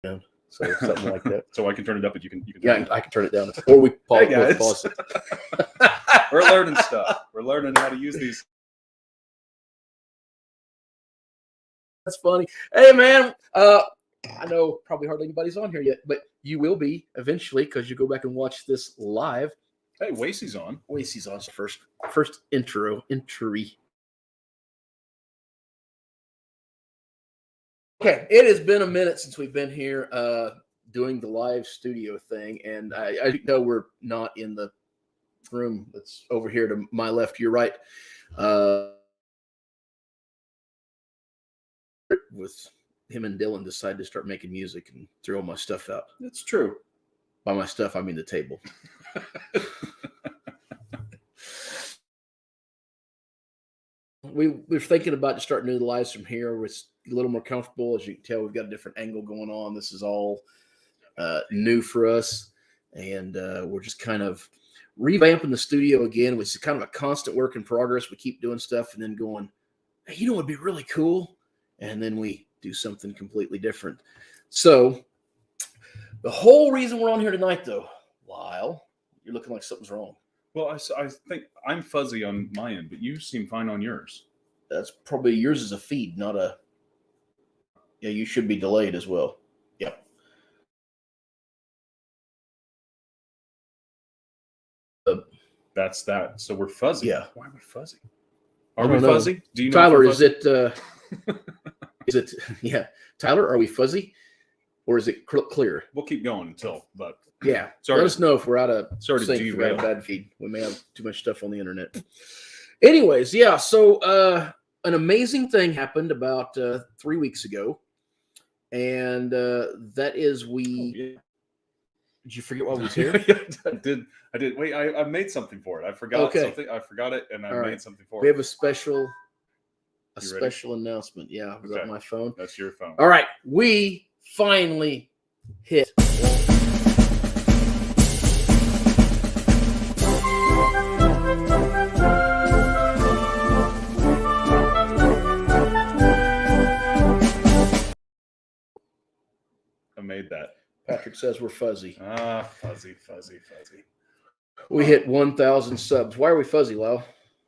down. So something like that. So I can turn it up, but you can. Yeah, I can turn it down. Or we pause, Hey guys. pause it. We're learning stuff. We're learning how to use these. That's funny. Hey, man. I know probably hardly anybody's on here yet, but you will be eventually because you go back and watch this live. Hey, Wasey's on. Wasey's on first entry. Okay, it has been a minute since we've been here doing the live studio thing, and I know we're not in the room that's over here to my left, your right. With him and Dylan decided to start making music and throw my stuff out. That's true. By my stuff, I mean the table. We're thinking about just starting to do the lives from here. It's a little more comfortable. As you can tell, we've got a different angle going on. This is all new for us. And we're just kind of revamping the studio again, which is kind of a constant work in progress. We keep doing stuff and then going, hey, you know what would be really cool? And then we do something completely different. So the whole reason we're on here tonight, though, Lyle, you're looking like something's wrong. Well, I think I'm fuzzy on my end, but you seem fine on yours. That's probably yours is a feed, not a. Yeah, you should be delayed as well. Yeah. That's that. So we're fuzzy. Yeah. Why are we fuzzy? Are we fuzzy? Do you know? Tyler, is it? Is it? Yeah, Tyler, are we fuzzy, or is it clear? We'll keep going until, but yeah. Sorry. Let us know if we're out of Sorry to sync, if we got a derail. bad feed. We may have too much stuff on the internet. Anyways, yeah. So an amazing thing happened about 3 weeks ago, and that is we. Oh, yeah. Did you forget why we was here? I did. Wait, I made something for it. I forgot something. I forgot it, and I made something for it. We have a special ready? Announcement. Yeah, I've got my phone. That's your phone. All right, we finally hit. I made that. Patrick says we're fuzzy. Fuzzy. We hit 1,000 subs. Why are we fuzzy, Lyle?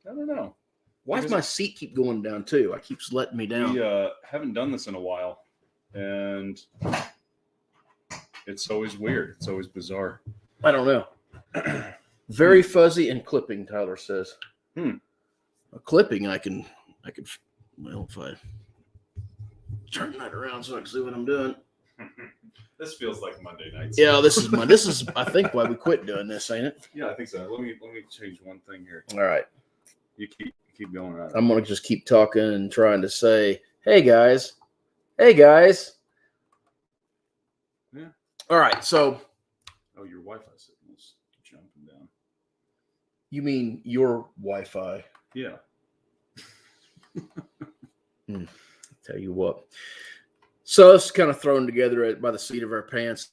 I don't know. Why does my seat keep going down too? It keeps letting me down. We haven't done this in a while, and it's always weird. It's always bizarre. I don't know. Very fuzzy and clipping, Tyler says. A clipping, I can. Well, if I turn that around so I can see what I'm doing. This feels like Monday nights. Yeah, this is I think why we quit doing this, ain't it? Yeah, I think so. Let me change one thing here. All right. You keep going on. I'm gonna just keep talking and trying to say, hey guys. Yeah. All right, so Oh, your Wi-Fi signal's jumping down. you mean your Wi-Fi? Yeah. Tell you what. So it's kind of thrown together by the seat of our pants.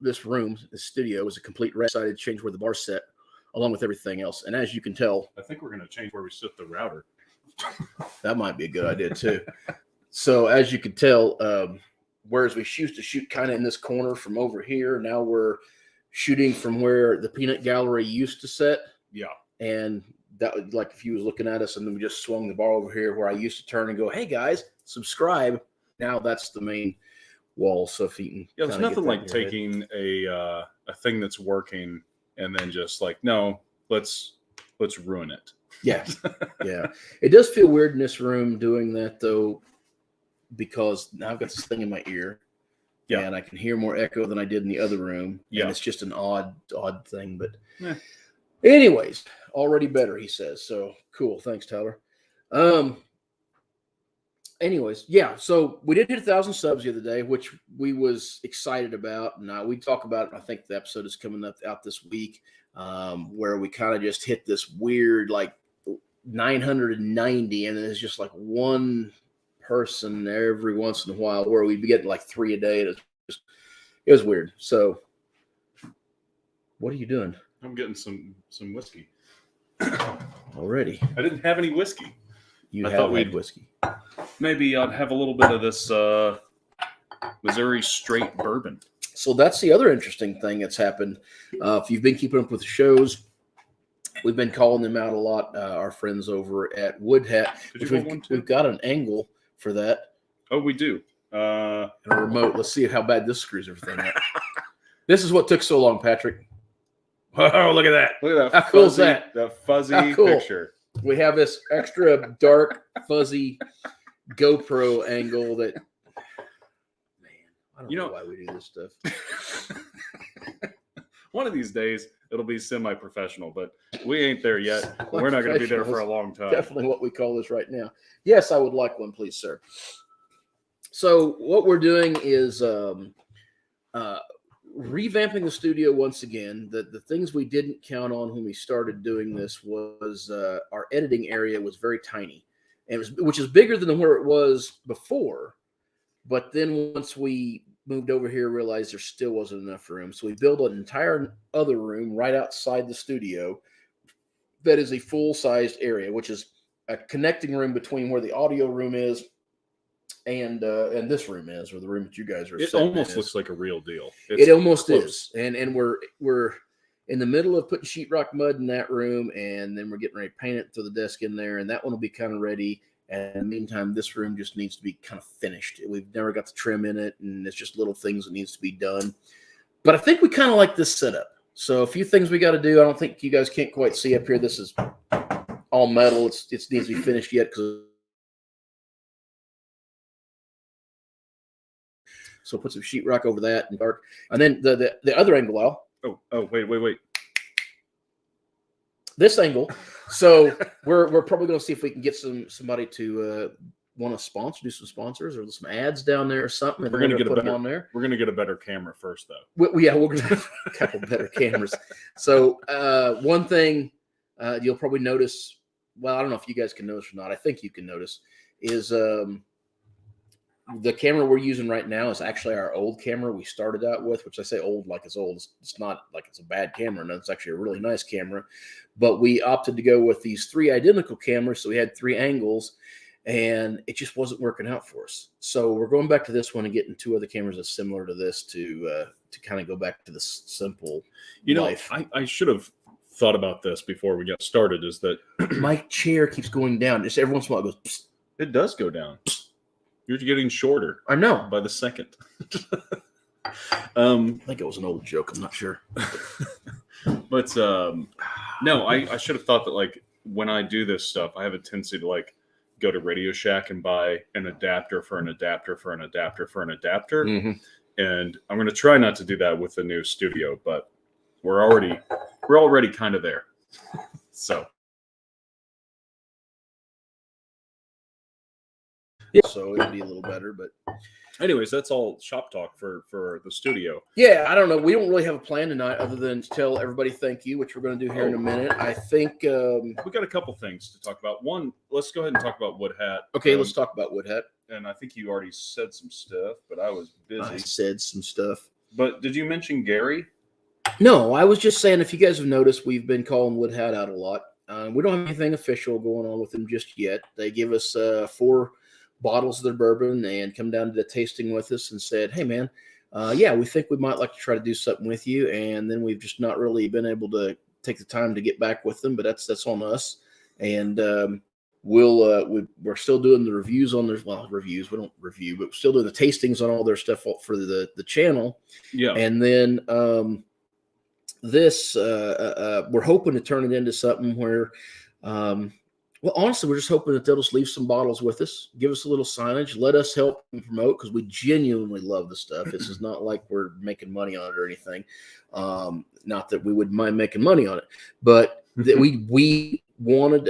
This room, this studio, was a complete wreck. Decided to change where the bar's set, along with everything else. And as you can tell, I think we're going to change where we set the router. that might be a good idea too. So as you can tell, whereas we used to shoot kind of in this corner from over here, now we're shooting from where the peanut gallery used to set. Yeah. And that would, like, if you was looking at us and then we just swung the bar over here where I used to turn and go, hey guys, subscribe. Now that's the main wall. So if you can, yeah, there's nothing like taking a thing that's working and then just like, no, let's ruin it. Yeah. Yeah. It does feel weird in this room doing that though, because now I've got this thing in my ear. Yeah. And I can hear more echo than I did in the other room. Yeah. And it's just an odd thing. But anyways, already better, he says. So cool. Thanks, Tyler. Anyways, yeah. So we did hit 1,000 subs the other day, which we was excited about. And we talk about it. I think the episode is coming out this week, where we kind of just hit this weird, like 990. And then it's just like one person every once in a while where we'd be getting like 3 a day. It was weird. So what are you doing? I'm getting some whiskey. Already. I didn't have any whiskey. You I have thought had we'd- whiskey. Maybe I'd have a little bit of this Missouri straight bourbon. So that's the other interesting thing that's happened. If you've been keeping up with the shows, we've been calling them out a lot. Our friends over at Wood Hat, Did which you want one too? we've got an angle for that Oh, we do. and a remote. Let's see how bad this screws everything up. This is what took so long, Patrick. Oh, look at that. Look at that. How cool is fuzzy- that? That fuzzy How cool. picture. We have this extra dark, fuzzy GoPro angle that, man, I don't know why we do this stuff. One of these days, it'll be semi-professional, but we ain't there yet. We're not going to be there for a long time. Definitely what we call this right now. Yes, I would like one, please, sir. So what we're doing is revamping the studio once again. The things we didn't count on when we started doing this was our editing area was very tiny, and which is bigger than where it was before. But then once we moved over here, realized there still wasn't enough room. So we built an entire other room right outside the studio that is a full-sized area, which is a connecting room between where the audio room is and this room is, or the room that you guys are It sitting almost in looks like a real deal. It almost close. is. And we're in the middle of putting sheetrock mud in that room, and then we're getting ready to paint it, throw the desk in there, and that one will be kind of ready. And in the meantime, this room just needs to be kind of finished. We've never got the trim in it, and it's just little things that needs to be done. But I think we kind of like this setup. So a few things we got to do. I don't think you guys can't quite see up here. This is all metal. It needs to be finished yet. So put some sheetrock over that and dark. And then the other angle, Al. Oh, wait. This angle. So we're probably going to see if we can get somebody to want to sponsor, do some sponsors or some ads down there or something. And We're going to get put a better them on there. We're going to get a better camera first, though. We're going to have a couple better cameras. So one thing you'll probably notice. Well, I don't know if you guys can notice or not. I think you can notice is the camera we're using right now is actually our old camera we started out with, which I say old like it's old. It's not like it's a bad camera. No, it's actually a really nice camera. But we opted to go with these 3 identical cameras. So we had 3 angles, and it just wasn't working out for us. So we're going back to this one and getting 2 other cameras that's similar to this to kind of go back to the simple life. I should have thought about this before we got started, is that My chair keeps going down. Just every once in a while it goes, psst. it does go down. You're getting shorter I know. by the second. I think it was an old joke. I'm not sure. But no, I should have thought that, like, when I do this stuff, I have a tendency to, like, go to Radio Shack and buy an adapter for an adapter for an adapter for an adapter. Mm-hmm. And I'm going to try not to do that with the new studio, but we're already kind of there. So Yeah, so it'll be a little better, but anyways, that's all shop talk for the studio. yeah, I don't know. We don't really have a plan tonight other than to tell everybody thank you, which we're going to do here in a minute. I think. We got a couple things to talk about. One, let's go ahead and talk about Wood Hat. Okay, let's talk about Wood Hat. And I think you already said some stuff, but I was busy. I said some stuff. But did you mention Gary? No, I was just saying, if you guys have noticed, we've been calling Wood Hat out a lot. We don't have anything official going on with them just yet. They give us 4 bottles of their bourbon and come down to the tasting with us and said, hey, man, yeah, we think we might like to try to do something with you. And then we've just not really been able to take the time to get back with them, but that's on us. And we're still doing the reviews on their, reviews, we don't review, but we're still doing the tastings on all their stuff for the channel. Yeah. And then we're hoping to turn it into something where, well, honestly, we're just hoping that they'll just leave some bottles with us, give us a little signage, let us help them promote, because we genuinely love the stuff. This is not like we're making money on it or anything. Not that we would mind making money on it, but that we wanted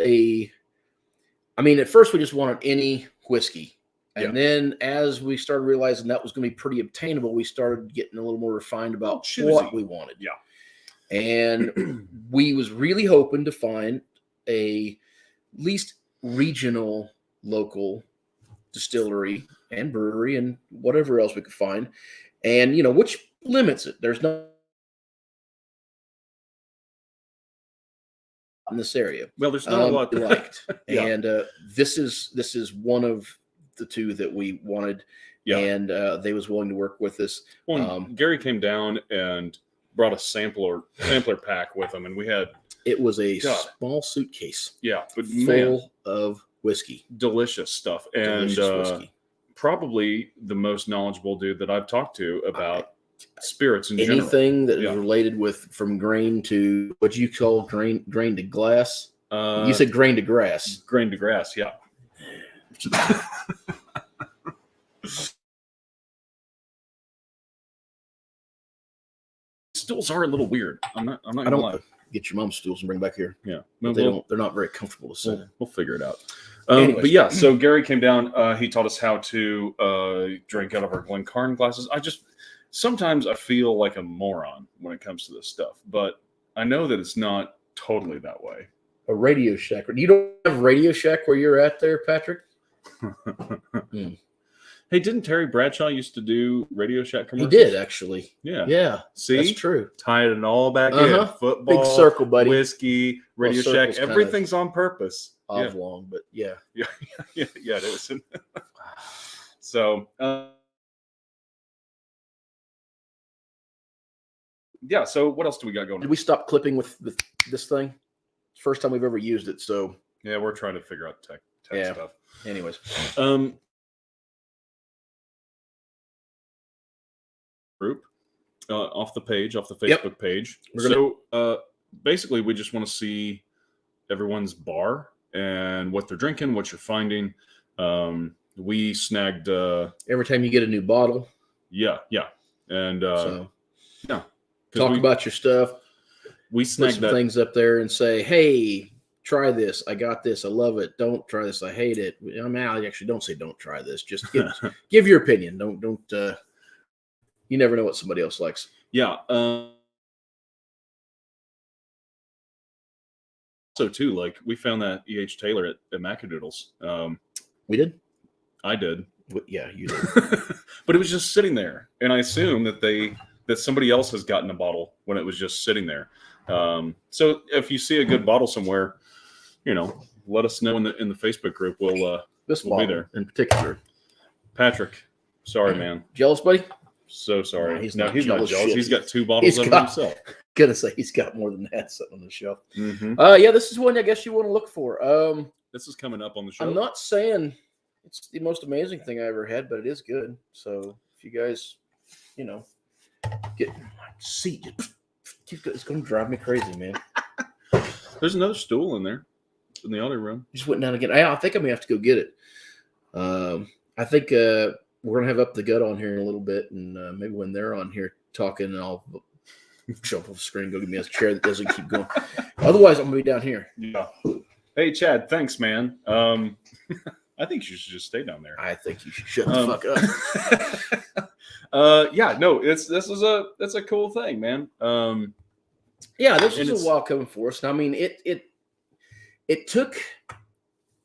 at first we just wanted any whiskey. And then as we started realizing that was going to be pretty obtainable, we started getting a little more refined about what we wanted. Yeah. And we was really hoping to find a least regional local distillery and brewery and whatever else we could find. And, which limits it. There's no in this area. Well, there's not a lot we that liked, Yeah. and this is one of the two that we wanted, Yeah. and they was willing to work with us. Well, Gary came down and brought a sampler pack with him, and we had It was a God. small suitcase but full man, of whiskey, delicious stuff, and delicious whiskey. probably the most knowledgeable dude that I've talked to about spirits in general. Anything that is Yeah. related with from grain to what you call grain to glass. Uh, You said grain to grass. grain to grass, yeah. Stools are a little weird. I'm not I gonna don't lie. get your mom's stools and bring back here. Yeah, But they're not very comfortable to sit in. We'll figure it out. Anyways. But yeah, so Gary came down. He taught us how to drink out of our Glencairn glasses. Sometimes I feel like a moron when it comes to this stuff, but I know that it's not totally that way. A Radio Shack. You don't have Radio Shack where you're at there, Patrick? Hey, didn't Terry Bradshaw used to do Radio Shack He commercials? did, actually. Yeah. Yeah, See, that's true. tying it all back Uh-huh. in. Football, Big circle, buddy. whiskey, Radio Well, Shack. circle's kind of Everything's on purpose. Yeah. Oblong, but yeah. Yeah, it is. So, yeah. So, what else do we got going Did on? we stop clipping with this thing? First time we've ever used it. So, Yeah, we're trying to figure out tech Yeah. stuff. anyways, Group off the Facebook Yep. page. We're So, basically, we just want to see everyone's bar and what they're drinking, what you're finding. We snagged, every time you get a new bottle, yeah, and so yeah, 'cause talk about your stuff. we Put snagged some that. things up there and say, "Hey, try this. I got this. I love it. Don't try this. I hate it." I mean, I actually don't say don't try this. Just give your opinion. Don't. You never know what somebody else likes. Yeah. So too, like we found that E.H. Taylor at Macadoodles. We did. I did, Yeah, you did. but it was just sitting there, and I assume that somebody else has gotten a bottle when it was just sitting there. So if you see a good bottle somewhere, let us know in the Facebook group. This We'll be bottle there. in particular. Patrick, sorry, man. Jealous, buddy? So sorry. No, he's No, not he's not jealous. jealous. Shit. He's got 2 bottles He's of it got- himself. Gonna say he's got more than that sitting on the shelf. Mhm. Yeah, this is one I guess you want to look for. This is coming up on the show. I'm not saying it's the most amazing thing I ever had, but it is good. So if you guys, get seat, it's going to drive me crazy, man. There's another stool in there in the other room. Just went down again. I think I may have to go get it. I think we're gonna have Up the Gut on here in a little bit, and maybe when they're on here talking, I'll jump off the screen and go get me a chair that doesn't keep going. Otherwise, I'm gonna be down here. Yeah. Hey, Chad. Thanks, man. I think you should just stay down there. I think you should shut the fuck up. Yeah. No. That's a cool thing, man. Yeah, this And was it's- a while coming for us. And I mean, it took,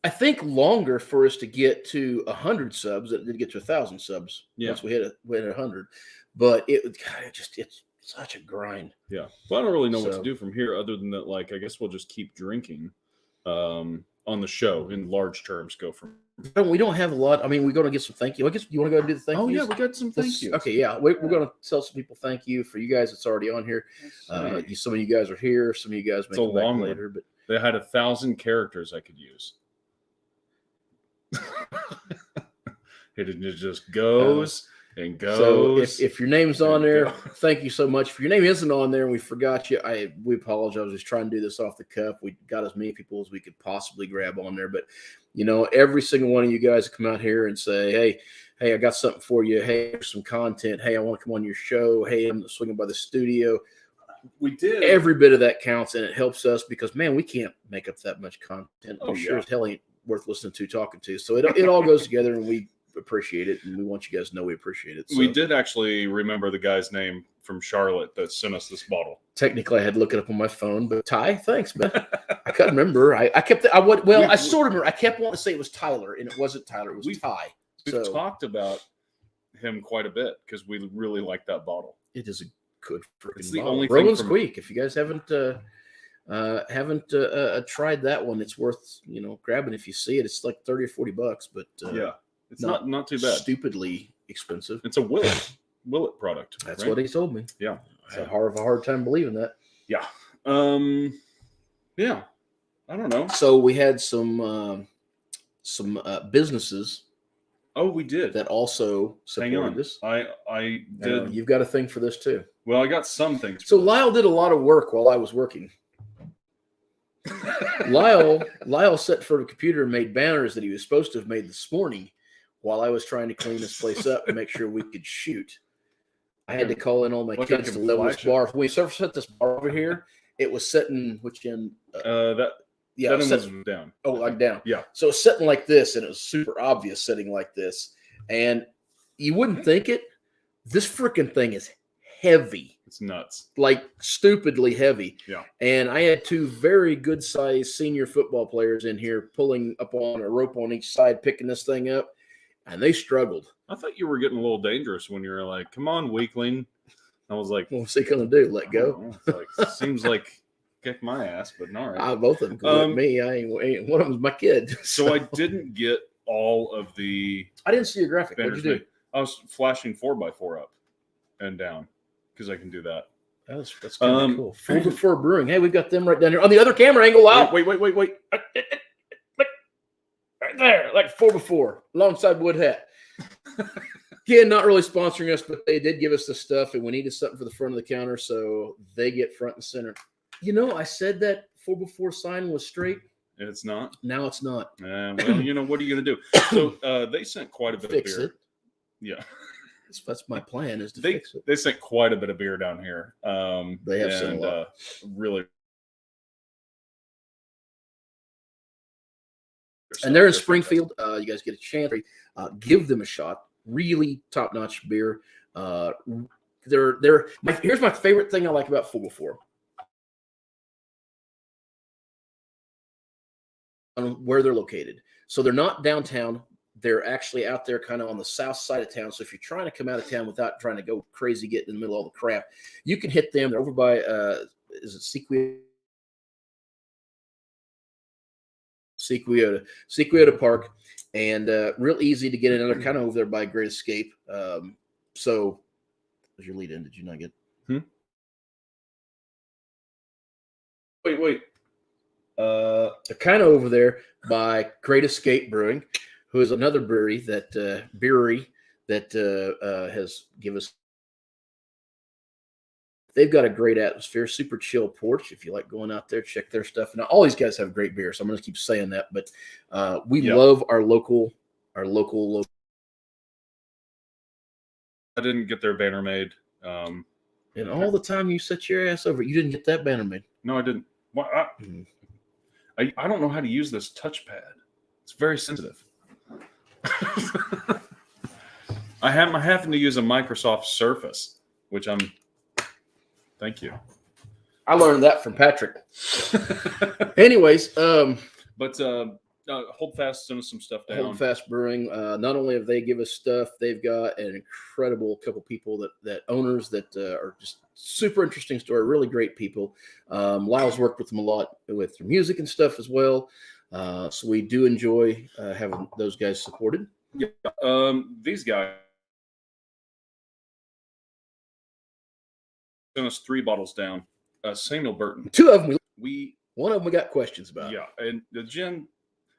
I think, longer for us to get to 100 subs than it did get to 1,000 subs. Yeah. Once we hit 100, but it's such a grind. Yeah. Well, I don't really know what So- to do from here other than that. Like, I guess we'll just keep drinking on the show in large terms. Go from. We don't have a lot. I mean, we're going to get some thank you. I guess you want to go and do the thank Oh yous? yeah, we got some thank yous. Okay, yeah. We're going to tell some people thank you for you guys that's already on here. Some of you guys are here. Some of you guys may It's a come back long one. later. But They had 1,000 characters I could use. It just goes and goes. so if your name's on and there, go. thank you so much. If your name isn't on there and we forgot you, we apologize. I was just trying to do this off the cuff. We got as many people as we could possibly grab on there. But, every single one of you guys come out here and say, hey, I got something for you. Hey, here's some content. Hey, I want to come on your show. Hey, I'm swinging by the studio. we did. Every bit of that counts, and it helps us because, man, we can't make up that much content. Oh, Sure yeah. as hell ain't worth listening to, talking to. So it all goes together, and we appreciate it, and we want you guys to know we appreciate it. So We did actually remember the guy's name from Charlotte that sent us this bottle. technically I had to look it up on my phone, but Ty, thanks, man. I couldn't remember. I kept I sort of remember. I kept wanting to say it was Tyler, and it wasn't Tyler. It was Ty. We've So talked about him quite a bit because we really like that bottle. it is a good freaking It's the bottle. only thing Roland from- Squeak. If you guys haven't Haven't tried that one. It's worth grabbing if you see it. It's like $30 or $40, but Yeah, it's not not too bad. Stupidly expensive. It's a Willet product. That's right? what he told me. Yeah. I had a hard time believing that. Yeah. Yeah. I don't know. So we had some businesses. Oh, we did. That also Hang supported on. this. I did. You've got a thing for this too. Well, I got some things. So Lyle did a lot of work while I was working. Lyle sat for the computer and made banners that he was supposed to have made this morning while I was trying to clean this place up and make sure we could shoot. I had to call in all my kids to level this bar. When we set this bar over here, it was sitting which end? That was down. Oh, like down. Yeah. So it's sitting like this, and it was super obvious sitting like this. And you wouldn't think it. This freaking thing is heavy. It's nuts. Like stupidly heavy. Yeah. And I had two very good sized senior football players in here pulling up on a rope on each side, picking this thing up, and they struggled. I thought you were getting a little dangerous when you were like, "Come on, weakling." I was like, "What's he gonna do? Let go?" Seems like kick my ass, but all right. Both of them could me. I ain't one of them's my kid. So I didn't get all of the. I didn't see your graphic. What'd you do? I was flashing 4x4 up and down because I can do that. That's kind of cool. 4x4 Brewing. Hey, we've got them right down here on the other camera angle. Out. Wait. Right there, like 4x4 alongside Wood Hat. Again, not really sponsoring us, but they did give us the stuff, and we needed something for the front of the counter, so they get front and center. I said that 4x4 sign was straight. It's not. Now it's not. Well, what are you going to do? So they sent quite a bit Fix of beer. it. Yeah. That's my plan is to fix it. They sent quite a bit of beer down here. They have sent a lot. Really. And they're in Springfield. You guys get a chance. Give them a shot. Really top-notch beer. Here's my favorite thing I like about 4x4. Where they're located. So they're not downtown. They're actually out there kind of on the south side of town. So if you're trying to come out of town without trying to go crazy, get in the middle of all the crap, you can hit them. They're over by, is it Sequoia Park, and real easy to get in. They're kind of over there by Great Escape. So was your lead in? Did you not get? Wait. They're kind of over there by Great Escape Brewing, who is another brewery that has given us. They've got a great atmosphere, super chill porch. If you like going out there, check their stuff. Now, all these guys have great beer, so I'm going to keep saying that. But we love our local. I didn't get their banner made. And all the time you set your ass over, you didn't get that banner made. No, I didn't. I don't know how to use this touchpad. It's very sensitive. I'm having to use a Microsoft Surface, which I'm. Thank you. I learned that from Patrick. Anyways, but Holdfast sent us some stuff down. Holdfast Brewing. Not only have they give us stuff, they've got an incredible couple people that owners that are just super interesting story. Really great people. Lyle's worked with them a lot with their music and stuff as well. So we do enjoy having those guys supported. Yeah. These guys sent us 3 bottles down. Samuel Burton. 2 of them. One of them we got questions about. Yeah, and the gin,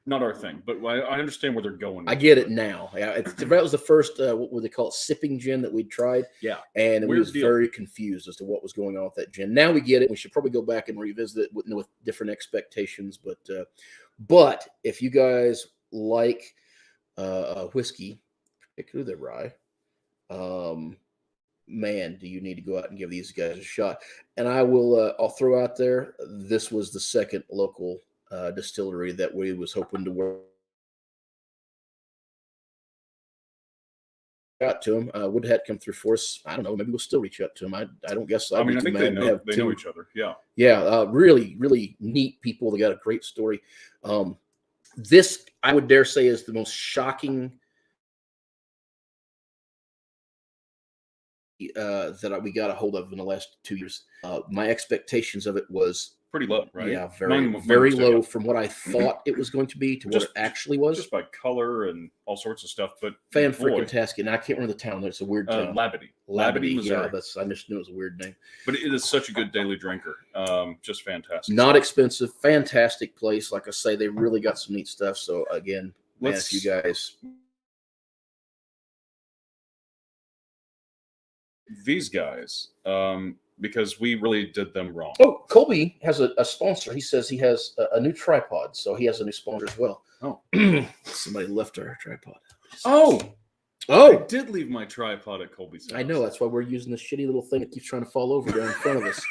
not our thing, but I understand where they're going. I get it now. Yeah, that was the first what would they call it, sipping gin that we tried. Yeah, and we was very confused as to what was going on with that gin. Now we get it. We should probably go back and revisit it with different expectations. But if you guys like whiskey, particularly the rye, man, do you need to go out and give these guys a shot? And I'll throw out there, this was the second local distillery that we was hoping to work out to them. Wood Hat come through for us. I don't know. Maybe we'll still reach out to them. I don't guess. I think they know each other. Yeah. Yeah. Really, really neat people. They got a great story. This, I would dare say, is the most shocking that we got a hold of in the last 2 years. My expectations of it was pretty low, right? Yeah, Mine very was low taken from what I thought it was going to be to what Just- it actually was. just by color and all sorts of stuff. But Fan boy, freaking tastic. And I can't remember the town. It's a weird town. Labadie, Missouri. Yeah, I just knew it was a weird name. But it is such a good daily drinker. Just fantastic. Not expensive, fantastic place. Like I say, they really got some neat stuff. So again, man, if you guys, these guys, because we really did them wrong. oh, Colby has a sponsor. He says he has a new tripod, so he has a new sponsor as well. Oh. Somebody left our tripod. I Oh, did leave my tripod at Colby's house. I know. That's why we're using this shitty little thing that keeps trying to fall over down in front of us.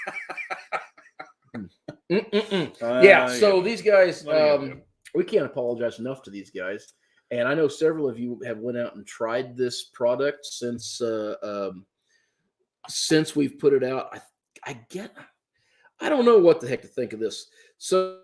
Yeah. So these guys, What are you gonna do? we can't apologize enough to these guys. And I know several of you have went out and tried this product since we've put it out. I don't know what the heck to think of this. So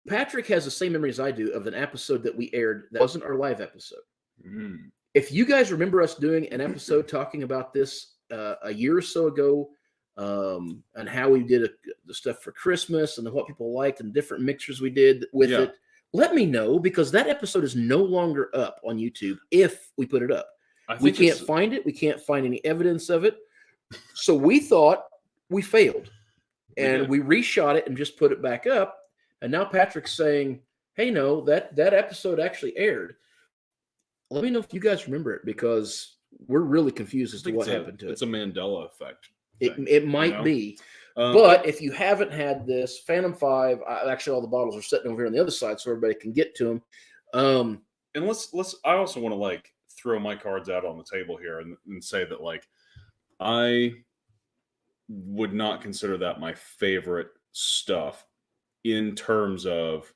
Patrick has the same memories I do of an episode that we aired that wasn't our live episode. Mm. If you guys remember us doing an episode talking about this a year or so ago, and how we did the stuff for Christmas and what people liked and different mixtures we did with it, let me know, because that episode is no longer up on YouTube if we put it up. We can't find it. We can't find any evidence of it. So we thought we failed. And we reshot it and just put it back up. And now Patrick's saying, hey, no, that episode actually aired. Let me know if you guys remember it, because we're really confused as to what happened to it. It's a Mandela effect. It might be. Um, But if you haven't had this, Phantom 5, actually all the bottles are sitting over here on the other side so everybody can get to them. and let's I also want to like throw my cards out on the table here and say that like I would not consider that my favorite stuff in terms of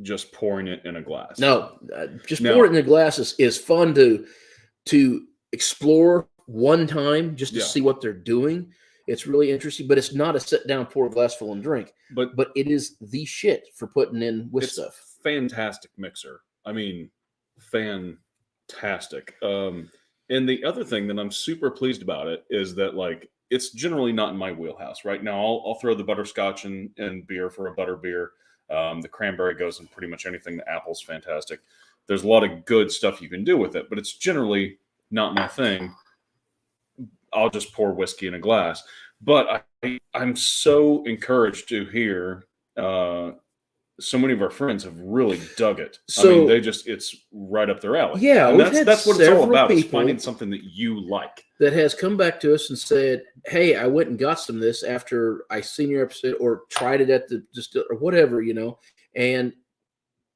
just pouring it in a glass. No, just pour it in the glasses is fun to explore one time just to see what they're doing. It's really interesting, but it's not a sit down, pour a glass full and drink. But it is the shit for putting in with stuff. Fantastic mixer. I mean, fantastic. And the other thing that I'm super pleased about it is that like it's generally not in my wheelhouse. Right now, I'll throw the butterscotch in beer for a butter beer. The cranberry goes in pretty much anything. The apple's fantastic. There's a lot of good stuff you can do with it, but it's generally not my thing. I'll just pour whiskey in a glass. But I'm so encouraged to hear so many of our friends have really dug it. So, I mean, it's right up their alley. Yeah, and that's what it's all about, is people finding something that you like. that has come back to us and said, hey, I went and got some of this after I seen your episode or tried it at the distill or whatever, and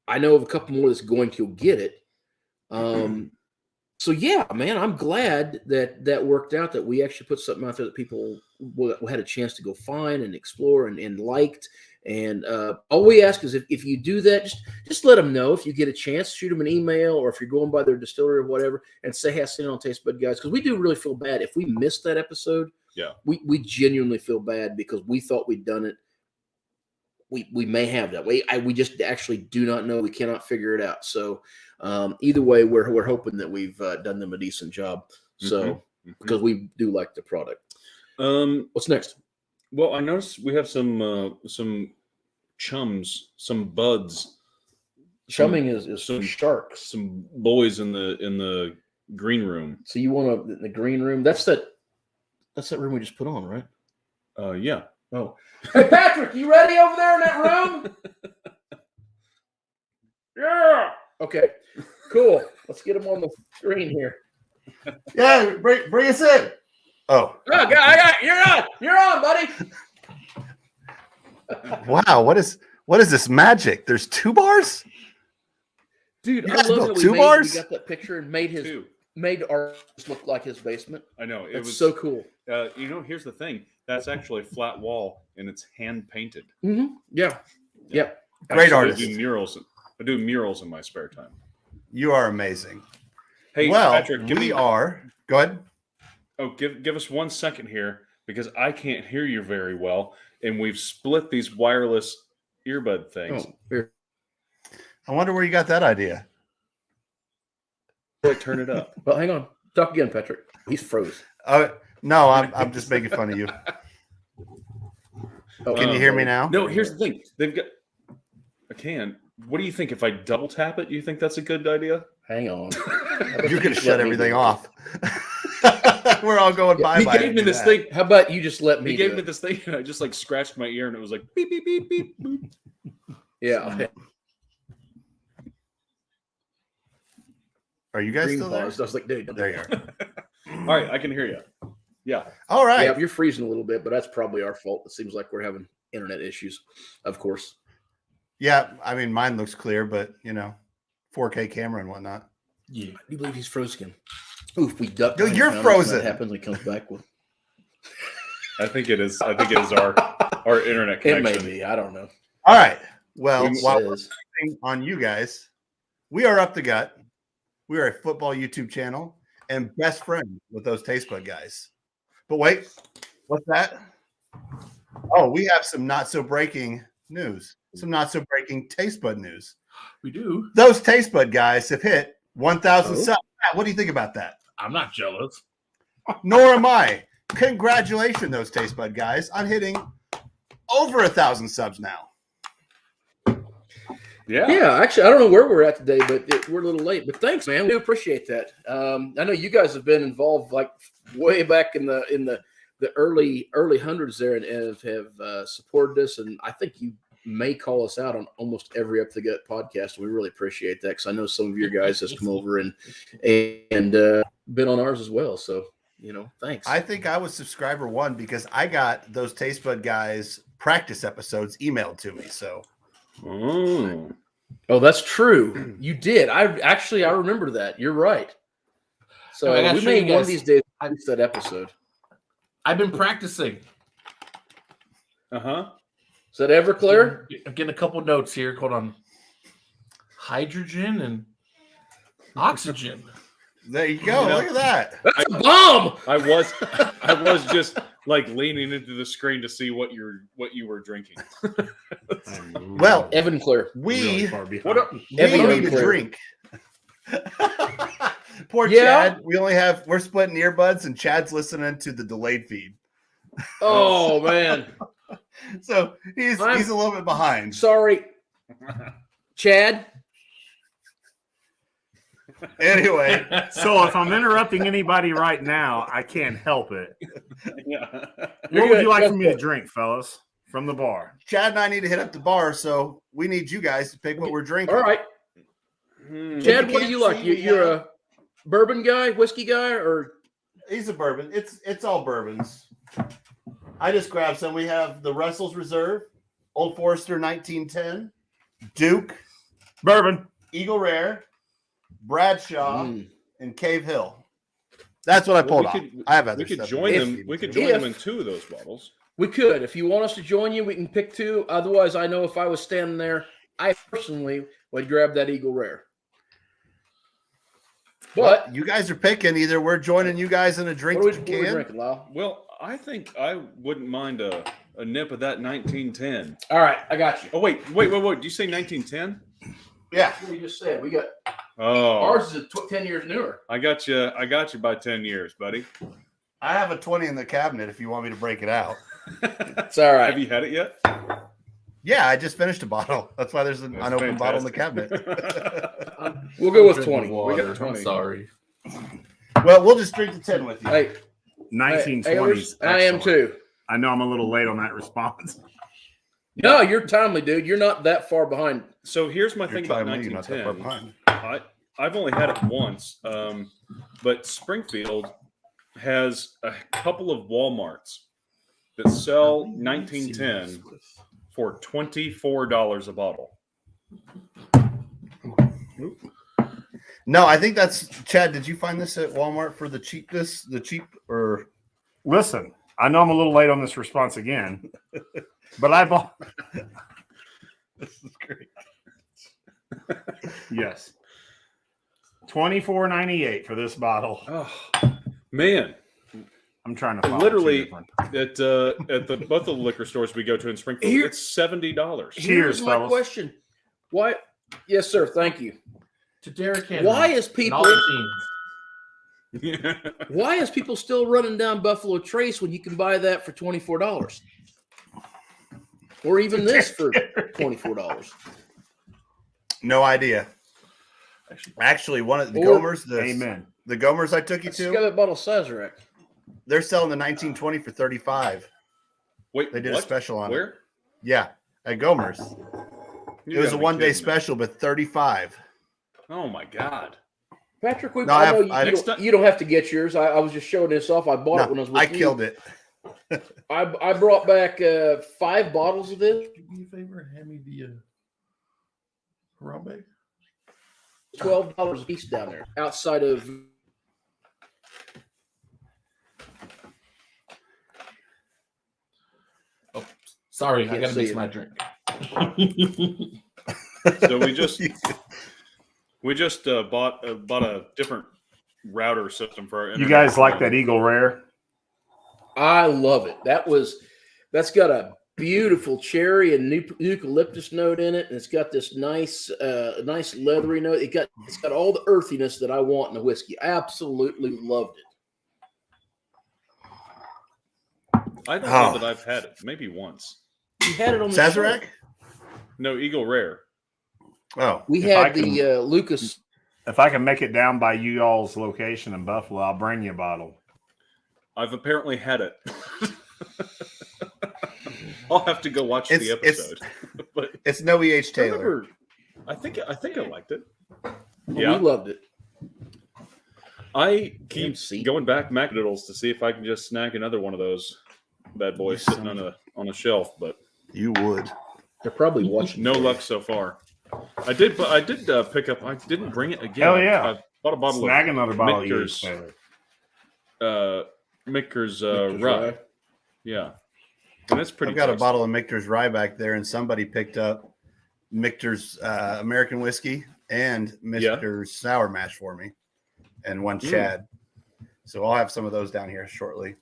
I know of a couple more that's going to get it. So yeah, man, I'm glad that worked out, that we actually put something out there that people had a chance to go find and explore and liked. And all we ask is if you do that, just let them know. If you get a chance, shoot them an email, or if you're going by their distillery or whatever, and say, hey, I seen it on Taste Bud Guys, because we do really feel bad if we missed that episode. Yeah, we genuinely feel bad because we thought we'd done it. We may have that. We just actually do not know. We cannot figure it out. So either way, we're hoping that we've done them a decent job. So because we do like the product. What's next? Well, I noticed we have some chums, some buds. Chumming is some sharks, some boys in the green room. So you want to the green room? That's that room we just put on, right? Yeah. Oh, hey Patrick, you ready over there in that room? Yeah. Okay. Cool. Let's get them on the screen here. Yeah, bring us in. Oh, I got you're on, buddy. Wow, what is this magic? There's 2 bars? Dude, You I guys love built that 2 we bars? got that picture and made ours look like his basement. I know. It was so cool. Here's the thing. That's actually a flat wall and it's hand painted. Mm-hmm. Yeah. Yep. Great Actually, artist. I do murals in my spare time. You are amazing. Hey, well, Patrick, Go ahead. Oh, give us 1 second here, because I can't hear you very well, and we've split these wireless earbud things. Oh, here. I wonder where you got that idea. Turn it up. Well, hang on. Talk again, Patrick. He's froze. No, I'm just making fun of you. Oh, Can you hear me now? No, here's the thing. They've got. I can. What do you think? If I double tap it, do you think that's a good idea? Hang on. You could shut everything off. We're all going bye He bye. gave me this thing. How about you just let me? He do gave me it? this thing, and I just like scratched my ear, and it was like beep beep beep beep. Boop. Yeah. Are you guys Green still there? paused. I was like, dude. There you are. All right, I can hear you. Yeah. All right. Yeah, you're freezing a little bit, but that's probably our fault. It seems like we're having internet issues, of course. Yeah, I mean, mine looks clear, but 4K camera and whatnot. Yeah. I do believe he's frozen. Oof, we ducked. Dude, behind you're counter, so frozen. That happens when he comes back with. I think it is. I think it is our internet It connection. may be. I don't know. All right. Well, It while we're says- focusing on you guys, we are Up the Gut. We are a football YouTube channel and best friends with those Taste Bud guys. But wait, what's that? Oh, we have some not so breaking news. Some not so breaking Taste Bud news. We do. Those Taste Bud guys have hit 1,000 Oh. subs. Matt, what do you think about that? I'm not jealous. Nor am I. Congratulations, those Taste Bud guys, on hitting over 1,000 subs now. Yeah. Yeah, actually, I don't know where we're at today, but we're a little late. But thanks, man. We do appreciate that. I know you guys have been involved like way back in the early hundreds there, and have supported us. And I think you may call us out on almost every Up the Gut podcast. We really appreciate that because I know some of your guys has come over and been on ours as well. So thanks. I think I was subscriber 1 because I got those Taste Bud guys practice episodes emailed to me. So Oh, that's true. You did. I remember that. You're right. So I gotta we show may you one of guys. these days release that episode. I've been practicing. uh-huh. Is that ever clear? I'm getting a couple notes here. Hold on. Hydrogen and oxygen. there you go. Yeah. Look at that. That's a bomb. I was just like leaning into the screen to see what you were drinking. Well, Evan Clear. we What up? Evan need to Clear. drink. Poor Yeah. Chad. We're splitting earbuds and Chad's listening to the delayed feed. Oh man. So he's a little bit behind. Sorry. Chad. Anyway, So if I'm interrupting anybody right now, I can't help it. Yeah. You're What would good. you like Go for me for to it. drink, fellas, from the bar? Chad and I need to hit up the bar, so we need you guys to pick what we're drinking. All right. Hmm. Chad, you what do can't you like? see, You're a bourbon guy, whiskey guy, or He's a bourbon. It's all bourbons. I just grabbed some. We have the Russell's Reserve, Old Forester 1910, Duke, Bourbon. Eagle Rare, Bradshaw, Mm. and Cave Hill. That's what I pulled off. I have other We could stuff. join If- them. We could join if- them in 2 of those bottles. we could. If you want us to join you, we can pick 2. Otherwise, I know if I was standing there, I personally would grab that Eagle Rare. But you guys are picking. Either we're joining you guys in a drink what are we that you can. drinking, Lyle? Well, I think I wouldn't mind a nip of that 1910. All right, I got you. Oh wait. Did you say 1910? Yeah. What you just said. We got Oh, ours is 10 years newer. I got you. I got you by 10 years, buddy. I have a 20 in the cabinet if you want me to break it out. It's all right. Have you had it yet? Yeah, I just finished a bottle. That's why there's an That's unopened bottle in the fantastic. cabinet. We'll go with Drinking 20. water. We got 20. I'm sorry. Well, we'll just drink the 10 with you. Hey, 1920s. I am Excellent. too. I know I'm a little late on that response. No, you're timely, dude. You're not that far behind. So here's my You're thing about timely, you're not that far 1910. behind. I've only had it once, but Springfield has a couple of Walmarts that sell 1910 for $24 a bottle. No, I think that's Chad. Did you find this at Walmart for the cheapness? The cheap or Listen, I know I'm a little late on this response again, but I bought. this is great. Yes. $24.98 for this bottle. Oh man, I'm trying to follow literally two at different- the both of the liquor stores we go to in Springfield, Here- it's $70. Cheers, Here's my fellas. question. Why? Yes, sir. Thank you. To Derek Henry. Why is and people? all the teams. Why is people still running down Buffalo Trace when you can buy that for $24? Or even this for $24? No idea. Actually, one of the Or- Gomers, Amen. the Gomers I took you Let's go to, that bottle of Sazerac. they're selling the 1920 for 35. Wait, They did a what? special on it. Where? Yeah, at Gomers. You It was gotta a be 1 day kidding me. special, but 35. Oh my god! Patrick, No, I I know have- you, I- you, Next don't, time- you don't have to get yours. I was just showing this off. I bought it when I was with I you. killed it. I brought back 5 bottles of this. Do me a favor and hand me the Harambe. $12 a piece down there outside of. Sorry, I Can't gotta see mix it. my drink. So we just bought a different router system for our You internet. guys like that Eagle Rare? I love it. That's got a beautiful cherry and eucalyptus note in it, and it's got this nice leathery note. It's got all the earthiness that I want in a whiskey. I absolutely loved it. I don't Oh. know that I've had it. Maybe once. We had it on the Sazerac? show. No, Eagle Rare. Oh, We If I had the Lucas. If I can make it down by you all's location in Buffalo, I'll bring you a bottle. I've apparently had it. I'll have to go watch the It's- episode. But it's no E.H. I Taylor. remember I think I liked it. we Yeah, loved it. I keep MC. going back Macdoodles to see if I can just snag another one of those bad boys sitting on a shelf, but You would. They're probably watching. no luck so far. I did pick up. I didn't bring it again. Hell yeah. I bought a bottle Snag of another bottle of Michter's, yours, Taylor. Michter's Michter's rye. Rye. Yeah, and it's pretty. I've got a tasty. bottle of Michter's Rye back there, and somebody picked up Michter's American whiskey and Michter's Sour Mash for me, and one Chad. So I'll have some of those down here shortly.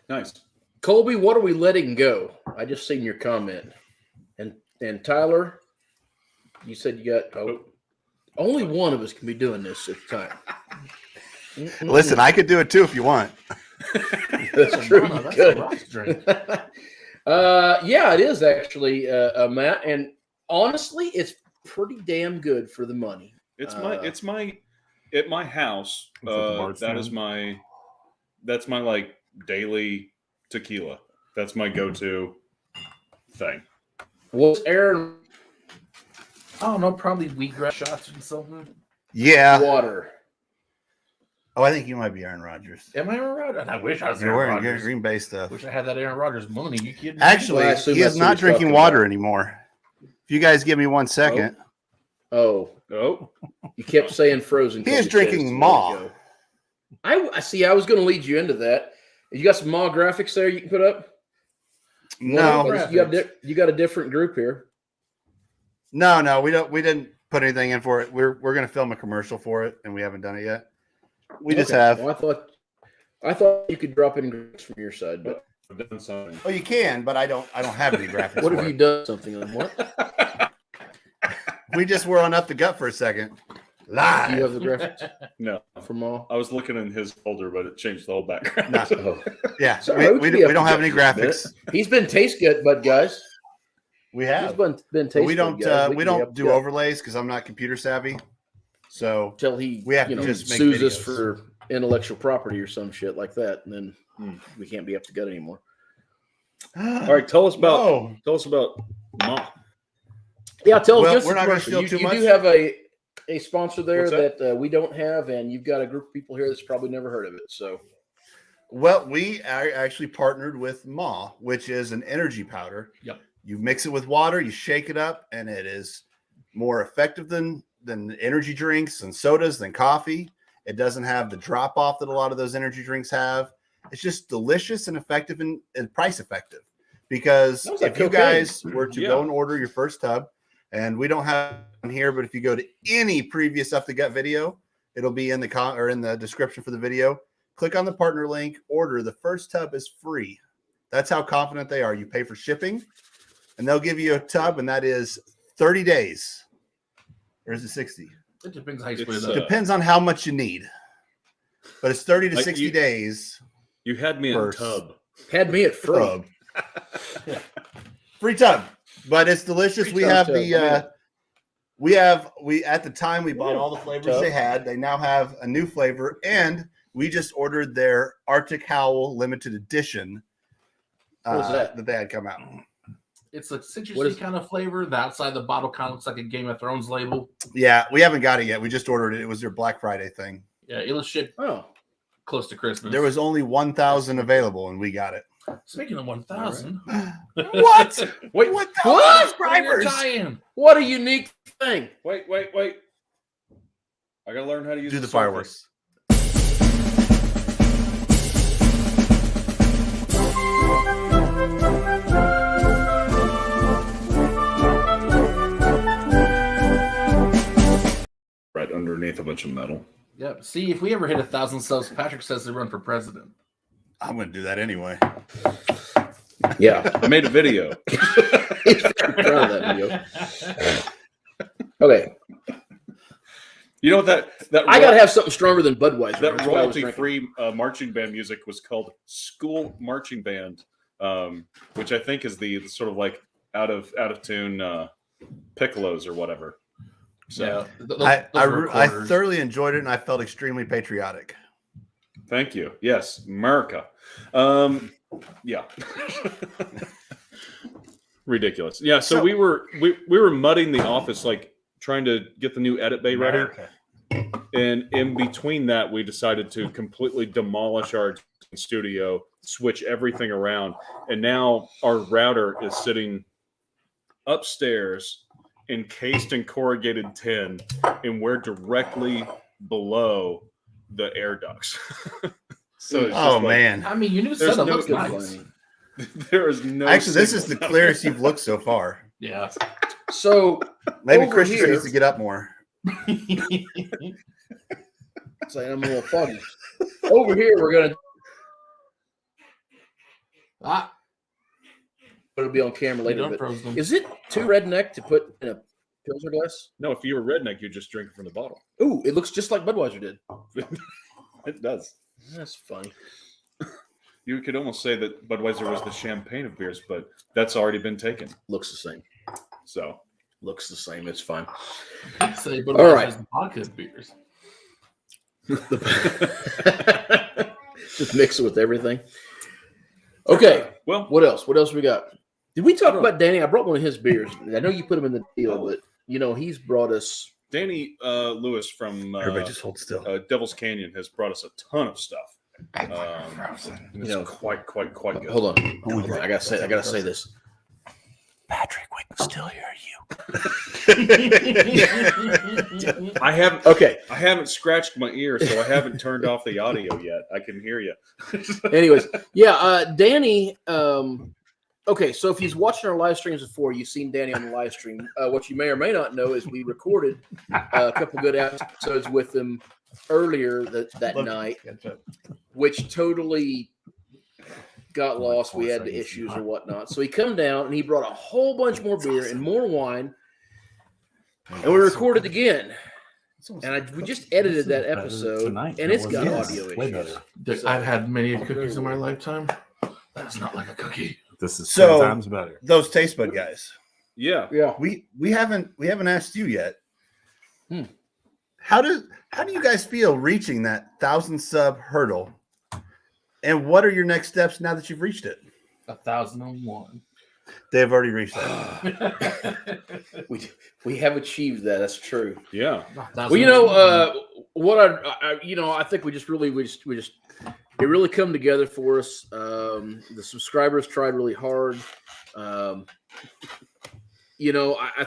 Nice. Colby, what are we letting go? I just seen your comment. And Tyler, you said you got only one of us can be doing this at the time. Listen, I could do it too if you want. That's true. No, You that's could. a Ross drink. Yeah, it is actually, Matt. And honestly, it's pretty damn good for the money. It's my at my house. Is that the Bardstown? That's my like daily tequila. That's my go-to thing. What's Aaron I don't know, probably wheatgrass shots or something. Yeah. water? Oh, I think you might be Aaron Rodgers. Am I Aaron Rodgers? I wish I was You're Aaron wearing your Rodgers. Green Bay stuff. Wish I had that Aaron Rodgers money. You kidding me? Actually, Well, I assume he is that's what not he's drinking talking water about. anymore. If you guys give me 1 second, Oh, Oh, you kept saying frozen. He is Colby drinking says a Maw. minute ago. I see. I was going to lead you into that. You got some Maw graphics there you can put up? no, Well, you got a different group here. no, we don't. We didn't put anything in for it. We're going to film a commercial for it, and we haven't done it yet. We just Okay. have. Well, I thought you could drop in graphics from your side, but I've done something. Oh, you can, but I don't have any graphics. what for have you it. done something on? What? We just were on Up the Gut for a second. Do Live. you have the graphics No, for Maw? I was looking in his folder, but it changed the whole background. No. Oh. Yeah, Sorry, we could be up don't to have any Gut for a minute. graphics. He's been taste good, bud, guys. We He's have. been But taste we don't. good, guys. We can be don't up do to Gut overlays because I'm not computer savvy. So till he we have to just make sues us videos. for intellectual property or some shit like that, and then Hmm. we can't be up to gut anymore. All right, tell us about No. Ma. Yeah, tell us. Well, give us we're a not gonna commercial. steal You, too you much. do have a sponsor there What's that? that we don't have, and you've got a group of people here that's probably never heard of it. So Well, we are actually partnered with Maw, which is an energy powder. Yep. You mix it with water, you shake it up, and it is more effective than energy drinks and sodas, than coffee. It doesn't have the drop off that a lot of those energy drinks have. It's just delicious and effective and price effective. Because Sounds like if you cocaine. guys were to Yeah. go and order your first tub, and we don't have it here, but if you go to any previous Up the Gut video, it'll be in the in the description for the video. Click on the partner link, order. The first tub is free. That's how confident they are. You pay for shipping, and they'll give you a tub, and that is 30 days. Or is it 60? It depends how you split It's, it up. Depends on how much you need. but it's 30 to Like 60 you- days. You had me First. in tub. Had me at free. Tub. Free tub, but it's delicious. Free We tub, have tub, the we at the time we bought all the flavors they had. They now have a new flavor, and we just ordered their Arctic Howl limited edition What is that? they had come out. It's a What citrusy is- kind of flavor. The outside of the bottle kind of looks like a Game of Thrones label. Yeah, we haven't got it yet. We just ordered it. It was their Black Friday thing. Yeah, it was shipped Oh, close to Christmas. There was only 1,000 available, and we got it. Speaking of 1,000, What? wait, What? what? Subscribers? tie-in. What a unique thing! Wait. I gotta learn how to use Do the Surface. fireworks. Right underneath a bunch of metal. Yep. See, if we ever hit 1,000 subs, Patrick says to run for president. I'm going to do that anyway. Yeah, I made a video. he's very proud of that video. Okay, You know what that I gotta have something stronger than Budweiser. that That's why I was drinking. royalty-free marching band music was called School Marching Band, which I think is the sort of like out of tune piccolos or whatever. So Yeah, those I were recorders. thoroughly enjoyed it, and I felt extremely patriotic. thank you. Yes, America. Yeah. Ridiculous. Yeah. So, So- we were mudding the office, like trying to get the new edit bay ready. And in between that, we decided to completely demolish our studio, switch everything around, and now our router is sitting upstairs, encased in corrugated tin, and we're directly below the air ducts. So it's Oh just like, man! I mean, your new There's setup no looks nice. complaining. there is no. Actually, this is the signal. clearest you've looked so far. Yeah. So Maybe Over Christian here- needs to get up more. saying I'm a little foggy. Over here, we're gonna. Ah, But it'll be on camera later. don't But froze them. is it too redneck to put in a Pilsner glass? No, if you were redneck, you'd just drink it from the bottle. Ooh, it looks just like Budweiser did. It does. That's funny. You could almost say that Budweiser was the champagne of beers, but that's already been taken. Looks the same. So Looks the same. It's fine. Say, but All right. vodka beers. Just mix it with everything. Okay. well, What else? What else we got? Did we talk I don't- about Danny? I brought one of his beers. I know you put him in the deal, but he's brought us. Danny Lewis from Everybody just hold still. Devil's Canyon has brought us a ton of stuff. It's know, quite good. Hold on. I gotta say this. Patrick, we can still hear you. I haven't Okay. scratched my ear, so I haven't turned off the audio yet. I can hear you. Anyways, yeah, Danny. Okay, so if he's watching our live streams before, you've seen Danny on the live stream. What you may or may not know is we recorded a couple good episodes with him earlier that night, which totally got lost. We had the issues or whatnot. So he come down and he brought a whole bunch more beer and more wine, and we recorded again. And we just edited that episode, and it's got audio issues. I've had many cookies in my lifetime. That's not like a cookie. This is So- 10 times better. Those taste bud guys. Yeah. Yeah. We haven't asked you yet. Hmm. How do you guys feel reaching that 1,000 sub hurdle? And what are your next steps now that you've reached it? 1,001. They've already reached that. We have achieved that. That's true. Yeah. Well, what I think we just it really come together for us. The subscribers tried really hard. I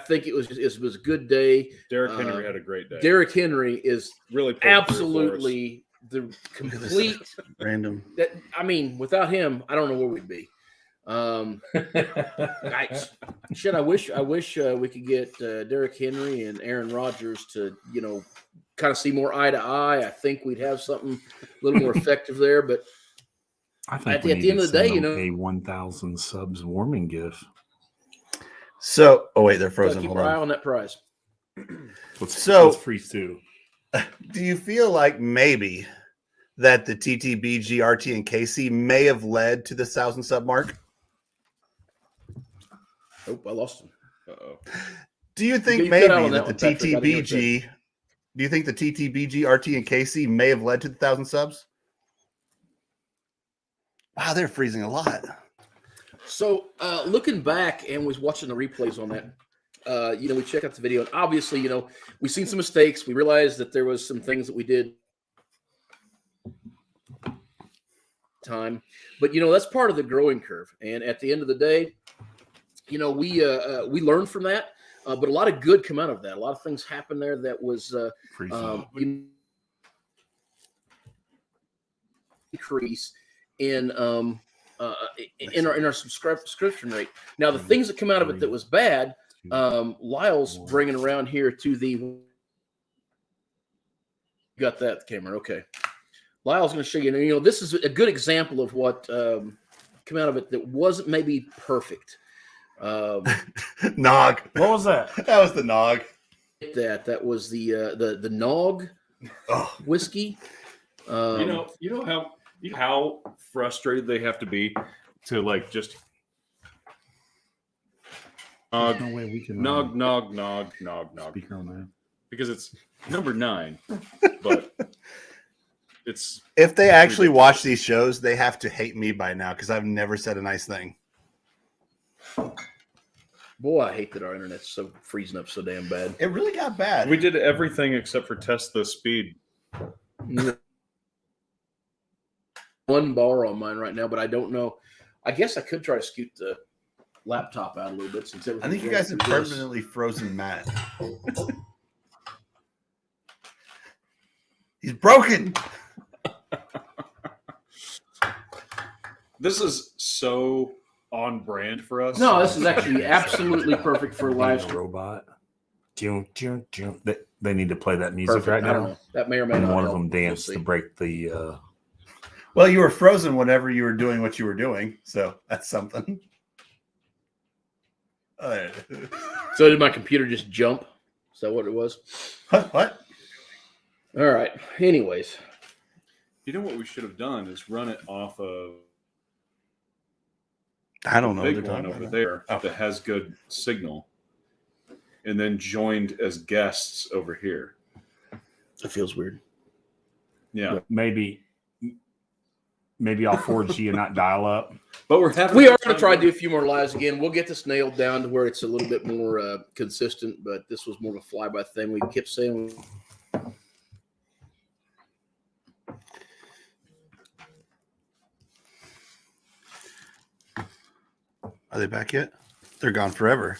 think it was a good day. Derrick Henry had a great day. Derrick Henry is really pulled through for us. absolutely the complete. Random. Without him, I don't know where we'd be. I wish we could get Derrick Henry and Aaron Rodgers to kind of see more eye to eye. I think we'd have something a little more effective there. But I think at the end of the day, a 1,000 subs warming gift. So, oh wait, they're gotta frozen. keep Hold our eye on. on that prize. Let's So- let's freeze too. Do you feel like maybe that the TTBG, RT, and KC may have led to the 1,000 sub mark? Oh, I lost him. Uh-oh. Do you think You cut out maybe on that that the one, Patrick. I didn't know what you TTBG? Do you think the TTBG, RT, and KC may have led to the 1,000 subs? Wow, they're freezing a lot. So looking back and was watching the replays on that, we checked out the video, and obviously, we've seen some mistakes. We realized that there was some things that we did time, but that's part of the growing curve. And at the end of the day, we learned from that, but a lot of good come out of that. A lot of things happened there that was increase in our subscription rate. Now, the things that come out of it that was bad, Lyle's bringing around here to the. Got that camera, okay. Lyle's going to show you. This is a good example of what came out of it that wasn't maybe perfect. Nog. What was that? That was the Nog. That was the Nog whiskey. You know how frustrated they have to be to like just There's no way we can nog speaker on that. because it's number 9, but it's If they actually watch these shows, they have to hate me by now because I've never said a nice thing. Boy, I hate that our internet's so freezing up so damn bad. It really got bad. we did everything except for test the speed. One bar on mine right now, but I don't know. I guess I could try to scoot the laptop out a little bit since I think you guys have permanently frozen Matt. He's broken. This is so on brand for us. No, this is actually absolutely perfect for a live stream. Robot. They need to play that music Perfect. right I don't now. know. That may or may And not. one of help. them danced We'll to see. break the. Well, you were frozen whenever you were doing what you were doing, so that's something. So did my computer just jump? Is that what it was? What? All right. Anyways, You know what we should have done is run it off of I don't know. the what big they're one talking over about. there Oh. that has good signal, and then joined as guests over here. it feels weird. Yeah, Maybe I'll 4G and not dial up. but we're having. We a are good going to time try to do doing a few more lives again. We'll get this nailed down to where it's a little bit more consistent, but this was more of a fly-by thing. We kept saying. Are they back yet? They're gone forever.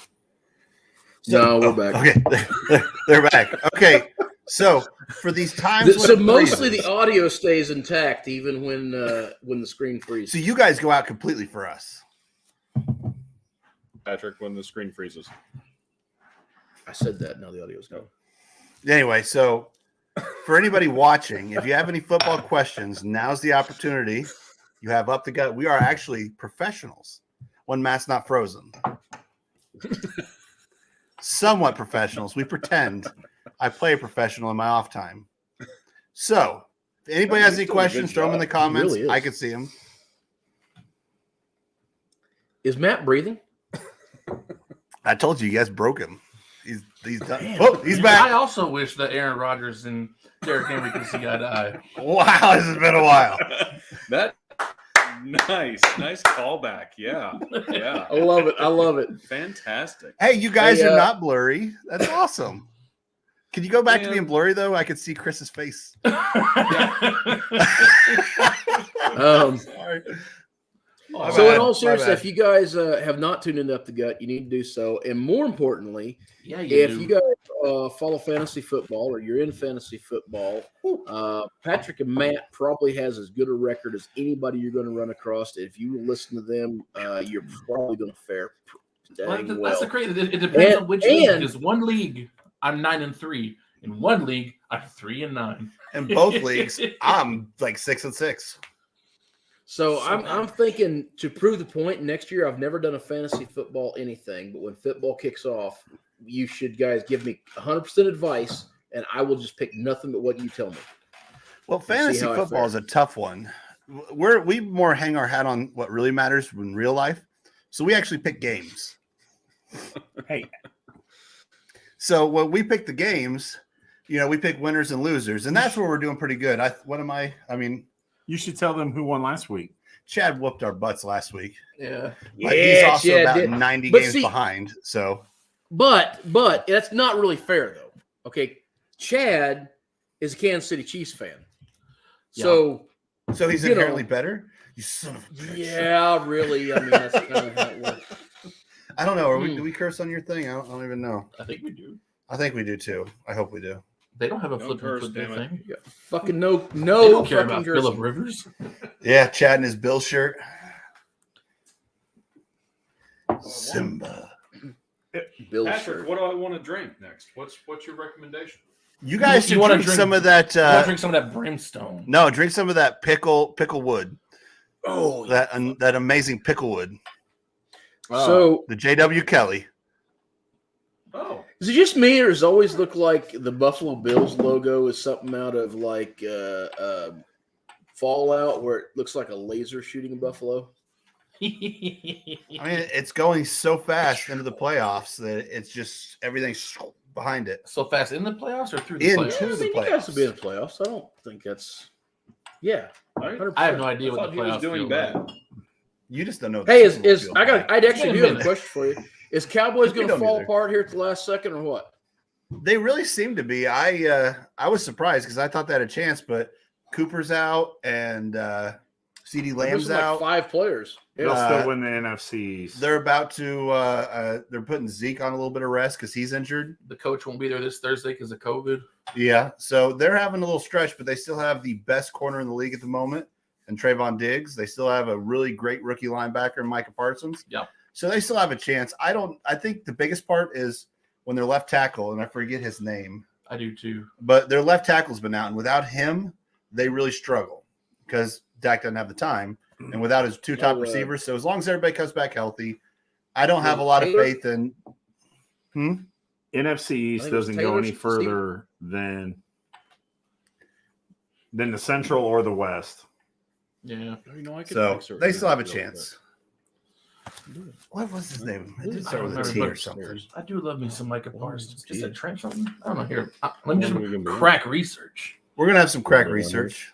No, we're back. Okay, they're back. Okay, so for these times, So when it mostly freezes- the audio stays intact even when the screen freezes. So you guys go out completely for us. Patrick when the screen freezes. I said that. Now the audio's gone. Anyway, so for anybody watching, if you have any football questions, now's the opportunity. You have up the gut. We are actually professionals when Matt's not frozen. Somewhat professionals. We pretend. I play a professional in my off time. So if anybody has He's any doing a good questions, throw them in the job. comments. He really is. I can see them. Is Matt breathing? I told you, you guys broke him. He's done. Man. Oh, he's I back. also wish that Aaron Rodgers and Derrick Henry could see eye to eye. Wow, this has been a while. That nice callback. Yeah. I love it. I love it. Fantastic. Hey, you guys Hey, are not blurry. That's awesome. Can you go back to Man. being blurry though? I could see Chris's face. Sorry. My So bad, in all my seriousness, bad. if you guys have not tuned into Up the Gut, you need to do so. And more importantly, Yeah, if you guys follow fantasy football or you're in fantasy football, Patrick and Matt probably has as good a record as anybody you're going to run across. If you listen to them, you're probably going to fare dang That's well. the crazy. It depends on which league. and- Because one league, I'm 9-3. In one league, I'm 3-9. In both leagues, I'm like 6-6. So So I'm thinking to prove the point. Next year, I've never done a fantasy football anything, but when football kicks off, you should guys give me 100% advice, and I will just pick nothing but what you tell me. Well, see fantasy how I football fare. is a tough one. We more hang our hat on what really matters in real life. So we actually pick games. Hey, So when we pick the games, we pick winners and losers, and that's where we're doing pretty good. I mean, you should tell them who won last week. Chad whooped our butts last week, Yeah. but he's also Chad about did. 90 But games see- behind. So But that's not really fair though. Okay, Chad is a Kansas City Chiefs fan, so he's You know. inherently better. You son of a bitch. yeah, really. I mean, that's kind of how it works. I don't know. Do we curse on your thing? I don't even know. I think we do. I think we do too. I hope we do. They don't have a Don't flipping curse, football damn it. thing. Yeah, fucking no They don't care fucking about cursing. Phillip Rivers. Yeah, Chad in his Bill shirt. Simba. Bill Patrick, shirt. what do I want to drink next? What's your recommendation? You guys You should wanna drink drink- some of that. I want to drink some of that brimstone. No, drink some of that picklewood. Oh, That amazing picklewood. so The J.W. Kelly. Oh, is it just me, or does it always look like the Buffalo Bills logo is something out of like Fallout, where it looks like a laser shooting a buffalo? I mean, it's going so fast into the playoffs that it's just everything's behind it. So fast in the playoffs or through the Into playoffs? I the mean, you guys will be in the playoffs. playoffs. I don't think that's. Yeah, I 100%. I have no idea what thought the he was playoffs doing feel bad. like. You just don't know. Hey, the Super Bowl is feels I like. got? I'd actually Wait a do have a minute. question for you. Is Cowboys We going to don't fall either. apart here at the last second, or what? They really seem to be. I was surprised because I thought they had a chance, but Cooper's out and CD They're Lamb's missing like out. 5 players. They'll Yeah. still win the NFC. They're about to. They're putting Zeke on a little bit of rest because he's injured. The coach won't be there this Thursday because of COVID. Yeah, so they're having a little stretch, but they still have the best corner in the league at the moment, and Trayvon Diggs. They still have a really great rookie linebacker, Micah Parsons. Yep. So they still have a chance. I think the biggest part is when their left tackle, and I forget his name, I do too. but their left tackle's been out, and without him, they really struggle because Dak doesn't have the time, and without his two top receivers. So as long as everybody comes back healthy, I don't have a lot of Taylor? faith in. NFC East think it was doesn't go any Taylor's further than the Central or the West. Yeah. You know, I could So fix it. they still have a chance. What was his name? It did I start don't with a T remember, or something. I do love me some Micah Parsons. Just a yeah. trench something. I don't know here. Let me When are we gonna just be crack research. We're gonna have some crack Yeah, research.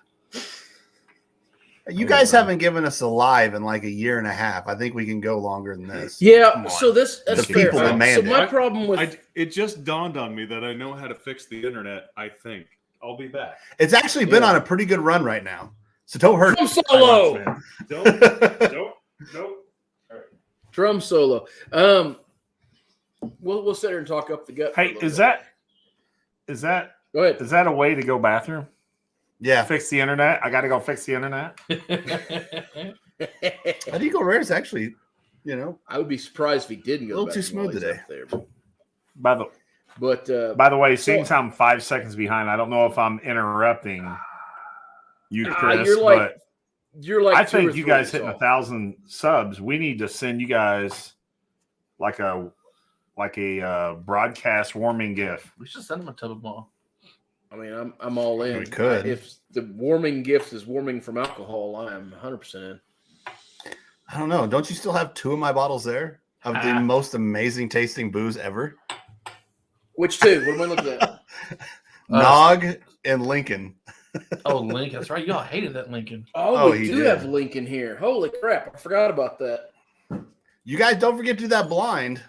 You guys haven't given us a live in like a year and a half. I think we can go longer than this. Come Yeah, on. so that's The fair. people demand so my it. problem with It just dawned on me that I know how to fix the internet. I think I'll be back. It's actually been Yeah. on a pretty good run right now. So don't hurt. drum solo. Nope. Drum solo. We'll sit here and talk up the gut. for a Hey, little is bit. Go ahead. that a way to go bathroom? Yeah. Fix the internet? I got to go fix the internet. Eagle Rare is actually, I would be surprised if he didn't go A little back too to smooth while he's today. up there. By But the way, seeing So- I'm 5 seconds behind, I don't know if I'm interrupting you, Chris, you're like but you're like I 2 or think you 3 guys is hitting all. 1,000 subs. We need to send you guys like a broadcast warming gift. We should send him a tub of ball. I mean, I'm all in. We could. If the warming gift is warming from alcohol, I am 100% in. I don't know. Don't you still have 2 of my bottles there of the most amazing tasting booze ever? Which 2? What am I looking at? Nog and Lincoln. Oh, Lincoln. That's right. Y'all hated that Lincoln. Oh, he we do did. have Lincoln here. Holy crap! I forgot about that. You guys don't forget to do that blind.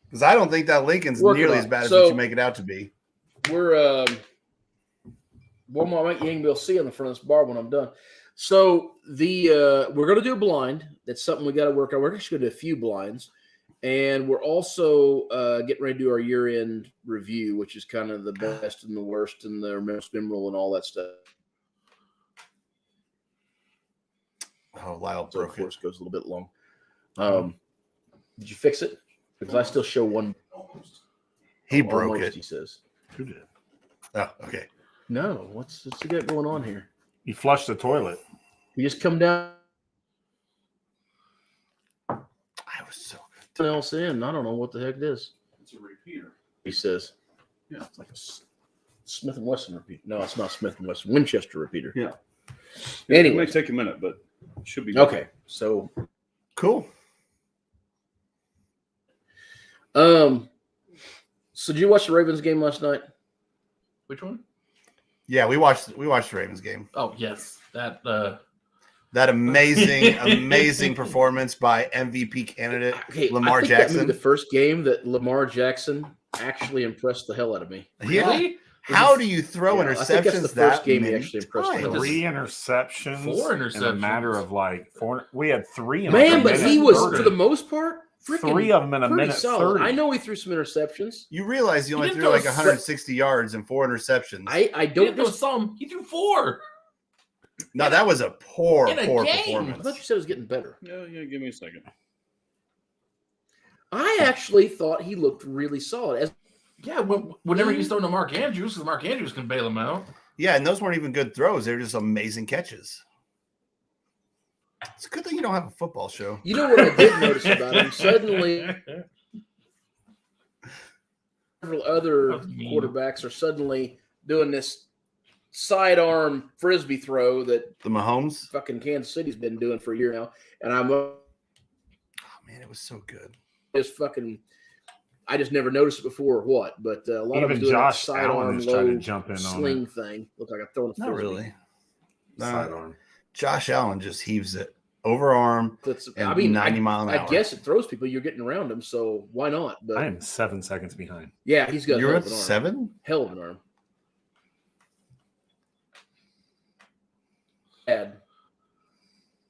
Because I don't think that Lincoln's Working nearly on as it. bad as So- what you make it out to be. We're one more. I might you will see on the front of this bar when I'm done. So we're gonna do a blind. That's something we got to work on. We're actually gonna do a few blinds, and we're also getting ready to do our year-end review, which is kind of the best and the worst and the most memorable and all that stuff. Oh, Lyle So of broke it. course goes a little bit long. Did you fix it? Because I still show one. He broke almost, it. He says. Who did? Oh, okay. No, what's he got going on here? You flushed the toilet. You just come down I was so something else in. I don't know what the heck it is. It's a repeater. He says. Yeah, it's like a. Smith and Wesson repeater. No, it's not Smith and Wesson. Winchester repeater. Yeah. Anyway. It may take a minute, but it should be Okay. So, Cool. so did you watch the Ravens game last night? Which one? Yeah, we watched the Ravens game. Oh yes, that. That amazing performance by MVP candidate Okay, Lamar I think that may Jackson. be the first game that Lamar Jackson actually impressed the hell out of me. Yeah. Really? How do you throw Yeah, I think that's interceptions the that first game he many actually impressed me. times? 3 interceptions. 4 in a interceptions. matter of like 4. We had 3 in like Man, a but minute he was 30. for the most part freaking 3 of them in a pretty minute solid. 30. I know he threw some interceptions. You realize he only didn't threw like throw 160 yards and 4 interceptions. I He don't didn't throw some. He threw 4. No, that was a poor In a poor game. I performance. thought you said it was getting better. Yeah, give me a second. I actually thought he looked really solid. As Yeah, whenever he's throwing to Mark Andrews, because Mark Andrews can bail him out. Yeah, and those weren't even good throws. They were just amazing catches. It's a good thing you don't have a football show. you know what I did notice about him? Suddenly, several other That was mean. quarterbacks are suddenly doing this sidearm frisbee throw that The Mahomes. fucking Kansas City's been doing for a year now, and I'm Oh man, it was so good. just fucking. I just never noticed it before or what, but a lot of Even them doing Josh that Allen sidearm is trying to low jump in on sling it. thing. Look like I'm throwing a Not frisbee. really. Sidearm. Josh Allen just heaves it overarm That's, and I mean, 90 mile an I hour. guess it throws people. You're getting around him, so why not? But I am 7 seconds behind. yeah, he's got You're hell at of an arm. 7? Hell of an arm. Bad.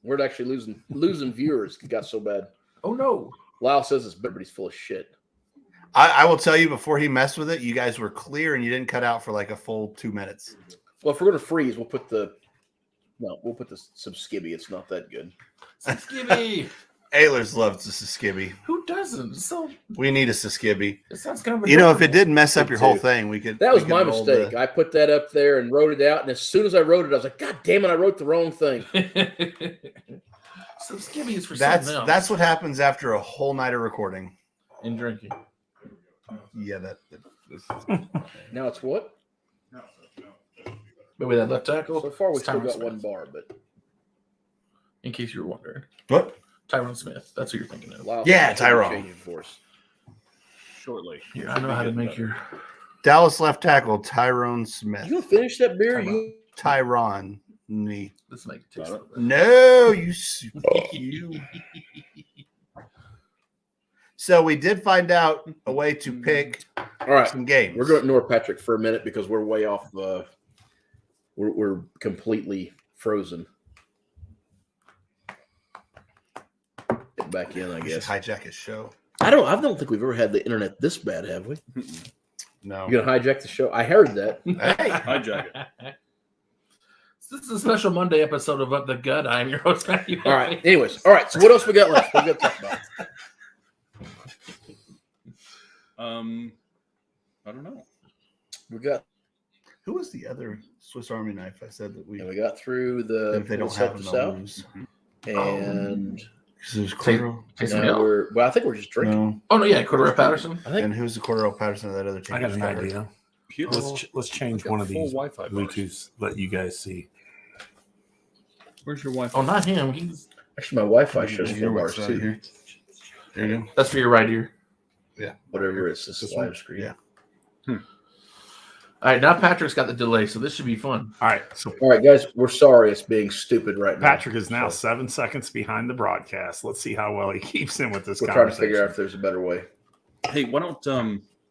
We're actually losing viewers. It got so bad. Oh no. Lyle says it's better, but he's full of shit. I will tell you before he messed with it, you guys were clear and you didn't cut out for like a full 2 minutes. Well, if we're gonna freeze, we'll put some skibby. It's not that good. Skibby. Aylers loves the Skibby. Who doesn't? So We need a Skibby. it sounds kind of. You know, if it didn't mess up Me your whole too. thing, we could. That we was could my roll mistake. the- I put that up there and wrote it out, and as soon as I wrote it, I was like, God damn it, I wrote the wrong thing. So Skibby is for That's something else. that's what happens after a whole night of recording. and drinking. Yeah, Now it's what? Maybe that left tackle. So far, we It's still Tyron got Smith. one bar, but In case you were wondering, what? Tyron Smith. That's what you're thinking of. Lyle Yeah, says he'll be Tyrone. changing for us. Shortly. Here, I know how to make your. Dallas left tackle Tyrone Smith. You gonna finish that beer? Tyrone. You Tyron me. Let's make it taste. Got it. a little No, you. So we did find out a way to pick all right? some games. We're going to ignore Patrick for a minute because we're way off. We're completely frozen. Get back in, I We should guess. hijack his show. I don't think we've ever had the internet this bad, have we? No. You gonna hijack the show? I heard that. Hey, Hijack it. This is a special Monday episode of Up the Gut. I'm your host, Matthew. All right. Anyways, all right. So what else we got left? What we got to talk about? I don't know. We got. who was the other Swiss Army knife? I said that we. We got through the if they don't South have to them, South, they'll lose. and Because there's Cordero. Tasting now milk? we're. Well, I think we're just drinking. No. Oh no, yeah, Cordero Patterson. I think And who's the Cordero Patterson of that other team? I got an idea. Cute. Let's change Got one of full these Wi-Fi bars. Bluetooths. Let you guys see. Where's your Wi-Fi? Oh, not him. He's actually my Wi-Fi shows Your full bars website too. here. There you go. that's for your right ear. Whatever it is, this This live one? screen. Yeah. All right, now Patrick's got the delay, so this should be fun. All right. So All right, guys, we're sorry it's being stupid right now. Patrick is now So 7 seconds behind the broadcast. Let's see how well he keeps in with this we're trying to conversation. figure out if there's a better way. Hey, why don't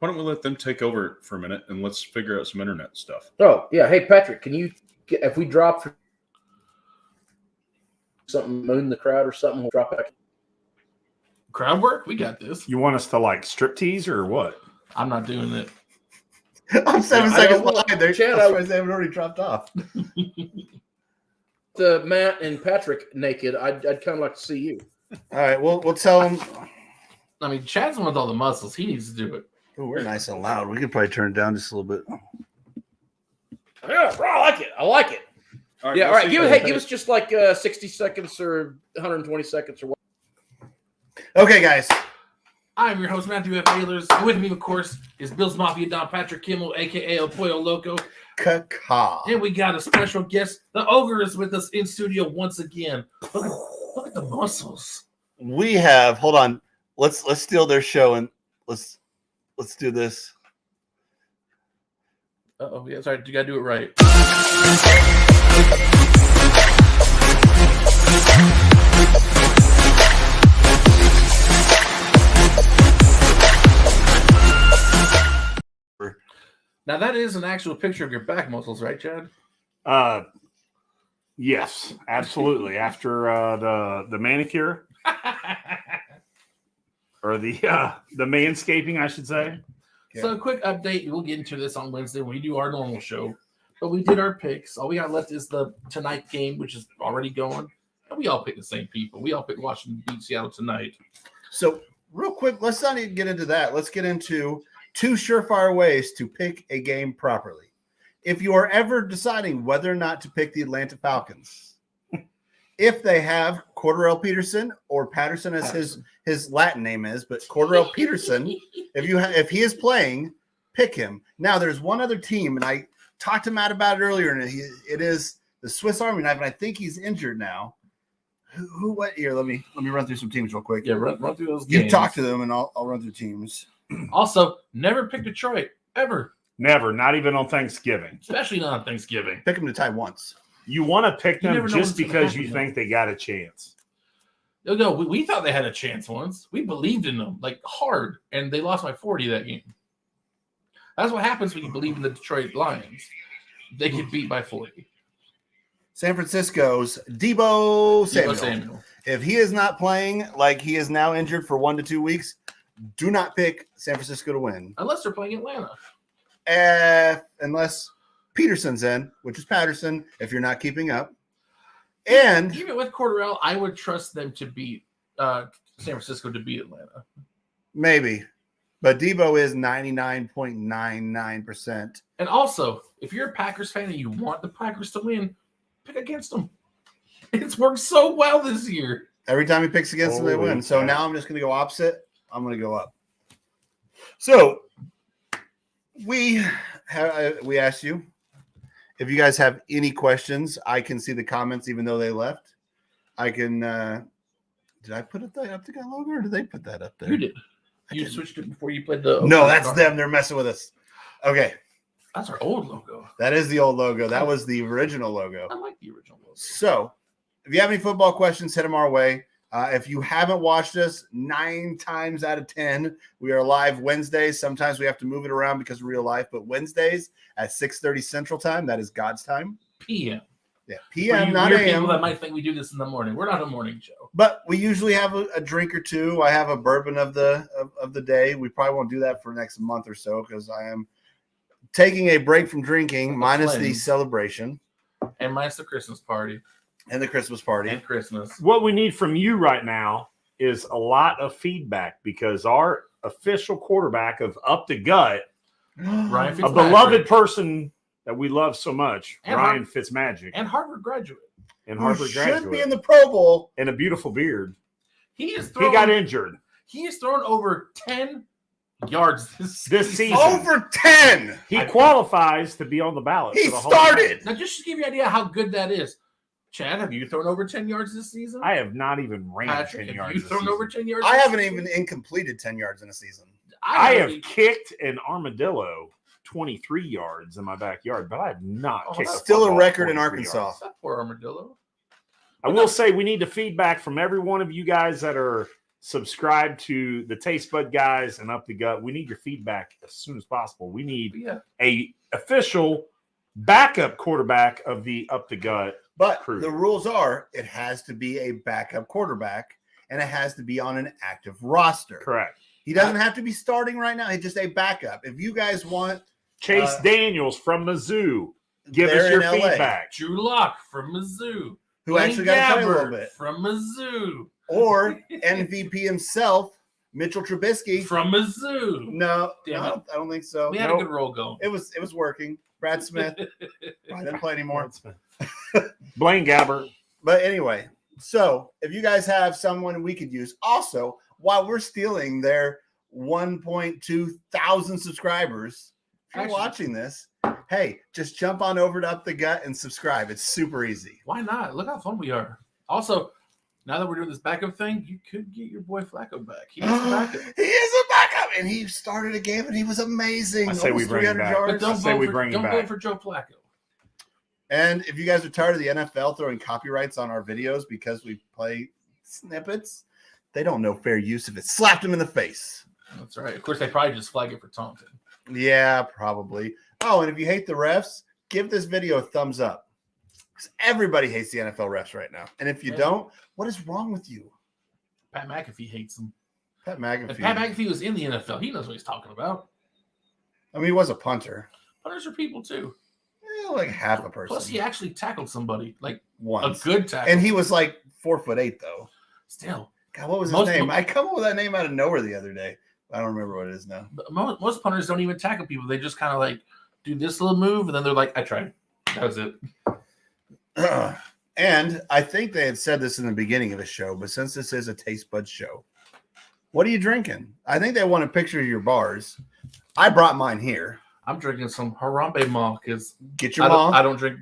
we let them take over for a minute and let's figure out some internet stuff. Oh yeah, hey Patrick, can you if we drop for something, moon the crowd or something, we'll drop back. Crowd work, we got this. You want us to like strip tease or what? I'm not doing it. I'm 7 I seconds don't know. behind. They're Chad, surprised they haven't already dropped off. Matt and Patrick naked, I'd kind of like to see you. All right, we'll tell them. I mean, Chad's the one with all the muscles. He needs to do it. Oh, we're nice and loud. We could probably turn it down just a little bit. Yeah, bro, I like it. I like it. All right, Yeah, all let's right. see. Give us just like 60 seconds or 120 seconds or what. Okay, guys. I'm your host, Matthew F. Ahlers. And with me, of course, is Bills Mafia Don Patrick Kimmel, a.k.a. El Pollo Loco. Caw. And we got a special guest. The Ogre is with us in studio once again. Look at the muscles. We have. Hold on. Let's steal their show and let's do this. Uh-oh, yeah, sorry, you gotta do it right. Now that is an actual picture of your back muscles, right, Chad? Yes, absolutely. After the manicure or the manscaping, I should say. So a quick update. We'll get into this on Wednesday when we do our normal show. But we did our picks. All we got left is the tonight game, which is already going. And we all picked the same people. We all picked Washington beat Seattle tonight. So real quick, let's not even get into that. Let's get into 2 surefire ways to pick a game properly. If you are ever deciding whether or not to pick the Atlanta Falcons, if they have Cordarrelle Peterson or Patterson as his Latin name is, but Cordarrelle Peterson, if he is playing, pick him. Now there's one other team, and I talked to Matt about it earlier, and it is the Swiss Army knife, and I think he's injured now. Who? What? Here, let me run through some teams real quick. Yeah, run through those games. You talk to them, and I'll run through teams. Also, never pick Detroit, ever. Never, not even on Thanksgiving. Especially not on Thanksgiving. Pick them to tie once. You want to pick You them never know just what's gonna because happen, you though. think they got a chance. No, we thought they had a chance once. We believed in them, like hard, and they lost by 40 that game. That's what happens when you believe in the Detroit Lions. They get beat by 40. San Francisco's Deebo Samuel. Samuel. If he is not playing, like he is now injured for 1 to 2 weeks, do not pick San Francisco to win. Unless they're playing Atlanta. Unless Peterson's in, which is Patterson, if you're not keeping up. And Even with Cordarrelle, I would trust them to beat San Francisco to beat Atlanta. maybe. But Deebo is 99.99%. And also, if you're a Packers fan and you want the Packers to win, pick against them. It's worked so well this year. Every time he picks against them, they Holy win. So cow. now I'm just going to go opposite. I'm going to go up. So we asked you if you guys have any questions. I can see the comments, even though they left. I can. Did I put it up the guy logo, or did they put that up there? You did. I You didn't. switched it before you played the. No, that's them. They're messing with us. Okay, That's our old logo. that is the old logo. That was the original logo. I like the original logo. So, if you have any football questions, hit them our way. If you haven't watched us, 9 times out of 10, we are live Wednesdays. Sometimes we have to move it around because of real life, but Wednesdays at 6:30 Central Time. That is God's time. PM. Yeah, For PM, you not weird people AM. that might think we do this in the morning. We're not a morning show. But we usually have a drink or two. I have a bourbon of the day. We probably won't do that for the next month or so because I am taking a break from drinking, minus the cleanse. celebration And minus the Christmas party and the Christmas party. and Christmas. What we need from you right now is a lot of feedback because our official quarterback of Up the Gut, Ryan a Fitzpatrick. beloved person that we love so much, And Ryan Fitzmagic, And Harvard graduate. and Who Harvard should graduate, be in the Pro Bowl. and a beautiful beard. He is He thrown. got injured He has thrown over 10 yards this season. Over 10. He qualifies to be on the ballot. He for the Hall. started. Now, just to give you an idea how good that is, Chad, have you thrown over 10 yards this season? I have not even ran Patrick, 10 have yards. you this thrown season. over 10 yards? I this haven't season? even incompleted 10 yards in a season. I have already- kicked an armadillo 23 yards in my backyard, but I have not Oh, kicked that's Still a football record in 23 Arkansas. yards. That poor armadillo. I will say we need the feedback from every one of you guys that are subscribed to the Taste Bud guys and Up the Gut. We need your feedback as soon as possible. We need But yeah, a official backup quarterback of the Up the Gut. But True. the rules are it has to be a backup quarterback and it has to be on an active roster. Correct. He doesn't have to be starting right now. He's just a backup. If you guys want, Chase Daniels from Mizzou. Give us they're your in LA, feedback. Drew Lock from Mizzou. who actually got to play a little Gabbert bit, from Mizzou. or MVP himself, Mitchell Trubisky. From Mizzou. No, Damn I don't think so. We had Nope. a good roll going. It was working. Brad Smith, I didn't play anymore. Blaine Gabbert. But anyway, so if you guys have someone we could use, also while we're stealing their 1.2 thousand subscribers. If you're Actually- watching this, hey, just jump on over to Up the Gut and subscribe. It's super easy. Why not? Look how fun we are. Also, now that we're doing this backup thing, you could get your boy Flacco back. He is the backup. He is a backup, and he started a game, and he was amazing. I say we Almost bring him 300 back. But yards. don't say vote we for, bring him don't back. vote for Joe Flacco. And if you guys are tired of the NFL throwing copyrights on our videos because we play snippets, they don't know fair use of it. Slapped him in the face. That's right. Of course, they probably just flag it for taunting. Yeah, probably. Oh, and if you hate the refs, give this video a thumbs up. 'Cause everybody hates the NFL refs right now. And if you Yeah. don't, what is wrong with you? Pat McAfee hates him. Pat If McAfee. Pat McAfee was in the NFL, he knows what he's talking about. I mean, he was a punter. Punters are people too. Like half a person. Plus, he actually tackled somebody, like once. a good tackle. And he was like 4'8" though. Still, God, what was his Most- name? I come up with that name out of nowhere the other day. I don't remember what it is now. but most punters don't even tackle people. They just kind of like do this little move, and then they're like, "I tried." That was it. And I think they had said this in the beginning of the show, but since this is a Taste Bud show, what are you drinking? I think they want a picture of your bars. I brought mine here. I'm drinking some Harambe Mall because Get your I mom. don't drink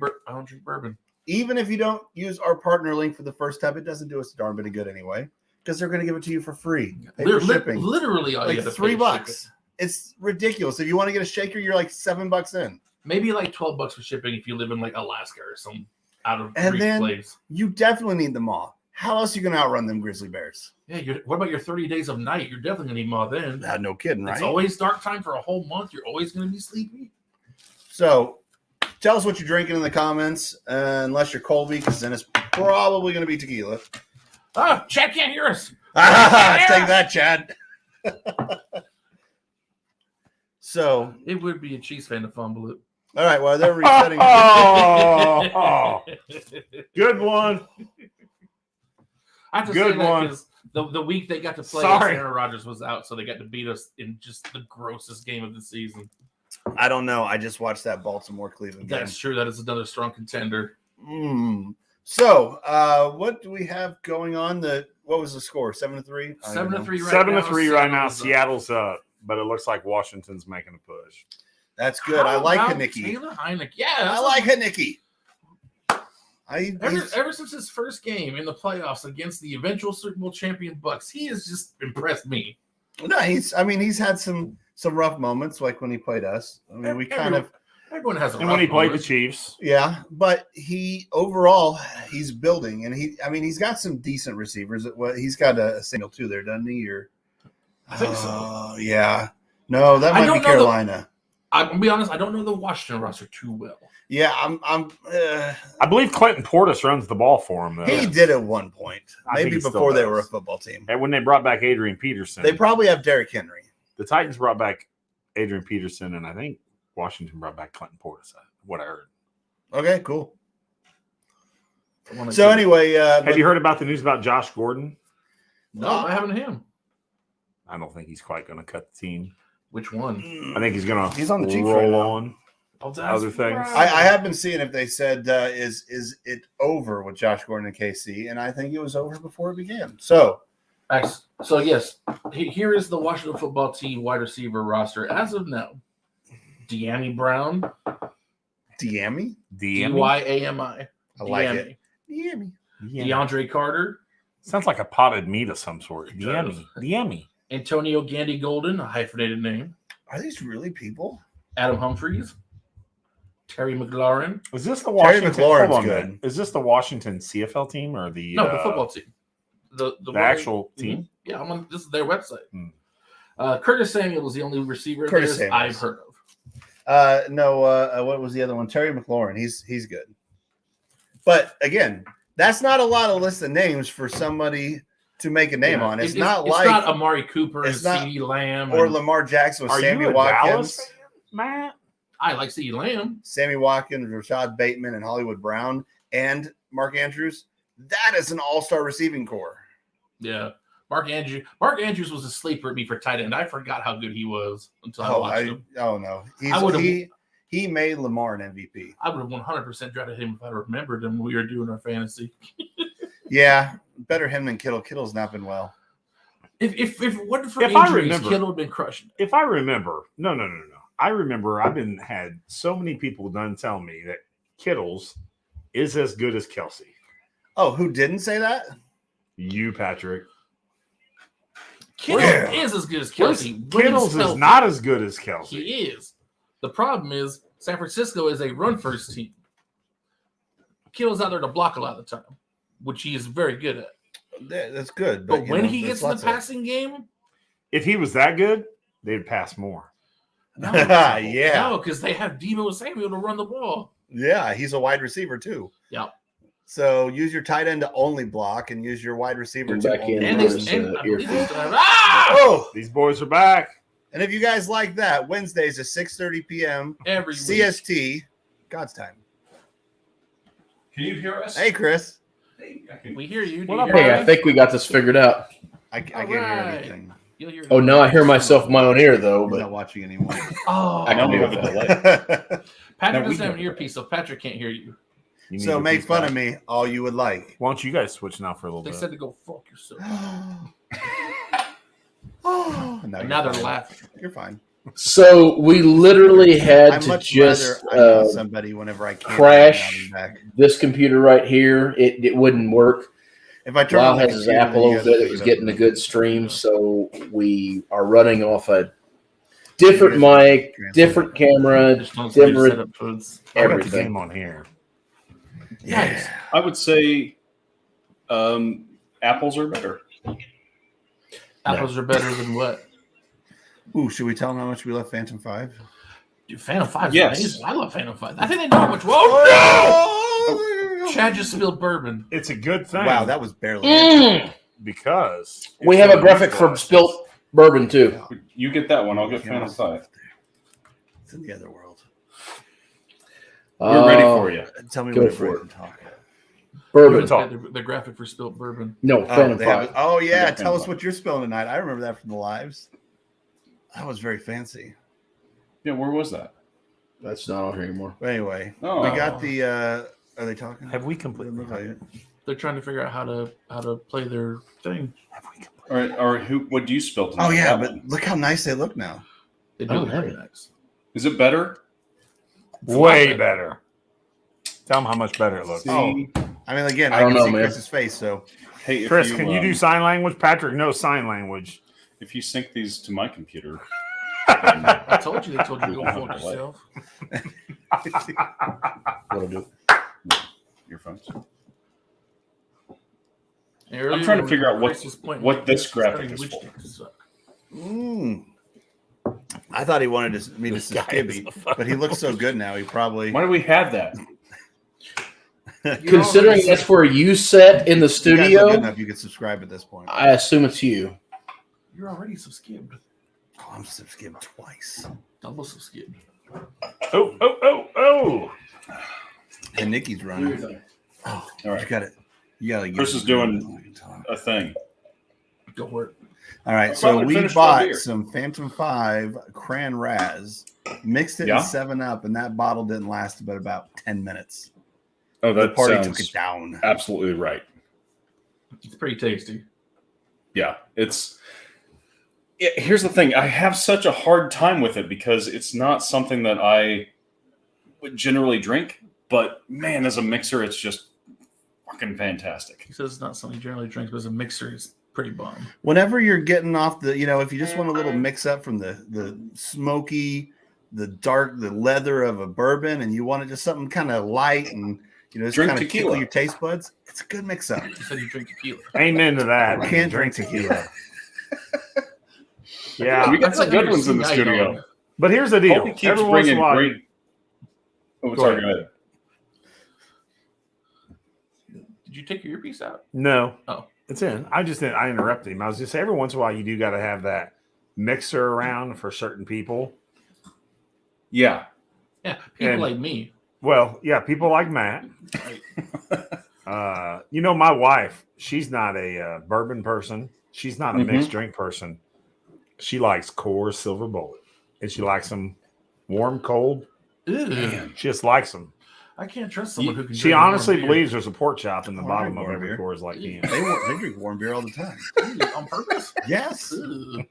bourbon. Even if you don't use our partner link for the first time, it doesn't do us a darn bit of good anyway, because they're going to give it to you for free. Pay for shipping. Literally, all you Like have to pay is $3. shipping. It's ridiculous. If you want to get a shaker, you're like $7 in. Maybe like $12 for shipping if you live in like Alaska or some out of And reach then- place. You definitely need them all. How else are you going to outrun them grizzly bears? Yeah, what about your 30 days of night? You're definitely gonna need more then. No kidding, right? It's always dark time for a whole month. You're always gonna be sleepy. So tell us what you're drinking in the comments, unless you're Colby, because then it's probably going to be tequila. Ah, Chad can't hear us. Take that, Chad. So, It would be a Chiefs fan to fumble it. all right, well, they're resetting. Oh, good one. I have to Good say that one. because the week they got to play, Sorry. Aaron Rodgers was out, so they got to beat us in just the grossest game of the season. I don't know. I just watched that Baltimore-Cleveland game. That's true. That is another strong contender. So, what do we have going on? What was the score? 7-3? 7-3 right 7-3 right now. Seattle's up. Seattle's up, but it looks like Washington's making a push. That's good. I How like about Hanicki. Taylor Heinicke. Yeah, I that's like Hanicki. Ever since his first game in the playoffs against the eventual Super Bowl champion Bucks, he has just impressed me. No, he's had some rough moments, like when he played us. I mean, we kind of Everyone has a And when he rough played the moment. Chiefs, yeah, but overall he's building, and he's got some decent receivers. He's got a Samuel too there, doesn't he? Or I think so. Oh, yeah. No, that I might don't be know the- Carolina. I'm gonna be honest, I don't know the Washington roster too well. Yeah, I believe Clinton Portis runs the ball for him, though. he did at one point, I think maybe he still before they does. were a football team. And when they brought back Adrian Peterson, They probably have Derrick Henry. the Titans brought back Adrian Peterson, and I think Washington brought back Clinton Portis. What I heard. Okay, cool. I wanna So give- anyway, Have you heard about the news about Josh Gordon? no, I haven't him. I don't think he's quite going to cut the team. Which one? I think he's going to He's on the Chiefs roll right now. on. Oh, that's Other things. right. I have been seeing if they said is it over with Josh Gordon and KC, and I think it was over before it began. So So yes, here is the Washington football team wide receiver roster as of now: De'Ami Brown, Diami, DYAMI, I like it. Diami. DeAndre Carter, Sounds like a potted meat of some sort. It does. Diemi. Antonio Gandy Golden, a hyphenated name, Are these really people? Adam Humphries, Terry McLaurin. Is this the Terry Washington? McLaurin's hold on, good. man. Is this the Washington CFL team or the No, the football team. The actual team? Yeah, I'm on. This is their website. Hmm. Curtis Samuel is the only receiver Curtis Curtis Samuels. I've heard of. No. What was the other one? Terry McLaurin. He's good. But again, that's not a lot of list of names for somebody to make a name Yeah, on. It's it- not it's like not Amari Cooper and it's not- CeeDee Lamb or and- Lamar Jackson with Are Sammy you a Watkins. Dallas fan, Matt? I like CeeDee Lamb. Sammy Watkins, Rashad Bateman, and Hollywood Brown, and Mark Andrews. That is an all-star receiving core. Yeah. Mark Andrews was a sleeper at me for tight end. I forgot how good he was until I watched him. No. I would've- He made Lamar an MVP. I would have 100% drafted him if I remembered him when we were doing our fantasy. Yeah, better him than Kittle. Kittle's not been well. If it wasn't for If I injuries, remember- Kittle would have been crushing it. If I remember, no. I remember I've had so many people done tell me that Kittles is as good as Kelsey. Oh, who didn't say that? You, Patrick. Kittle Yeah. is as good as Kelsey. when he's Kittles is healthy. not as good as Kelsey. He is. The problem is San Francisco is a run first team. Kittle's out there to block a lot of the time, which he is very good at. That's good. But you when know, he there's gets in the lots of- passing game, If he was that good, they'd pass more. no, Yeah. no, because they have Debo Samuel to run the ball. Yeah, he's a wide receiver too. Yep. So use your tight end to only block and use your wide receiver And to back only in And, run. there's, and I believe they earful. still have, ah! Oh, These boys are back. and if you guys like that, Wednesdays at 6:30 p.m. Every week. CST, God's time. Can you hear us? Hey, Chris. We hear you. Do What you up, hear Hey, us? I think we got this figured out. I can't All hear right. anything. You'll hear Oh, now I hear myself in my own ear though. He's not But watching anymore. Oh, I can Now we do have a that. delay. Patrick Now we doesn't have an can- earpiece, so Patrick can't hear you. You need So to make be fun back. of me all you would like. Why don't you guys switch now for a little They bit? said to go fuck yourself. Oh, no, And now you're they're fine. laughing. You're fine. So we literally had I'd to much just rather I know somebody whenever I can. crash Back. this computer right here. It wouldn't work. If I turn Lyle on the has his computer, then Apple you over guys there will that pick was it up. getting a good stream, so we are running off a different mic, different camera, Just don't say different setup foods. I got the everything. game on here. Yeah. I would say apples are better. Apples are better than what? Ooh, should we tell them how much we love Phantom 5? Dude, Phantom 5 is Yes. amazing. I love Phantom 5. I think they know how much. Whoa, no! Chad just spilled bourbon. It's a good thing. Wow, that was barely. because We have a graphic for spilt bourbon too. You get that one. I'll get Phantom 5. It's in the other world. We're ready for you. Tell me Go whenever for I can talk. Bourbon. Talk. The graphic for spilt bourbon. No, Oh, Phantom they have 5. it. Oh, yeah. Yeah, Tell us Phantom what you're spilling tonight. I remember that from the lives. That was very fancy. Yeah, where was that? That's not on here anymore. But anyway, Oh. we got the. Are they talking? Have we completely? Look like it. They're trying to figure out how to play their thing. Or who? What do you spill tonight? Oh, yeah, That but one. look how nice they look now. They do Oh, look very hey. nice. Is it better? Way better. Tell them how much better it looks. See? Oh. I mean, again, I I, don't can know, see man. Chris's face, so. Hey, if Chris, can you do um, sign language? Patrick knows sign language. If you sync these to my computer, I told you they told you to go fuck yourself. What'll do? earphones. And earlier trying to when figure out Chris was pointing what at this Chris, graphic telling is which for. dick to suck. I thought he wanted me to This guy skip is me, a fucking but he looks so good now. He probably. Why do we have that? Considering that's where you set in the You guys look good studio, enough. You could subscribe at this point. I assume it's you. You're already subskimmed. Oh, I'm subscribed twice. Double subskimmed. Oh. And Nikki's running. Oh, All you right. got it. You got to. Chris is doing a thing. Go for it. All right, I'll so probably we finish my bought beer. some Phantom 5 Cran Raz, mixed it Yeah? in 7-Up, and that bottle didn't last but about 10 minutes. Oh, The that party took sounds it down. absolutely right. It's pretty tasty. Yeah, here's the thing. I have such a hard time with it because it's not something that I would generally drink. But man, as a mixer, it's just fucking fantastic. He says it's not something he generally drinks, but as a mixer, it's pretty bomb. Whenever you're getting off the, if you just want a little mix up from the smoky, the dark, the leather of a bourbon, and you want it just something kind of light and just Drink kind of tickle tequila. your taste buds, it's a good mix up. He said you drink tequila. Amen to that. I can't drink tequila. Yeah. We got That's some like good under ones in the sea studio. night, But here's the deal. Hope he keeps Every once in bringing a while, great. Oh, Go sorry, ahead. go ahead. Did you take your earpiece out? No. Oh. It's in. I interrupted him. I was just saying every once in a while you do got to have that mixer around for certain people. Yeah, Yeah, people And- like me. Well, yeah, people like Matt. My wife, she's not a bourbon person. She's not a mixed drink person. She likes Coors Silver Bullet, and she likes them warm, cold. Ew. She just likes them. I can't trust someone who can. She drink warm honestly beer. believes there's a pork chop in the Oh, I bottom drink of warm every beer. Coors Light can. They drink warm beer all the time. On purpose. Yes. Ugh.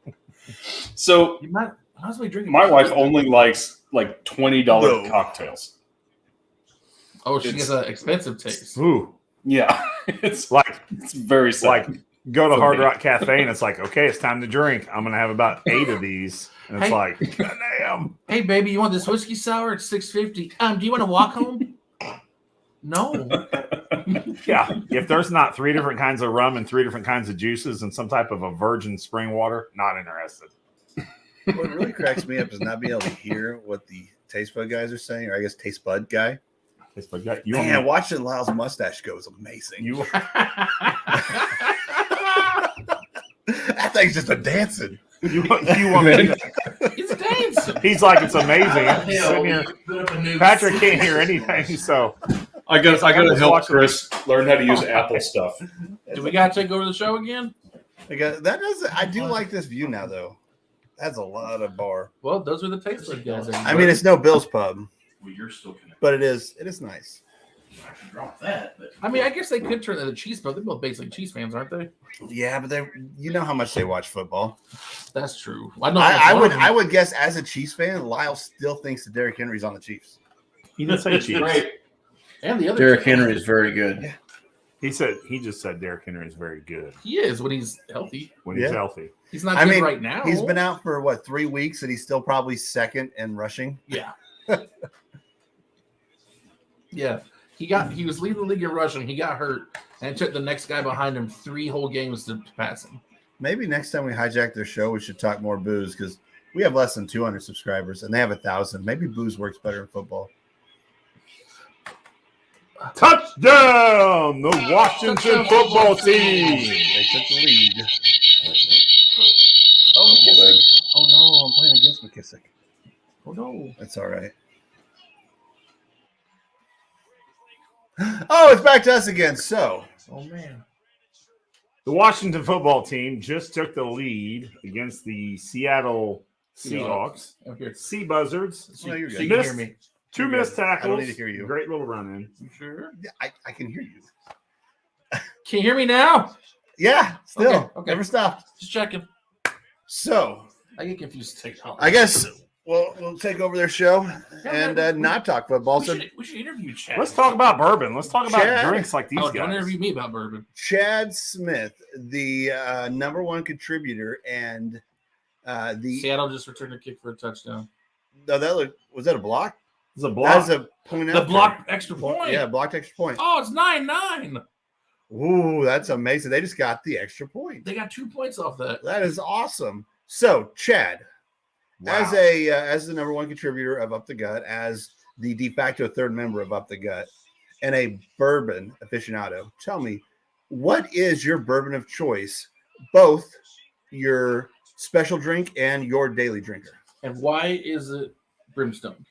So You might be drinking. my wife only likes like $20 No. cocktails. Oh, she it's- has an expensive taste. Ooh, Yeah, it's like very like sad. go to For Hard me. Rock Cafe and it's like, okay, it's time to drink. I'm gonna have about 8 of these, and it's Hey. like, damn. Hey, baby, you want this whiskey sour? It's $6.50. Do you want to walk home? No. Yeah, if there's not 3 different kinds of rum and 3 different kinds of juices and some type of a virgin spring water, not interested. What really cracks me up is not being able to hear what the taste bud guys are saying, or I guess taste bud guy. It's like that. You want Man, me- watching Lyle's mustache go is amazing. you That thing's just a dancing. you want me to- It's dancing. He's like, it's amazing. I'm Hell, sitting here. put up a new Patrick can't hear anything, so I got I'm to just help watching- Chris learn how to use Apple stuff. Do we got to take over the show again? I do like this view now, though. That's a lot of bar. Well, those are the taste bud guys. I mean, it's no Bill's Pub, Well, you're still connected. but it is nice. I can drop that, but I mean, I guess they could turn that into cheese pub. They're both basically cheese fans, aren't they? Yeah, but you know how much they watch football. That's true. I know. I would guess as a Chiefs fan, Lyle still thinks that Derrick Henry's on the Chiefs. he didn't say Chiefs. Great. And the other Derrick Chiefs. Henry is very good. He just said Derrick Henry is very good He is when he's healthy. when he's Yeah. healthy. He's not I good mean, right now. He's been out for 3 weeks, and he's still probably second in rushing. Yeah. Yeah. He was leading the league in rushing. He got hurt, and it took the next guy behind him 3 whole games to pass him. Maybe next time we hijack their show, we should talk more booze because we have less than 200 subscribers, and they have 1,000. Maybe booze works better in football. Touchdown! The Washington football team. They took the lead. Oh, McKissick. Oh no, I'm playing against McKissick. Oh no. That's all right. Oh, it's back to us again. So, Oh man. The Washington football team just took the lead against the Seattle Seahawks. I'm here. Sea Buzzards. So, No, you're so good. you can Missed- hear me. 2 You're missed good. I don't tackles. need to hear you. Great little run in. You sure? yeah, I can hear you. Can you hear me now? Yeah, still. Okay. Never stopped. Just checking. So, I get confused. With TikTok. I guess we'll take over their show and not talk football. we So, should interview Chad. Let's talk about bourbon. Let's talk about Chad. drinks like these Oh, guys. don't interview me about bourbon. Chad Smith, the #1 contributor, and the Seattle just returned a kick for a touchdown. no, was that a block? It's a That block. was a point. The after. blocked extra point. Yeah, blocked extra point. Oh, it's 9-9. Ooh, that's amazing. They just got the extra point. They got 2 points off that. That is awesome. So, Chad, Wow. as the #1 contributor of Up the Gut, as the de facto third member of Up the Gut, and a bourbon aficionado, tell me, what is your bourbon of choice, both your special drink and your daily drinker? And why is it Brimstone?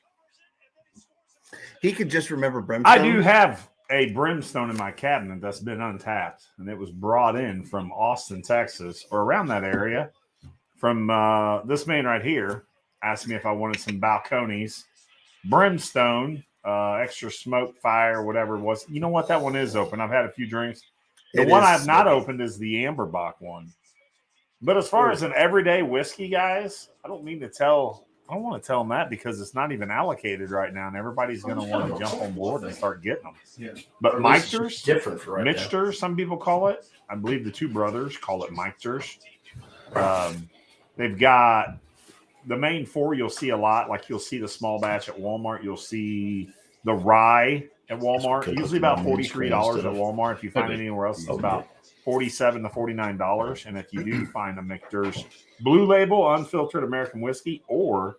He could just remember Brimstone. I do have a brimstone in my cabinet that's been untapped, and it was brought in from Austin, Texas, or around that area. From this man right here asked me if I wanted some balconies, brimstone, extra smoke, fire, whatever it was. You know what? That one is open. I've had a few drinks. The It one is I've not smoky. opened is the Amberbach one. But as far as an everyday whiskey, guys, I don't want to tell them that because it's not even allocated right now, and everybody's going to want to jump on board and start getting them. Yeah. But Or at least it's Michter's, different for right now. Michter's, some people call it. I believe the two brothers call it Michter's. They've got the main 4 you'll see a lot. Like you'll see the small batch at Walmart. You'll see the rye at Walmart. Good Usually looking about on the $43 screen at instead of- Walmart. If you find it Okay. anywhere else, it's Oh, about $47 to $49. And if you do find a Michter's Blue Label unfiltered American whiskey or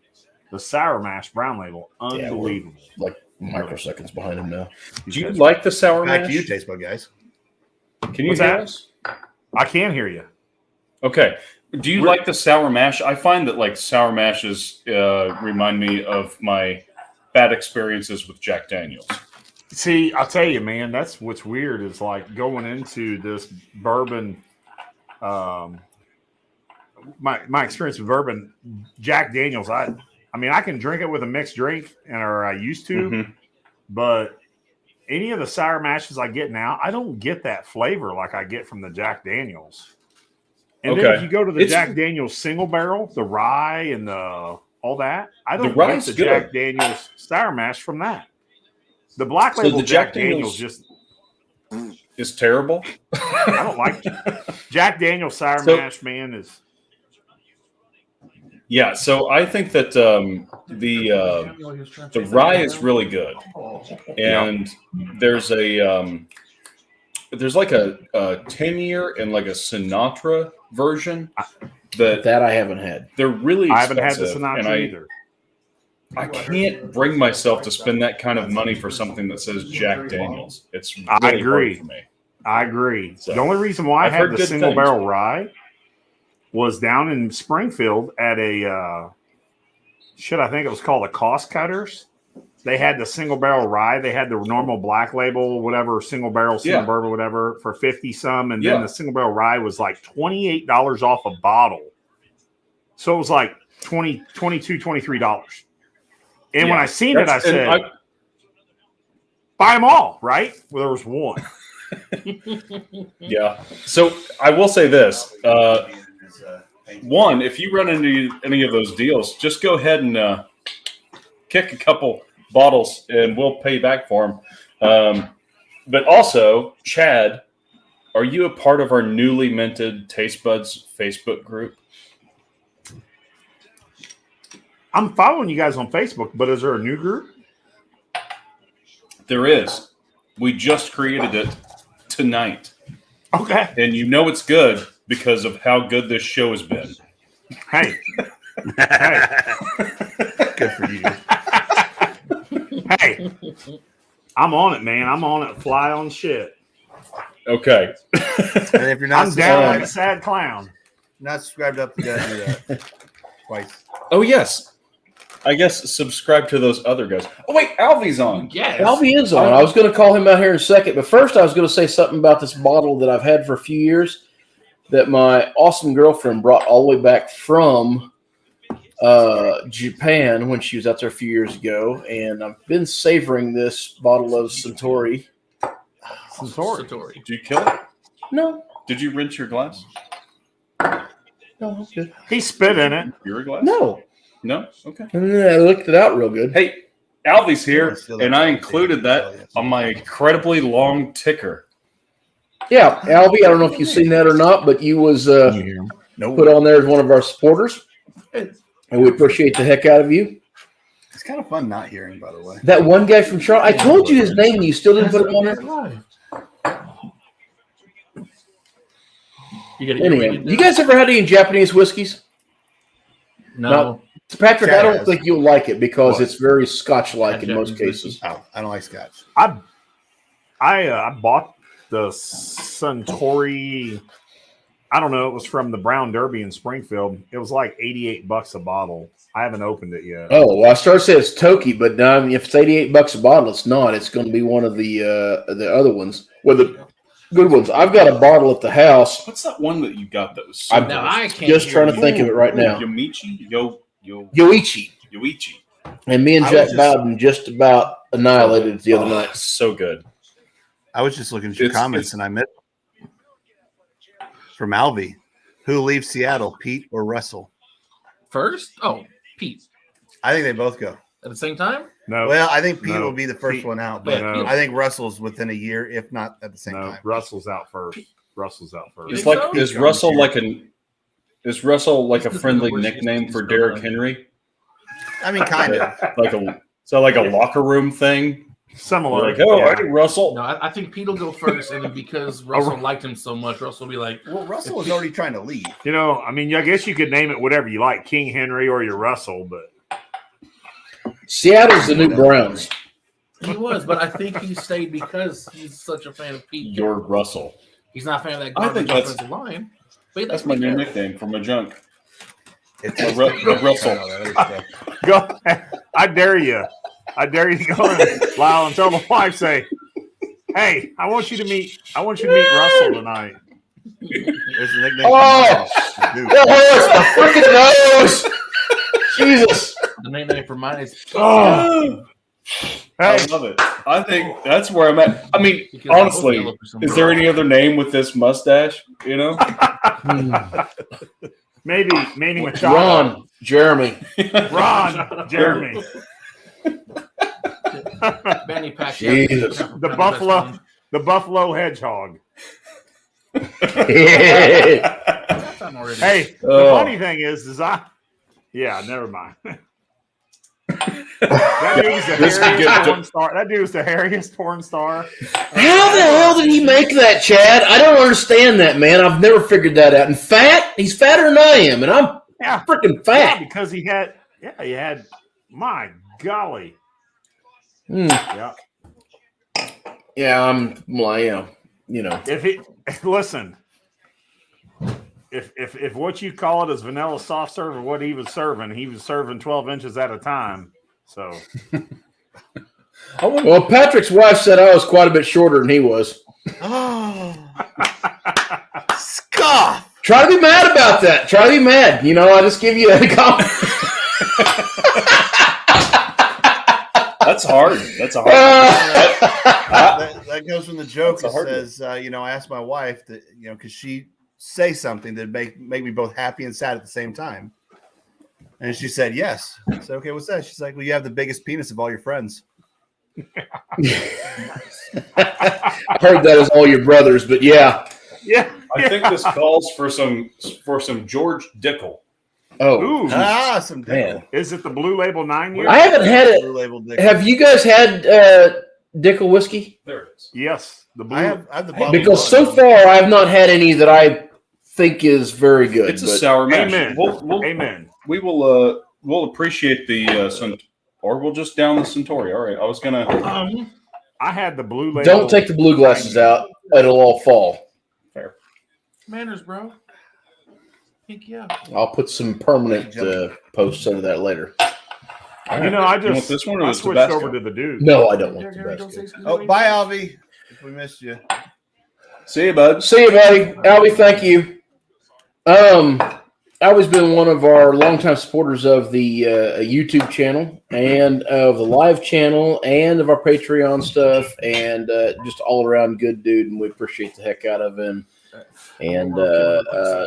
the Sour Mash Brown Label, Yeah, unbelievable. Like microseconds behind him now. Do you like the sour Back mash? to you, taste bud guys. Can you What's hear that? us? I can hear you. Okay. Do you like the sour mash? I find that like sour mashes remind me of my bad experiences with Jack Daniels. See, I'll tell you, man, that's what's weird is like going into this bourbon. My experience with bourbon, Jack Daniels. I mean, I can drink it with a mixed drink, or I used to, Mhm. but any of the sour mashes I get now, I don't get that flavor like I get from the Jack Daniels. And then Okay. if you go to the It's- Jack Daniels single barrel, the rye and the all that, I don't The rye's get the good. Jack Daniels sour mash from that. The black So label the Jack Jack Daniels Daniels- just It's terrible. I don't like Jack Daniels sour So- mash, man, is Yeah, so I think that the rye is really good, and there's like a 10-year and like a Sinatra version that That I haven't had. they're really I haven't had the expensive, and Sinatra either. I can't bring myself to spend that kind of money for something that says Jack Daniels. It's really I agree. hard for me. I agree. So, the only reason why I I've had heard the good single things. barrel rye was down in Springfield at a I think it was called a Cost Cutters. They had the single barrel rye. They had the normal black label, whatever, single barrel, single Yeah. bourbon, whatever, for 50 some. And Yeah. then the single barrel rye was like $28 off a bottle. So it was like $22, $23. And when Yeah. I seen it, I That's- and said, buy them all, right? Well, there was one. Yeah. So I will say this. One, if you run into any of those deals, just go ahead and kick a couple bottles and we'll pay you back for them. But also, Chad, are you a part of our newly minted Taste Buds Facebook group? I'm following you guys on Facebook, but is there a new group? There is. We just created it tonight. Okay. And you know it's good because of how good this show has been. Hey. Hey. Good for you. Hey. I'm on it, man. I'm on it. Fly on shit. Okay. And if you're not I'm down like a subscribed, sad clown. not subscribed up, you gotta do that twice. Oh, yes. I guess subscribe to those other guys. Oh, wait. Alvy's on. Yes. Albie is on. I was going to call him out here in a second, but first I was going to say something about this bottle that I've had for a few years that my awesome girlfriend brought all the way back from Japan when she was out there a few years ago, and I've been savoring this bottle of Centauri. Satori. Did you kill it? No, Did you rinse your glass? no, I'm good. He spit in it. Your glass? No, No? Okay. and then I looked it out real good. Hey, Alvy's here, Still and don't I know. included that on my incredibly long ticker. Yeah, Albie, I don't know if you've seen that or not, but you was Nope. put on there as one of our supporters, and we appreciate the heck out of you. It's kind of fun not hearing, by the way. That one guy from Charlotte, I told you his name, and you still didn't put him on there. Anyway, you guys ever had any Japanese whiskeys? No. Patrick, I don't Yes. think you'll like it because What? it's very Scotch-like in Yeah, most Japanese cases. Oh, I don't like scotch. I bought the Suntory. I don't know. It was from the Brown Derby in Springfield. It was like $88 a bottle. I haven't opened it yet. Oh, well, I started to say it's Toki, but no, I mean, if it's $88 a bottle, it's not. It's going to be one of the other ones, or the good ones. I've got a bottle at the house. What's that one that you got that was so I'm Now good? I can't Just hear trying to you. think of it right now. Yomichi? Yoichi. Yoichi. And me and I Jack was just- Bowden just about annihilated it the other Oh, night. so good. I was just looking at your It's- comments and I met from Alvy. Who leaves Seattle, Pete or Russell? First? Oh, Pete. I think they both go. At the same time? No, Well, I think Pete No. will be the first Pete- one out, but No. I think Russell's within a year, if not at the same no. time. Russell's out first. Russell's out first. You Is think like so? is Russell like a He's friendly the worst nickname he's for done. Derrick Henry? I mean, kind of. Like a locker room thing? Similar. Like, oh, yeah. hey, Russell. No, I think Pete will go first, and then because Russell liked him so much, Russell will be like, Well, Russell was already trying to leave. You know, I mean, I guess you could name it whatever you like, King Henry or your Russell, but Seattle's the new Browns. he was, but I think he stayed because he's such a fan of Pete. You're Russell. He's not a fan of that I think garbage that's- offensive line. But he That's likes my new Pete. nickname for my junk. It's Russell. go. I dare you. I dare you to go in, Lyle, and tell the wife, say, "Hey, I want you to meet Russell tonight." There's the nickname. Oh! Dude. Oh, it's the freaking nose! Jesus. The nickname for mine is Oh, I Hey, love it. I think that's where I'm at. I mean, Because they're both honestly, yellow for some is there reason. any other name with this mustache? You know, maybe Manny Machado. Ron, Jeremy. Ron, Jeremy. Manny Pacquiao. Jesus. The Buffalo Hedgehog. That's on already. Hey, the Oh. funny thing is never mind. That dude's the This could hairiest get- porn star. That dude's the hairiest porn star. How the hell did he make that, Chad? I don't understand that, man. I've never figured that out. And fat? He's fatter than I am, and I'm Yeah, freaking yeah, fat. because he had. My golly. Hmm. Yeah. Yeah, I'm well, yeah, you know. If he listen, if what you call it is vanilla soft serve or what he was serving 12 inches at a time. So Well, Patrick's wife said I was quite a bit shorter than he was. Oh, scoff. Try to be mad about that. Try to be mad. You know, I just give you a comment. that's hard. That's a hard. That goes from the joke. That's a It hard says, I asked my wife that, because she say something that make me both happy and sad at the same time. And she said, yes. I said, okay, what's that? She's like, well, you have the biggest penis of all your friends. I heard that as all your brothers, but yeah. yeah. I think this calls for some George Dickel. Oh, Ooh, Some man. is it the Blue Label 9 year? I haven't had it. Blue Label dick. Have you guys had Dickel whiskey? There it is. Yes, the Blue. I have the bottle Because one. so far I have not had any that I think is very good. It's a but- sour mash. Amen. We'll Amen. We will. We'll appreciate the or we'll just down the Centauri. All right. I was gonna. I had the Blue Label. Don't take the blue glasses out; it'll all fall. Manners, bro. Pick you up. I'll put some permanent posts under that later. You know, I You want just this one or I the switched Tabasco? over to the dude. No, I don't want Derek, Derek, don't Tabasco. say excuse Oh, me. bye, Alvy. If we missed you. See you, bud. See you, buddy. Albie, thank you. Albie's been one of our longtime supporters of the YouTube channel and of the live channel and of our Patreon stuff, and just all around good dude, and we appreciate the heck out of him. And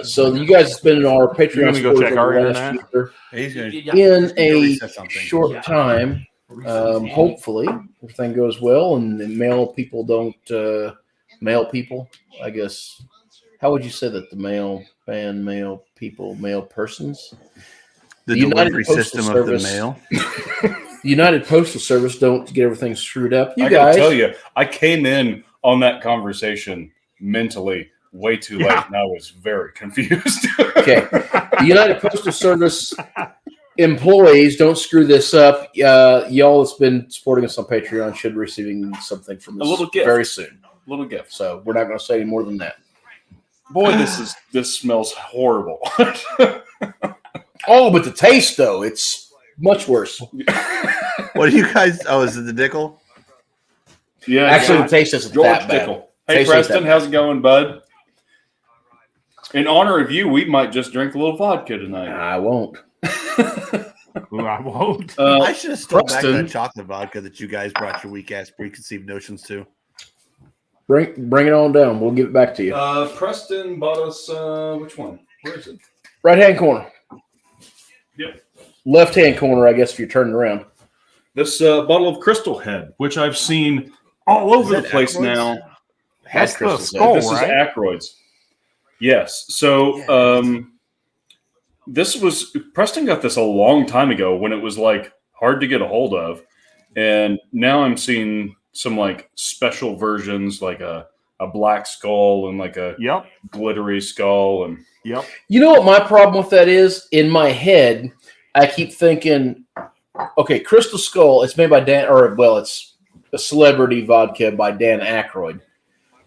so you guys have been in our You Patreon gonna go supporters check over our the last internet? year. He's gonna Yeah. In go a reset something. short time, hopefully everything goes well and the male people don't male people, I guess. How would you say that? The male people, male persons? The The United delivery Postal system Service. of the mail. The United Postal Service don't get everything screwed up. You I guys, gotta tell you, I came in on that conversation mentally way too late, Yeah. and I was very confused. okay. The United Postal Service employees don't screw this up. Y'all that's been supporting us on Patreon should be receiving something from us little gift. very soon. Little gift. So we're not going to say any more than that. Boy, this smells horrible. Oh, but the taste though, it's much worse. What do you guys? Oh, is it the Dickel? Yeah, Actually, yeah. the taste isn't George that bad. Dickel. Hey, Tastes like Preston, that. how's it going, bud? In honor of you, we might just drink a little vodka tonight. I won't. Ooh, I won't. I should have stole back Preston. that chocolate vodka that you guys brought your weak ass preconceived notions to. Bring it on down. We'll give it back to you. Preston bought us which one? Where is it? Right hand corner. Yep. Left hand corner, I guess, if you're turning around. This bottle of Crystal Head, which I've seen all over the that place Ackroyd's? now. That's the Crystal skull, This is right? Ackroyd's. Yes. So this was Preston got this a long time ago when it was like hard to get a hold of, and now I'm seeing some like special versions, like a black skull and like a Yep. glittery skull, and Yep. You know what my problem with that is? In my head, I keep thinking, okay, Crystal Skull, it's made by it's a celebrity vodka by Dan Aykroyd.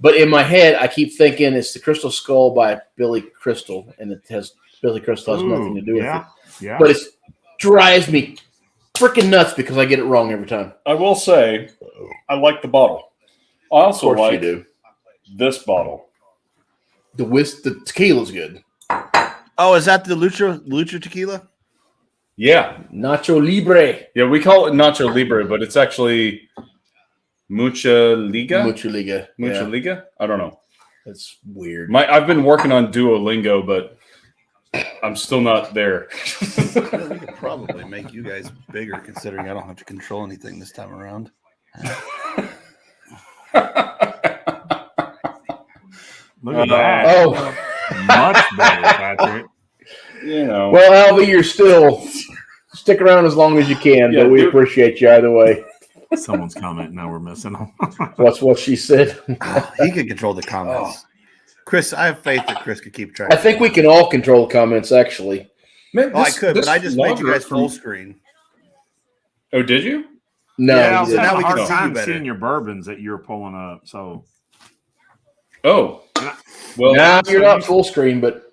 But in my head, I keep thinking it's the Crystal Skull by Billy Crystal, and Billy Crystal has nothing to do with yeah. it. Yeah. But it drives me freaking nuts because I get it wrong every time. I will say I like the bottle. I Of also course you like do. this bottle. The tequila's good. Oh, is that the Lucha tequila? Yeah. Nacho Libre. Yeah, we call it Nacho Libre, but it's actually Mucha Liga. Mucha Liga. Mucha Yeah, Liga? I don't know. that's weird. I've been working on Duolingo, but I'm still not there. We could probably make you guys bigger, considering I don't have to control anything this time around. Look at that. Oh, Much better, Patrick. You know. well, Alvy, you're still stick around as long as you can, Yeah, but we dude. appreciate you either way. Someone's commenting. Now we're missing them. What's what she said? He can control the comments. Chris, I have faith that Chris could keep track. I think we can all control the comments, actually. Man, Oh, I could, but I just made you logger guys from- full screen. Oh, did you? No, yeah, I you was didn't. now having we a can hard see you time better. seeing your bourbons that you were pulling up. So Oh. Well, Nah, you're not full screen, but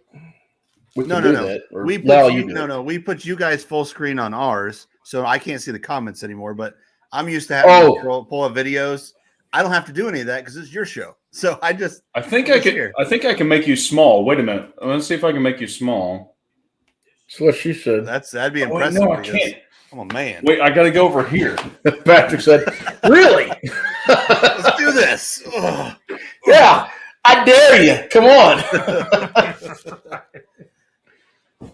we can No, do no, no. that. Or, We put no, you, you do no, it. no. We put you guys full screen on ours, so I can't see the comments anymore. But I'm used to having Oh. to pull up videos. I don't have to do any of that because it's your show. So I just I think Who's I can. here? I think I can make you small. Wait a minute. Let's see if I can make you small. That's what she said. that'd be Oh, wait, impressive. no, I because- can't. Come on, man. Wait, I got to go over here. Patrick said, "Really? Let's do this. Ugh. Yeah, I dare you. Come on."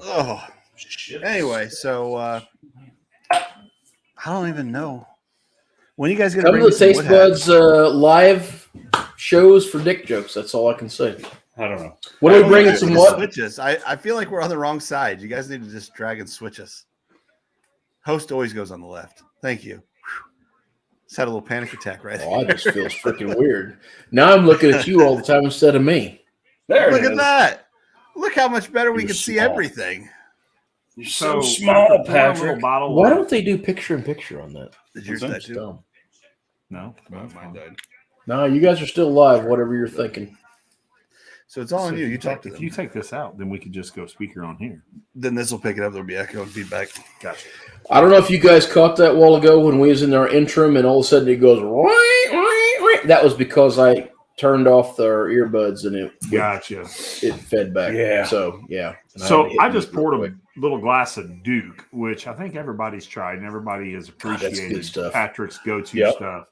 Oh. Anyway, so I don't even know when you guys gonna Come bring to me the some Taste wood hats? Buds live shows for dick jokes. That's all I can say. I don't know. What are we Oh, bringing? you Some guys what? Switch us. I feel like we're on the wrong side. You guys need to just drag and switch us. Host always goes on the left. Thank you. Whew. Just had a little panic attack right Oh, I there. just feels freaking weird. Now I'm looking at you all the time instead of me. There Look it at is. that. Look how much better we You're can see small. everything. You're so so small, pour a little Patrick. bottle Why of- don't they do picture in picture on that? Did yours What's that that? too? Dumb. No, Mine died. No, you guys are still live. Whatever you're thinking. So it's all on So you. if You talk to If them. you take this out, then we could just go speaker on here. Then this will pick it up. There'll be echo and feedback. Gotcha. I don't know if you guys caught that a while ago when we was in our interim, and all of a sudden it goes. "Wah, wah, wah." That was because I turned off our earbuds and Gotcha. it fed back. Yeah. So yeah. And So had to hit I mute just real poured quick. a little glass of Duke, which I think everybody's tried and everybody has God, that's good appreciated stuff. Patrick's go-to Yep. stuff.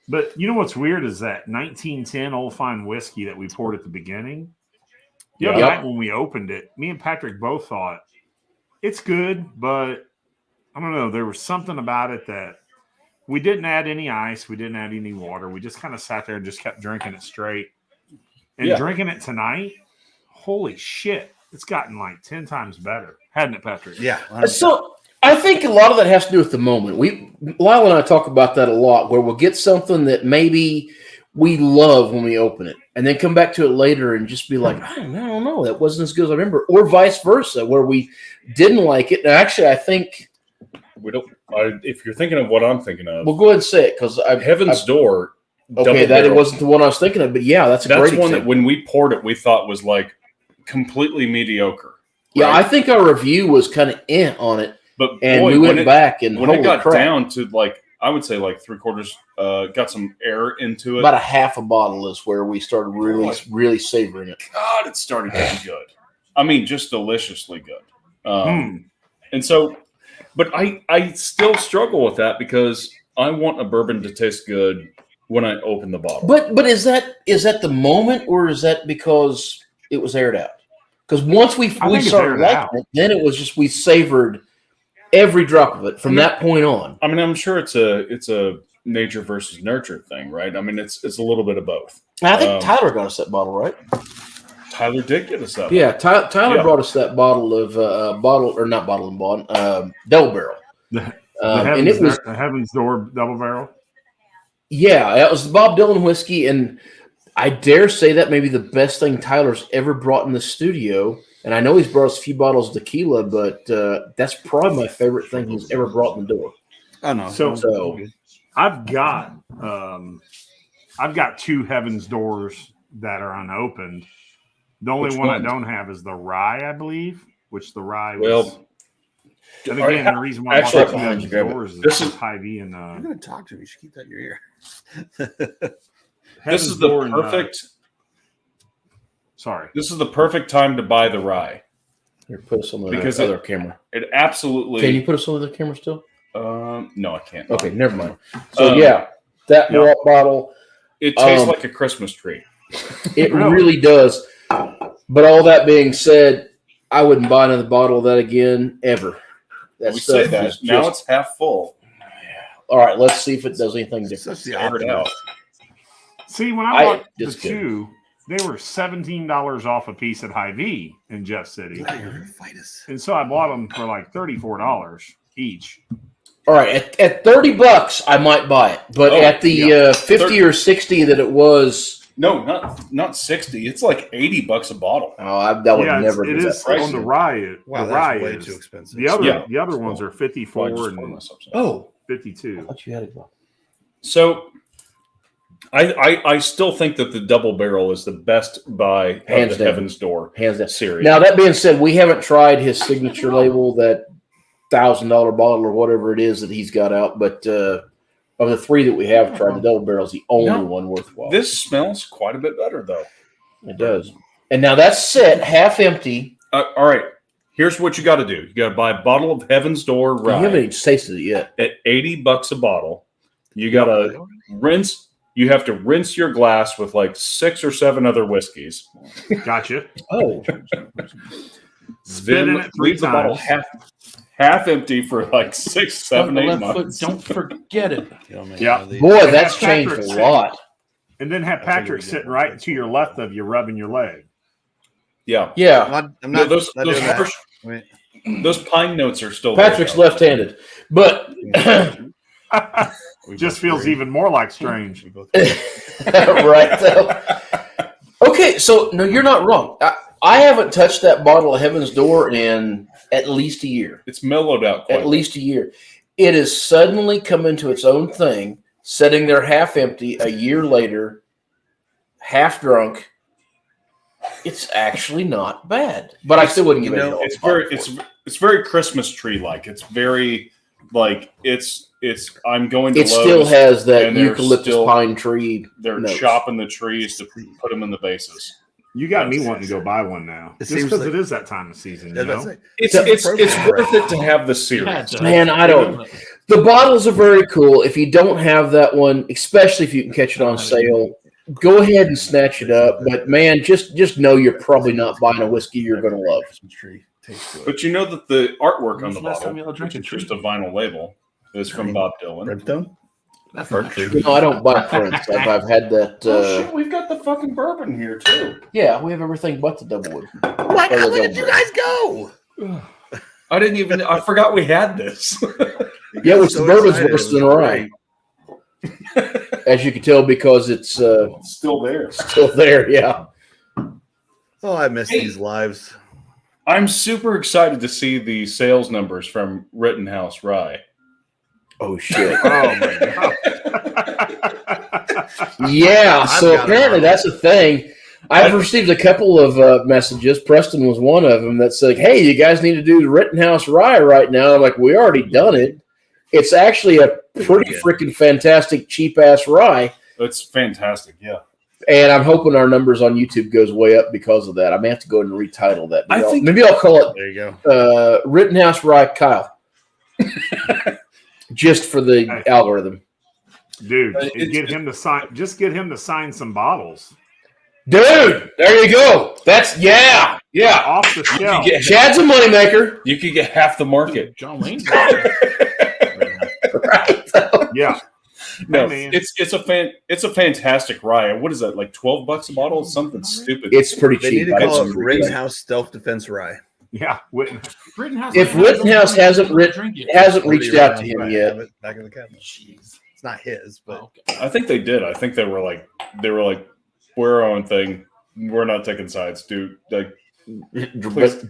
But you know what's weird is that 1910 Old Fine whiskey that we poured at the beginning. The other Yep. night when we opened it, me and Patrick both thought it's good, but I don't know. There was something about it that we didn't add any ice, we didn't add any water. We just kind of sat there and just kept drinking it straight. And Yeah. drinking it tonight, holy shit, it's gotten like 10 times better, hadn't it, Patrick? Yeah. 100%. So I think a lot of that has to do with the moment. Lyle and I talk about that a lot, where we'll get something that maybe we love when we open it, and then come back to it later and just be like, I don't know, that wasn't as good as I remember, or vice versa, where we didn't like it. And actually, I think We don't. If you're thinking of what I'm thinking of, we'll go ahead and say it because Heaven's Door. okay, Double that it Barrel. wasn't the one I was thinking of, but yeah, that's a That's great one that example. when we poured it, we thought was like completely mediocre. Yeah, right? I think our review was kind of on it, But and boy, we went when back and when holy it got crap, down to like I would say like 3/4, got some air into it. about a half a bottle is where we started really savoring it. God, it started getting good. I mean, just deliciously good. Hmm. And so, but I still struggle with that because I want a bourbon to taste good when I open the bottle. But is that the moment, or is that because it was aired out? Because once we think it's started aired liking out. it, then it was just we savored every drop of it from that point on. I mean, I'm sure it's a nature versus nurture thing, right? I mean, it's a little bit of both. And I think Um, Tyler got us that bottle, right? Tyler did get us that. Yeah, Tyler Yeah. brought us that bottle of Double Barrel, The and it was the Heaven's Door double barrel. yeah, that was the Bob Dylan whiskey, and I dare say that may be the best thing Tyler's ever brought in the studio. And I know he's brought us a few bottles of tequila, but that's probably my favorite thing he's ever brought in the door. Oh no. So- I've got two Heaven's Doors that are unopened. The only Which one ones? I don't have is the rye, I believe, which the rye was. Well, and all again, right, the reason why actually, I bought two behind you, Heaven's grab it. Doors is This it's is- Hy-Vee and You're gonna talk to me. You should keep that in your ear. this Heaven's is the Door and, perfect. sorry. This is the perfect time to buy the rye. Here, put us on the Because other camera. It absolutely. Can you put us on the other camera still? No, I can't. Okay, never mind. So Um, yeah, that yeah. bottle, It tastes Um, like a Christmas tree. it Really? really does. But all that being said, I wouldn't buy another bottle of that again ever. That We say stuff that. is Now just, it's half full. all right. Let's see if it does anything different. Such the Air it optimist. out. See, when I bought the it's good. two, they were $17 off a piece at Hy-Vee in Jeff City. Now you're gonna fight us. And so I bought them for like $34 each. All right, at $30, I might buy it, but Oh, at the 50 or 60 that it was, No, not 60. It's like $80 a bottle. that would Yeah, never it be that is pricey. on the rye. Wow, the rye that's way is. too expensive. The other ones are 54 Well, I just poured and myself some. Oh, I 52. thought you had it. So I still think that the double barrel is the best buy Hands of the down. Heaven's Door Hands down. series. Now that being said, we haven't tried his signature label, that $1,000 bottle or whatever it is that he's got out. But of the three that we have tried, the double barrel is the only No. one worthwhile. This smells quite a bit better, though. It does. And now that's set half empty. All right. Here's what you got to do. You got to buy a bottle of Heaven's Door You haven't rye even tasted it yet. at $80 a bottle. You got to rinse. You have to rinse your glass with like 6 or 7 other whiskeys. Gotcha. Oh, Spit in Then it 3 leave the bottle times. half empty for like 6, 7, On the 8 left foot, months. don't forget it. Yeah. boy, that's Patrick changed a said- lot. And then have I figured Patrick we'd get sitting one. right to your left of you, rubbing your leg. Yeah. Yeah, I'm No, not. those not doing that. harsh, Wait. those pine notes are still there, Patrick's though. left-handed, but We Just both feels agree. even more like strange. We both right. So. Okay, so no, you're not wrong. I haven't touched that bottle of Heaven's Door in at least a year. It's mellowed out quite At least a year. It has suddenly come into its own thing, sitting there half empty a year later, half drunk. It's actually not bad, but I still wouldn't give it. It's very Christmas tree like. It's very like it's I'm going to It still Lowe's, has that and they're eucalyptus still- pine tree. they're notes. chopping the trees to put them in the bases. You got me wanting to go buy one now. It Just seems because like- it is that time of season, Yeah, you that's know? it. It's So- worth it to have the series. Yeah, it does. Man, I don't. The bottles are very cool. If you don't have that one, especially if you can catch it on sale, go ahead and snatch it up. But man, just know you're probably not buying a whiskey you're going to love. Christmas tree tastes good. But you know that the artwork on When's the the last time bottle, you all drank which is a just a vinyl label, is from Bob Dylan. Brimstone? That's not true. No, I don't buy prints. I've had that. Oh shit, we've got the fucking bourbon here too. Yeah, we have everything but the double wood. What? How did you guys go? I didn't even. I forgot we had this. Yeah, which So the bourbon's excited. worse It than was rye, great. as you can tell because it's It's still there. still there. Yeah. Oh, I miss Hey. these lives. I'm super excited to see the sales numbers from Rittenhouse Rye. Oh shit. Oh, my God. Yeah. I've So got apparently it. that's a thing. I've received a couple of messages. Preston was one of them that said, "Hey, you guys need to do the Rittenhouse Rye right now." I'm like, "We already done it. It's actually a pretty freaking fantastic cheap ass rye." It's fantastic. Yeah. And I'm hoping our numbers on YouTube goes way up because of that. I may have to go ahead and retitle that. I think- Maybe I'll call There you go. it Rittenhouse Rye Kyle, just for the algorithm. Dude, It's- get him to sign. Just get him to sign some bottles Dude, there you go. That's yeah. off the shelf. You Chad's a moneymaker. could get half the market. John Wayne. Right. Yeah, No, man. it's a fantastic rye. What is that? Like $12 a bottle? Something stupid. It's pretty They cheap. need to I call just- it Rittenhouse Self Defense Rye. yeah. Rittenhouse. If Rittenhouse hasn't reached out to him Right, yet. have it back in the cabinet. Jeez. It's not his, but Oh, okay. I think they did. I think they were like, we're our own thing. We're not taking sides, dude. Like,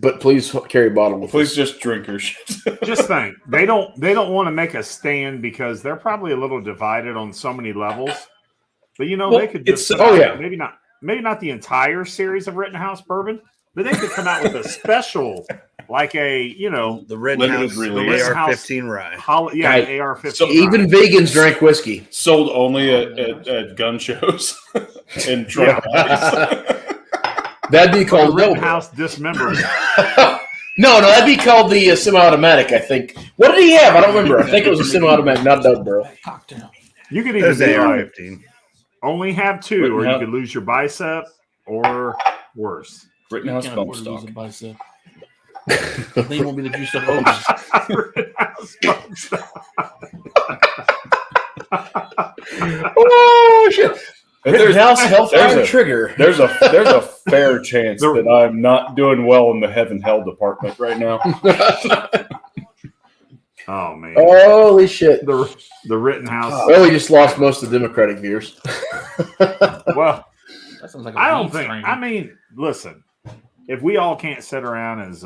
But please carry a bottle with please us. just drink your shit. Just think, they don't want to make a stand because they're probably a little divided on so many levels. But you know, Well, they could just it's- put oh, out yeah. maybe not the entire series of Rittenhouse bourbon, but they could come out with a special, like a the Rittenhouse, Limited the release. AR-15 Rye. the AR-15. So Even vegans drink whiskey. Sold only at gun shows and drunk. That'd be the called double. Rittenhouse dismembered. No, that'd be called the semi-automatic. I think. What did he have? I don't remember. I think it was a semi-automatic, not a double barrel. Cocktail. You could either There's do AR-15. only have two, or you Rittenhouse. could lose your bicep, or worse. Rittenhouse Can't bump afford to lose stock. a bicep. Then you won't be the juiced up Hogan. Oh shit! There's, House Hellfire there's a- Trigger. there's a fair chance that I'm not doing well in the heaven hell department right now. Oh man, Holy shit! the Rittenhouse. Well, we just lost most of the Democratic viewers. Well, That sounds like a I don't weed think. strain. I mean, listen. If we all can't sit around as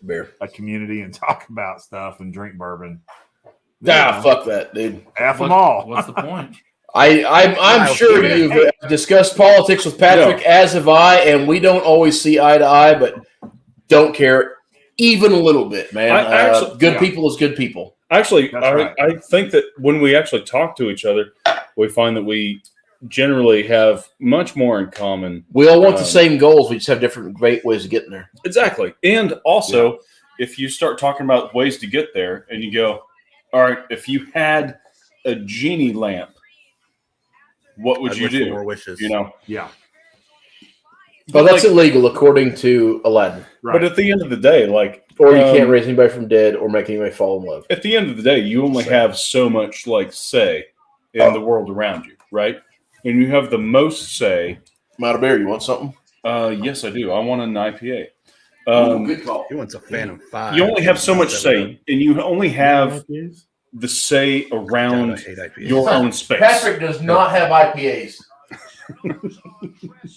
Bear. a community and talk about stuff and drink bourbon, Fuck that, dude. F them What- all. What's the point? I'm sure you've discussed politics with Patrick, as have I, and we don't always see eye to eye, but don't care even a little bit, man. I actually- good yeah. people is good people. Actually, That's right. I think that when we actually talk to each other, we find that we generally have much more in common. We all want the Um, same goals. We just have different great ways of getting there. Exactly. And also, if you start talking about ways to get there and you go, all right, if you had a genie lamp, what would I'd you wish for do? more wishes. You know, Yeah, But that's illegal according to Aladdin. right. but at the end of the day, like, Or you can't raise anybody from dead or make anybody fall in love. at the end of the day, you only Say. have so much like say in the world around you, right? And you have the most say. Mount Bear, you want something? Yes, I do. I want an IPA. Good call. He wants a Phantom 5. You only have so much say, and you only have IPAs? the say God, I around hate IPAs. your own space. Patrick does not have IPAs.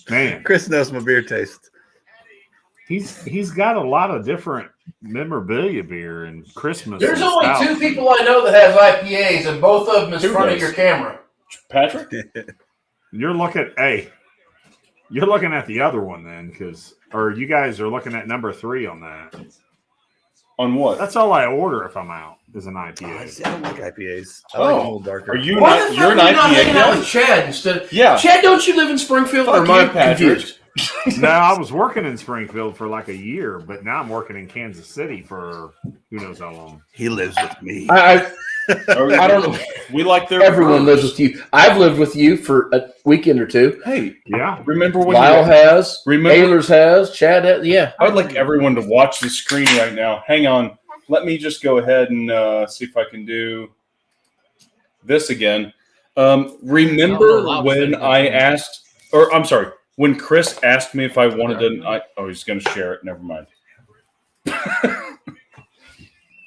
Man, Chris knows my beer taste. he's got a lot of different memorabilia beer and Christmas. There's and only stout. two people I know that have IPAs, and both of them is Who front of does? your camera. Patrick? You're looking at the other one then, or you guys are looking at number 3 on that. On what? That's all I order if I'm out is an Oh, I IPA. don't like IPAs. I like them a little darker. Are you Why not? the You're fuck an are you not hanging out IPA with guy? Chad instead of Yeah. Chad? Don't you live in Springfield? Fuck or am I you, Patrick. confused? No, I was working in Springfield for like a year, but now I'm working in Kansas City for who knows how long. He lives with me. I don't know. We like their Everyone brewers. lives with you. I've lived with you for a weekend or two. Hey, Yeah. remember when Lyle you, has. remember? Aylers has. Chad has. Yeah. I would like everyone to watch the screen right now. Hang on. Let me just go ahead and see if I can do this again. Remember Lyle when said I that. asked, or I'm sorry, when Chris asked me if I wanted to, he's going to share it. Never mind.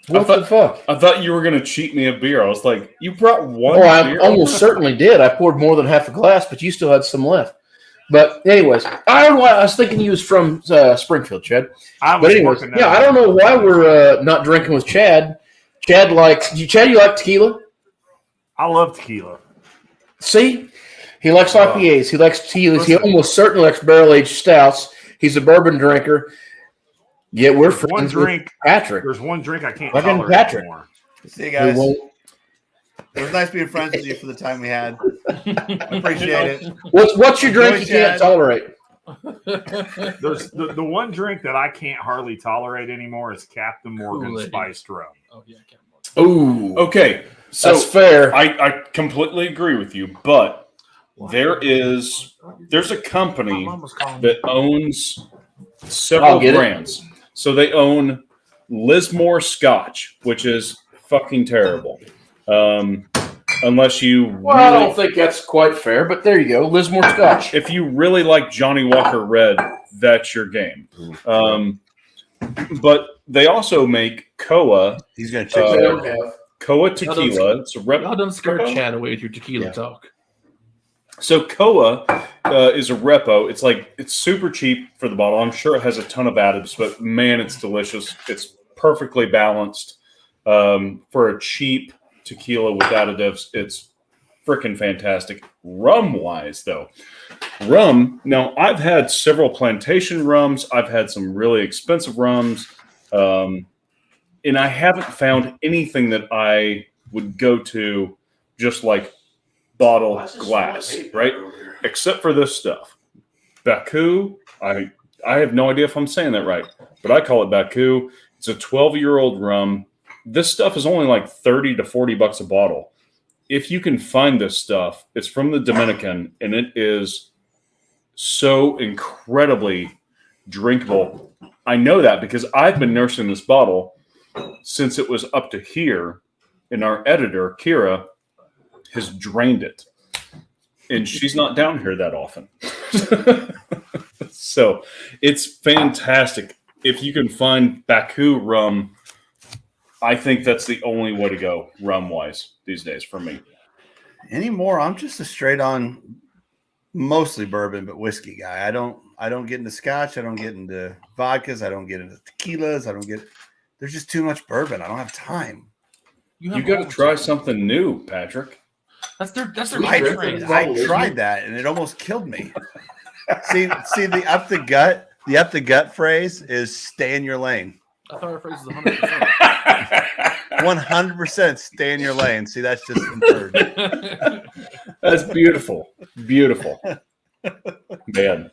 What thought- the fuck? I thought you were going to cheat me a beer. I was like, you brought one Oh, I beer? almost certainly did. I poured more than half a glass, but you still had some left. But anyways, I don't know why I was thinking you was from Springfield, Chad. I was But anyways, working yeah, I don't know why we're not drinking with Chad. Chad, you like tequila? I love tequila. See? He likes IPAs. He likes tequilas. He Listen. almost certainly likes barrel-aged stouts. He's a bourbon drinker. Yet we're There's one friends with drink. Patrick. There's one drink I can't Fucking tolerate Patrick. anymore. See you Who guys. won't- It was nice being friends with you for the time we had. I appreciate it. What's your drink Enjoy, you can't Chad. tolerate? There's the one drink that I can't hardly tolerate anymore is Captain Morgan Kool-Aid. spiced rum. Oh yeah, Captain Ooh, Okay, so that's fair. I completely agree with you, but there's a company that owns several I'll get it. brands. So they own Lismore Scotch, which is fucking terrible. Unless you Well, I really, don't think that's quite fair, but there you go. Lismore Scotch. if you really like Johnny Walker Red, that's your game. But they also make Koa He's going to check Uh, that They out. don't have. Koa tequila. It's a rep. Y'all done scare Chad away with your tequila Yeah. talk. So Koa is a repo. It's super cheap for the bottle. I'm sure it has a ton of additives, but man, it's delicious. It's perfectly balanced for a cheap tequila with additives. It's freaking fantastic. Rum wise, though, Now I've had several plantation rums. I've had some really expensive rums, and I haven't found anything that I would go to just like bottle glass, right? Except for this stuff. Baku, I have no idea if I'm saying that right, but I call it Baku. It's a 12-year-old rum. This stuff is only like 30 to 40 bucks a bottle. If you can find this stuff, it's from the Dominican, and it is so incredibly drinkable. I know that because I've been nursing this bottle since it was up to here, and our editor, Kira, has drained it. And she's not down here that often. So it's fantastic. If you can find Baku rum, I think that's the only way to go rum-wise these days for me. Anymore, I'm just a straight on, mostly bourbon, but whiskey guy. I don't get into scotch. I don't get into vodkas. I don't get into tequilas. There's just too much bourbon. I don't have time. You got to try something new, Patrick. That's their I catchphrase. tried that and it almost killed me. see the up the gut phrase is stay in your lane. I thought our phrase is 100%. 100% stay in your lane. See, that's just inferred. That's beautiful. Beautiful. Man.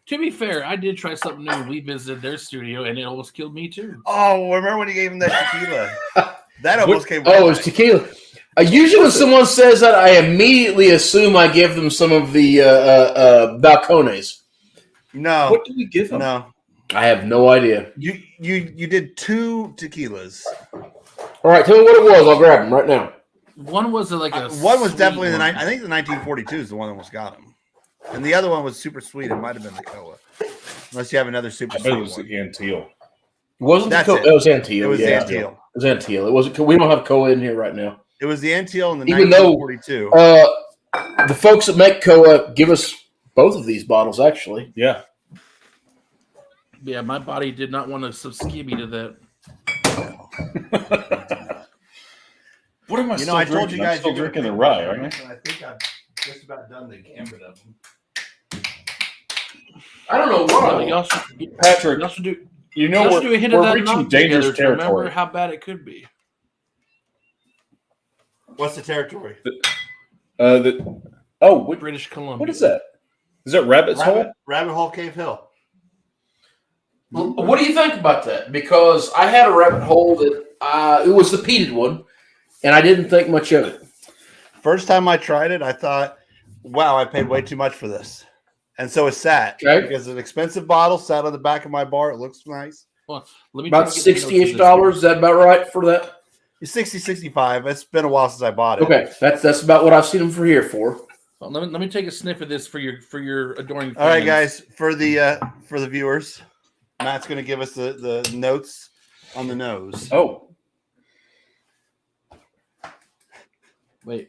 To be fair, I did try something new. We visited their studio, and it almost killed me too. Oh, remember when you gave him that tequila? That almost came. Oh, it's tequila. Usually when someone says that, I immediately assume I give them some of the balcones. No. What did we give them? No. I have no idea. You did 2 tequilas. All right, tell me what it was. I'll grab them right now. One was like a One was sweet definitely one. I think the 1942 is the one that almost got him, and the other one was super sweet. It might have been the Koa, unless you have another super I bet it sweet was one. the Anteel. It wasn't That's the it. It was Anteel. It was yeah. the Anteel. It was Anteel. It wasn't. We don't have Koa in here right now. It was the Anteel in the Even though, 1942. The folks that make Koa give us both of these bottles, actually. Yeah. Yeah, my body did not want to subscribe to that. What am I I told you guys I'm still you're drinking the rye, aren't I? I think I've just about done the gambit of them. I don't know So y'all should, Patrick, y'all should do. you know y'all should do a hit of we're that reaching knob dangerous together to remember territory. how bad it could be. What's the territory? British Columbia. What is that? Is that Rabbit's Hole? Rabbit Hole Cave Hill. Well, what do you think about that? Because I had a rabbit hole that it was the peated one, and I didn't think much of it. First time I tried it, I thought, wow, I paid way too much for this. And so it sat. Okay. Because it's an expensive bottle, sat on the back of my bar. It looks nice. Well, let me About try to get the notes of $60-ish. this Is that about right for that? It's 60, 65. It's been a while since I bought it. Okay, that's about what I've seen them for here for. Well, let me take a sniff of this for your adoring. All right, fans. guys, for the viewers, Matt's going to give us the notes on the nose. Oh, Wait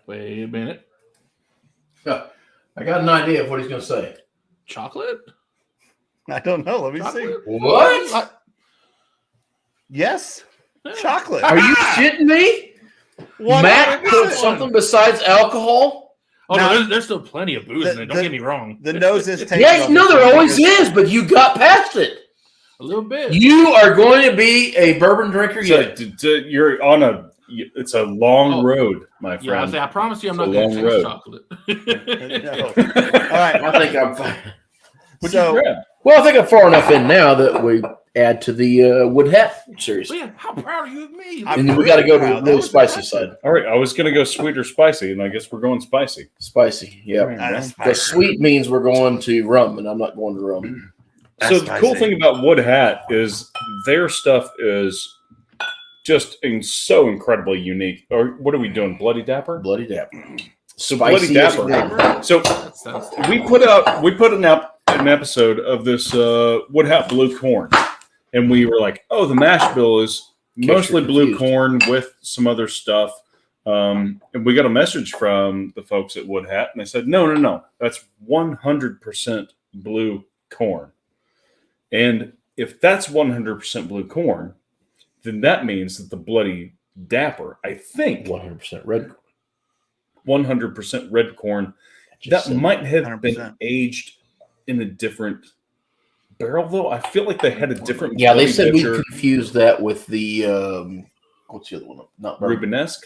a minute. I got an idea of what he's going to say. Chocolate? I don't know. Let me see. Chocolate? What? Yes, Yeah. chocolate. Are you shitting me? Matt 100%. put something besides alcohol? Oh Now- no, there's still plenty of booze in it. Don't get me wrong. The nose is taken. Yes, off no, the there tongue always because- is, but you got past it. A little bit. You are going to be a bourbon drinker so yet. you're on it's a long road, my Yeah, friend. I promise you, I'm It's not a going to long taste road. chocolate. No. All right. I think I'm fine. What'd So- you grab? Well, I think I'm far enough in now that we add to the Wood Hat series. Man, how proud are you of me? I'm And then we got to go to proud. the That really was spicy impressive. side. All right, I was gonna go sweet or spicy, and I guess we're going spicy. Spicy, yeah. That's Because spicy. sweet means we're going to rum, and I'm not going to rum. So That's the cool spicy. thing about Wood Hat is their stuff is just so incredibly unique. Or what are we doing? Bloody Dapper? Bloody Dapper. So Bloody as Dapper. Dapper. So That sounds we put an episode of this Wood Hat Blue Corn, and we were like, oh, the mash bill is case mostly you're blue confused. corn with some other stuff. And we got a message from the folks at Wood Hat, and they said, no, that's 100% blue corn. And if that's 100% blue corn, then that means that the Bloody Dapper, I think, 100% red. 100% red corn, Just that said might have been 100%. aged in a different barrel, though. I feel like they had a different. Yeah, they Bloody said we Butcher confused that with the what's the other one? Not bourbon. Rubenesque.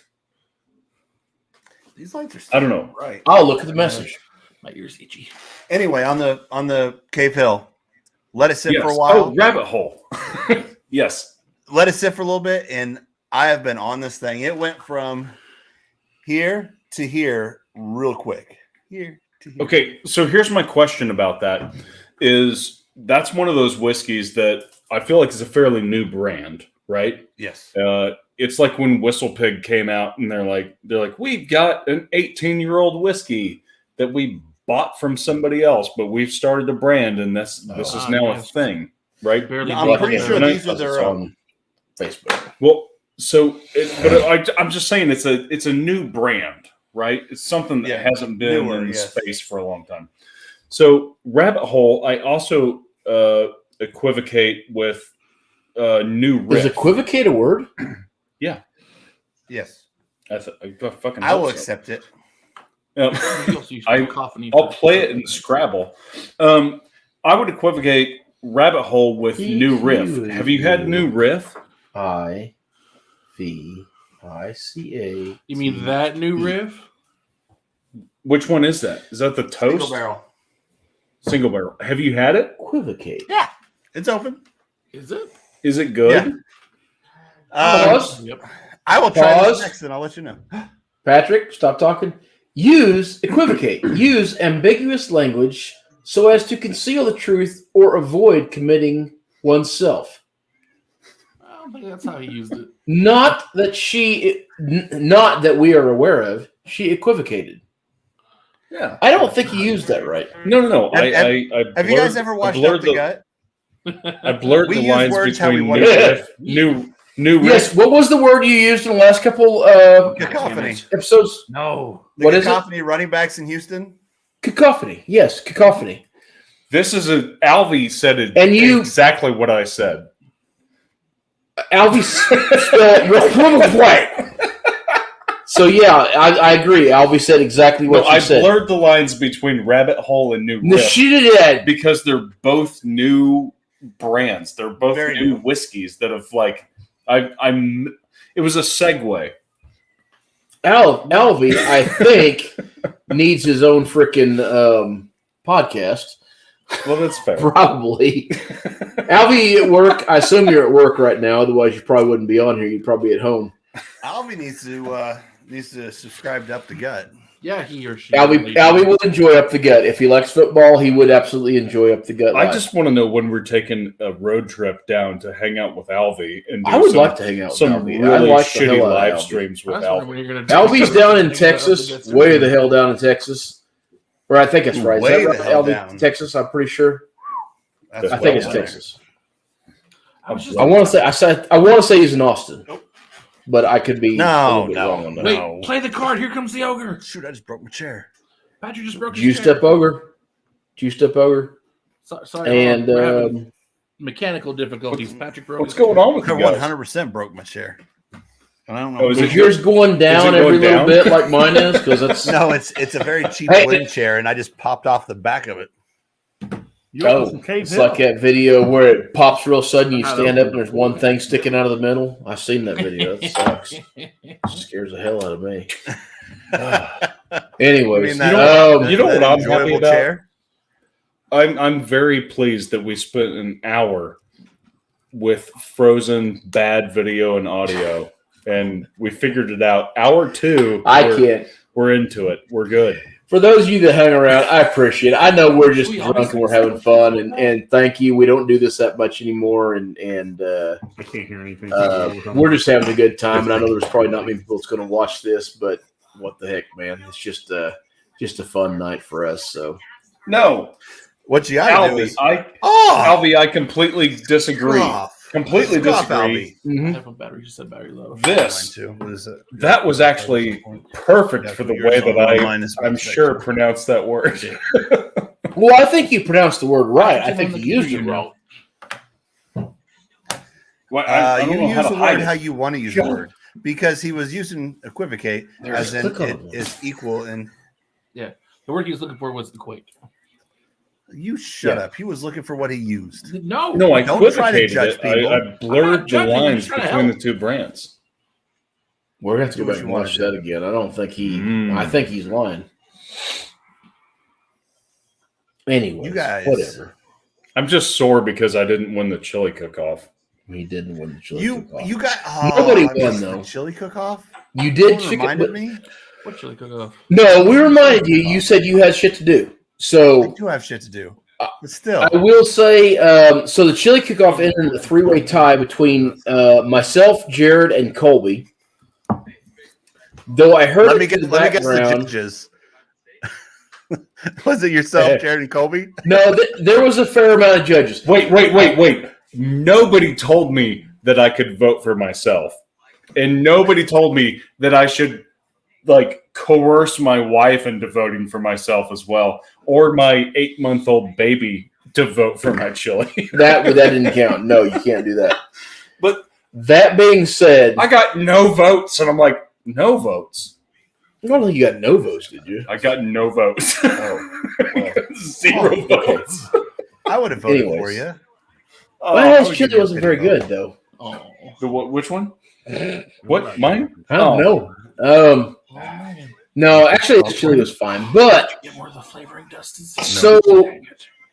These lights are. I don't know. Right. I'll look at the message. my ears itchy. Anyway, on the Cave Hill, let it sit Yes. for a while. Oh, rabbit hole. Yes. Let it sit for a little bit, and I have been on this thing. It went from here to here real quick. Here to here. Okay, so here's my question about that: is that's one of those whiskeys that I feel like is a fairly new brand, right? Yes. It's like when Whistle Pig came out, and they're like, we've got an 18-year-old whiskey that we bought from somebody else, but we've started a brand, and this is now a yes. thing, right? Barely I'm beat pretty it. sure And I- these are their own. Facebook. Well, I'm just saying it's a new brand, right? It's something that Yeah, hasn't been newer, in yes. space for a long time. So Rabbit Hole, I also equivocate with New Riff. Is equivocate a word? Yes. I fucking I hope will so. accept it. Yeah. You also use I- cacophony I'll for- play it in Scrabble. I would equivocate Rabbit Hole with New Riff. Have you had New Riff? IVICA. You mean that new riff? Which one is that? Is that the toast? Single barrel. Single barrel. Have you had it? Equivocate. It's open. Is it? Is it good? Yeah. Pause. Yep. I will try Pause. this next, and I'll let you know. Patrick, stop talking. Use equivocate. Use ambiguous language so as to conceal the truth or avoid committing oneself. I don't think that's how he used it. Not that we are aware of. She equivocated. Yeah. I don't think he used that right. No. Have- I Have you guys ever watched Up the Gut? I blurred We the use lines words how we between want New to. Riff, New Riff. Yes. What was the word you used in the last couple Cacophony. episodes? No. The What is it? cacophony running backs in Houston. Cacophony. Yes, cacophony. This is Alvy said it And you- exactly what I said. Alvy spelled right. So yeah, I agree. Alvy said exactly No, what you I said. blurred the lines between Rabbit Hole and New No, Riff she did that. because they're both new brands. They're both Very new new. whiskeys that have I'm. It was a segue. Alvy, I think, needs his own freaking podcast. Well, that's fair. Probably. Alvy, you at work? I assume you're at work right now. Otherwise, you probably wouldn't be on here. You'd probably be at home. Alvy needs to subscribe to Up the Gut. Yeah, he or she. Alvy will enjoy Up the Gut. If he likes football, he would absolutely enjoy Up the Gut. I live. just want to know when we're taking a road trip down to hang out with Alvy and do I would some, like to hang out with some Alvy. really I like the shitty hell out of live Alvy. streams with I was wondering Alvy. when you're gonna do Alvy's down in Up the Texas, Gut's way the hell down in Texas. Or I think it's right. Is Way that the right? hell Alvy, down. Texas, I'm pretty sure. That's I think it's well Texas. I was just I want to say he's in Austin, but I could be a No, little bit no. wrong on that. Wait, No. play the card. Here comes the ogre. there. Shoot, I just broke my chair. Patrick just broke his Juiced chair. up ogre, Sorry, and we're having mechanical difficulties. Patrick broke. What's his going chair. on with I you guys? 100% broke my chair. And I don't know. Oh, is is it yours going down it going every little down? bit like mine is? Because that's No, it's a very cheap Hey. wooden chair, and I just popped off the back of it. You open oh, some Cave it's Hill. like that video where it pops real sudden. You I stand don't- up and there's one thing sticking out of the middle. I've seen that video. That sucks. Scares the hell out of me. Anyways, you know what I'm happy enjoyable about? chair? I'm very pleased that we spent an hour with frozen bad video and audio, and we figured it out. Hour 2, I can't. We're into it. We're good. For those of you that hang around, I appreciate it. I know we're just We drunk always and we're having fun, and thank you. We don't do this that much anymore, and I can't hear anything. we're just having a good time. And I know there's probably not many people that's going to watch this, but what the heck, man? It's just a fun night for us. So No, What you got to do Alvy, is I Alvy, I completely disagree. Cough. Completely Cough, disagree. Alvy. I have a battery. You said battery low. Mine This too. What is it? that was actually perfect Yeah, for the yours way on that mine is I'm perfect. sure pronounced that word. well, I think you pronounced the word right. I think on the you used it computer wrong. Well, I don't You know use how the to word hide how it. you want to use Sure. the word because he was using equivocate as in click on it it. is equal. And The word he was looking for was equate. you shut Yeah. up. He was looking for what he used. No, No, I Don't try to equivocated judge it. people. I I'm blurred not the judging, I'm lines just trying to between the help. two brands. We're gonna have to Do go what back you and wanna watch do. that again. I don't think he. Mm. I think he's lying. Anyway, You guys- whatever. I'm just sore because I didn't win the chili cook-off. He didn't win the chili You cook-off. you got Nobody I missed won, the though. chili cook-off. You did Someone chicken. reminded But, me. What chili cook-off? no, we reminded you. You said you had shit to do. I So do have shit to do, but still, I will say, so the chili cook-off ended in a three-way tie between myself, Jared, and Colby. Though I heard let me it in guess. the Let me guess the background. judges. Was it yourself, Jared and Colby? No, there was a fair amount of judges. Wait. Nobody told me that I could vote for myself. And nobody told me that I should like coerce my wife into voting for myself as well, or my 8-month-old baby to vote for my chili. That didn't count. No, you can't do that. But That being said, I got no votes, and I'm like, no votes. I don't think you got no votes, did you? I got no votes. Oh, well. Zero Oh, okay. votes. I would have voted for Anyways. you. Oh, My I ass would chili give you a wasn't pity very vote. good, though. Oh, the what? Which one? What? Mine? I don't know. man. No, actually, the chili was fine. But Get more of the flavoring, Dustin. so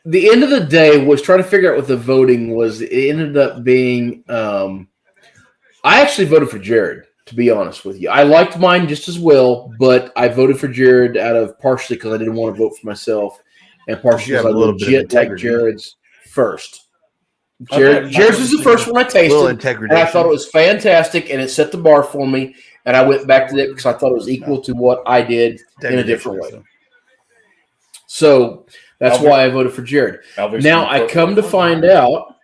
the end of the day was trying to figure out what the voting was. It ended up being I actually voted for Jared, to be honest with you. I liked mine just as well, but I voted for Jared out of partially because I didn't want to vote for myself, and partially You have because I a little bit of legit like integrity. Jared's first. Okay. Jared's was the first one I A little tasted, integrity. and I thought it was fantastic, and it set the bar for me. And I went back to it because I thought it was equal to what I did in a different way. So that's why I voted for Jared. Now I come to find out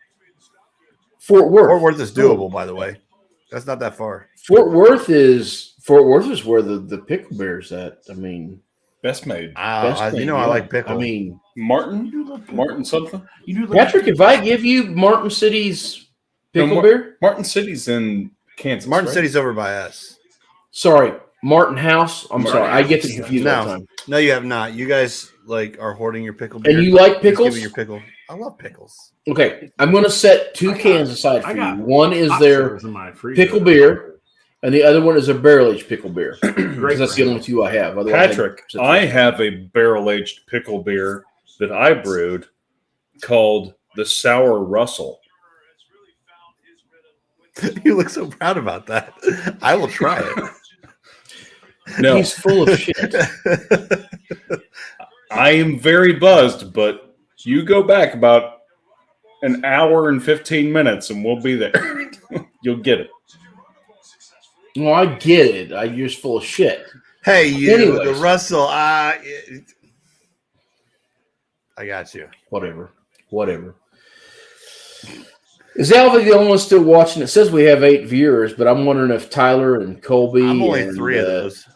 Fort Worth. Fort Worth is doable, by the way. That's not that far. Fort Worth is where the pickle bear's at. I mean, Best made. best You thing, know I yeah. like pickle. I mean, Martin something? You do like Patrick, if I give you Martin City's pickle No, beer, Martin City's in Kansas. Martin right? City's over by us. sorry, Martin House. I'm Martin sorry, I House. get them confused all the No. time. No, you have not. You guys are hoarding your pickle beer. And you like Just give pickles? me your pickle. I love pickles. Okay, I'm going to set two cans aside for I got you. One is their in my freezer. pickle beer, and the other one is a barrel aged pickle beer. Great. Because that's the only two I have. Otherwise, Patrick, I have a barrel-aged pickle beer that I brewed called the Sour Russell. You look so proud about that. I will try it. No, He's full of shit. I am very buzzed, but you go back about an hour and 15 minutes and we'll be there. You'll get it. Well, I get it. I'm just full of shit. Hey, you, Anyways. the Russell. I got you. Whatever. Is Alvin the only one still watching? It says we have 8 viewers, but I'm wondering if Tyler and Colby. I'm only and, 3 of those.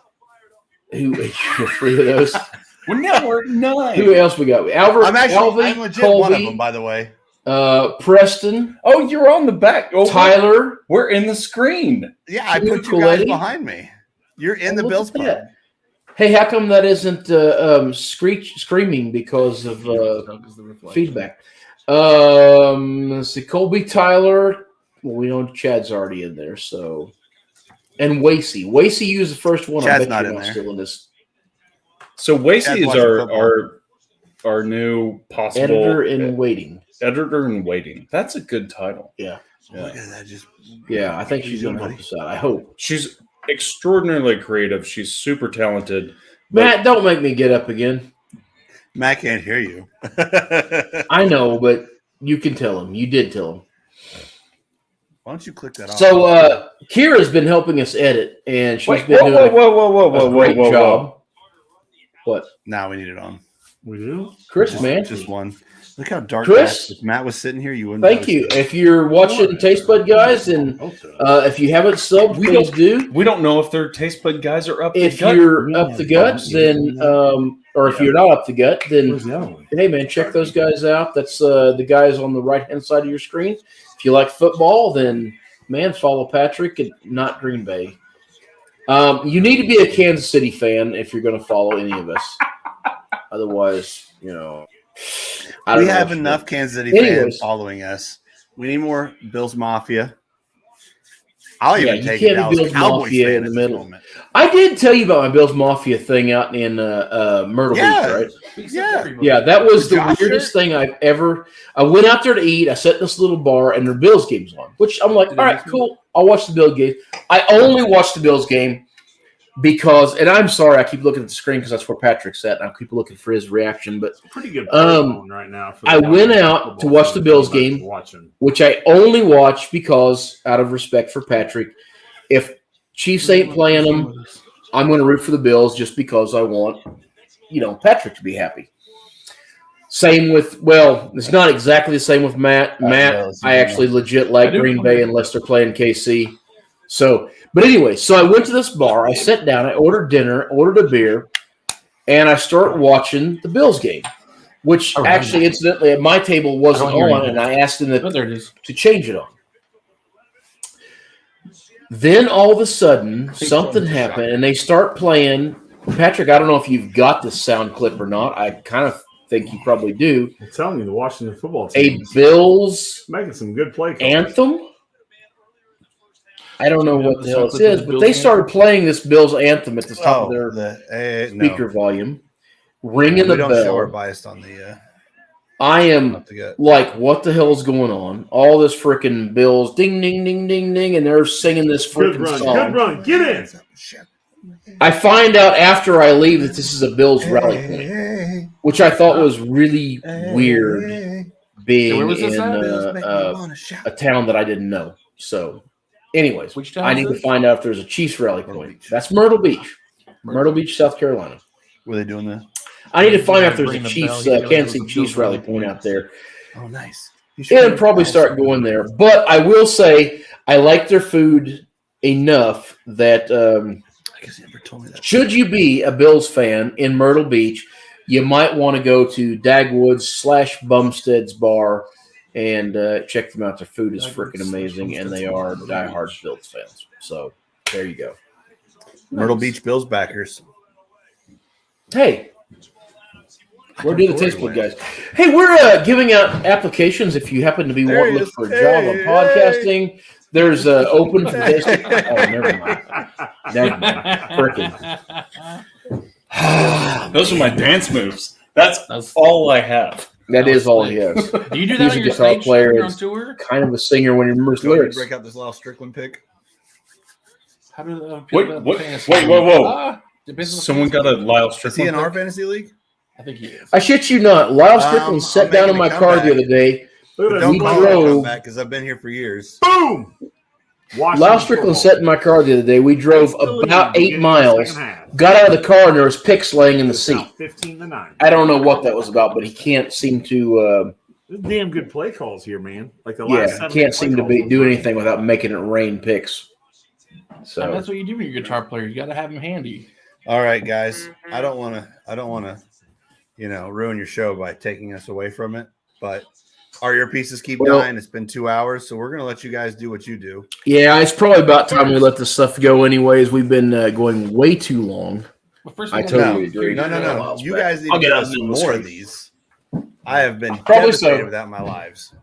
Who 3 of those? Well, now we're 9. Who else we got? Alvin, I'm legit one of them, by the way. Preston, Oh, you're on the back. Oh, Tyler. we're in the screen. Yeah, I Jimmy put you guys Coletti? behind me. You're in the Look Bills at pub. that. Hey, how come that isn't screaming because of feedback? Let's see, Colby, Tyler. Well, we know Chad's already in there, so and Wasey. Wasey used the first one. Chad's I bet not you're in not there. still in this. So Wasey Chad's is watching football. our new possible Editor in waiting. editor in waiting. That's a good title. Yeah, Look at that. Just yeah. I think she's going to help us out. I hope. She's extraordinarily creative. She's super talented. but Matt, don't make me get up again. Matt can't hear you. I know, but you can tell him. You did tell him. Why don't you click that off? So Kira's been helping us edit, and she's Wait, been doing a great whoa. job. What, Now we need it on. We do? Chris, man? Just one. Look how dark Chris? If Matt was sitting here, you wouldn't. Thank notice you. it. If you're watching Taste Bud guys, and if you haven't subbed, We please do. We don't know if their taste bud guys are up If the gut. you're up the guts, then or if you're not up the gut, then Where's the other one? hey man, check those guys out. That's the guys on the right hand side of your screen. If you like football, then man, follow Patrick and not Green Bay. You need to be a Kansas City fan if you're going to follow any of us. Otherwise, I don't We know have what you enough do. Kansas City fans Anyways. following us. We need more Bills Mafia. I'll Yeah, even you take can't a be Dallas Bills Cowboys Mafia fan in the at this middle. moment. I did tell you about my Bills Mafia thing out in Myrtle Yeah. Beach, right? Yeah. Yeah, that was the Josh weirdest shirt? thing I've ever. I went out there to eat. I sat in this little bar, and their Bills game's on. Which I'm like, Did all they right, miss me? cool. I'll watch the Bills game. I only watched the Bills game because, and I'm sorry, I keep looking at the screen because that's where Patrick's at, and I keep looking for his reaction. But Pretty good play going right now. For the I went Washington out football to watch team. the Bills Anybody's game. Watching. which I only watch because, out of respect for Patrick, if Chiefs ain't playing them, I'm going to root for the Bills just because I want, Patrick to be happy. Same with, well, it's not exactly the same with Matt. Matt, I actually legit like Green Bay unless they're playing KC. So, but anyway, so I went to this bar. I sat down. I ordered dinner, ordered a beer, and I start watching the Bills game, which actually, incidentally, at my table wasn't on, and I asked them Oh, there it is. to change it on. Then all of a sudden, something happened, and they start playing. Patrick, I don't know if you've got this sound clip or not. I kind of think you probably do. I'm telling you, the Washington football A team Bills making some good play calls. anthem. I don't know what the hell Sounds it like is, the but Bills they anthem? started playing this Bills anthem at the top of their speaker No. volume, ringing We the don't show our bell. biased on the I am up to get. like, what the hell is going on? All this freaking Bills, ding, ding, ding, ding, ding, and they're singing this Good freaking run, song. good run. Get in. I find out after I leave that this is a Bills rally point, which I thought was really weird being Where was this in at? a town that I didn't know. So, anyways, Which town I is need to this? find out if there's a Chiefs rally Myrtle point. Beach. That's Myrtle Beach. Myrtle Beach, South Carolina. Were they doing that? I need to find out if there's Ring a the Chiefs, bell. He knows Kansas it City was a Chiefs Bills rally rally point point. out there. Oh, nice. And probably start going there. But I will say I like their food enough that I guess you never told me that. should you be a Bills fan in Myrtle Beach, you might want to go to Dagwood's / Bumstead's Bar and check them out. Their food is freaking amazing, and they are diehard Bills fans. So there you go. Myrtle Beach Bills backers. Hey, we're doing the taste book, guys. Hey, we're giving out applications if you happen to be There wanting he to look is. for a job on Hey, podcasting. There's open for this. Oh, never mind. Never mind. Frickin'. Those are my dance moves. That's all I have. That is all he has. Do you do He's that a on your guitar stage player. when you're on It's tour? kind of a singer when he remembers Go ahead and lyrics. break out this Lyle Strickland pick. How do Wait, people what? fantasy Wait, whoa, whoa. Ah, depends on the Someone fantasy got a league. Lyle Is he Strickland. in our pick? fantasy league? I think he is. I shit you not. Lyle Strickland I'm sat down in making my a car the comeback. other day. Look at Don't We that. call it a drove- comeback because I've been here for years. Boom. Washington Lyle Strickland football. sat in my car the other day. We drove Still about leading, 8 beginning of the miles, second half. got out of the car, and there was picks laying in the It's now seat. 15-9. I don't know what that was about, but he can't seem to There's damn good play calls here, man. Like the last yeah, 7 can't play seem to calls be was do great. anything without making it rain picks. And So that's what you do when you're a guitar player. You got to have him handy. All right, guys. I don't want to, ruin your show by taking us away from it. But our earpieces keep Well- dying. It's been 2 hours, so we're gonna let you guys do what you do. yeah, it's probably about time we let this stuff go. Anyways, we've been going way too long. But first, I we totally gotta agree. No. Yeah, miles You back. guys need I'll to get give out us and do this more for of you. these. I have been Probably devastated so. without my lives.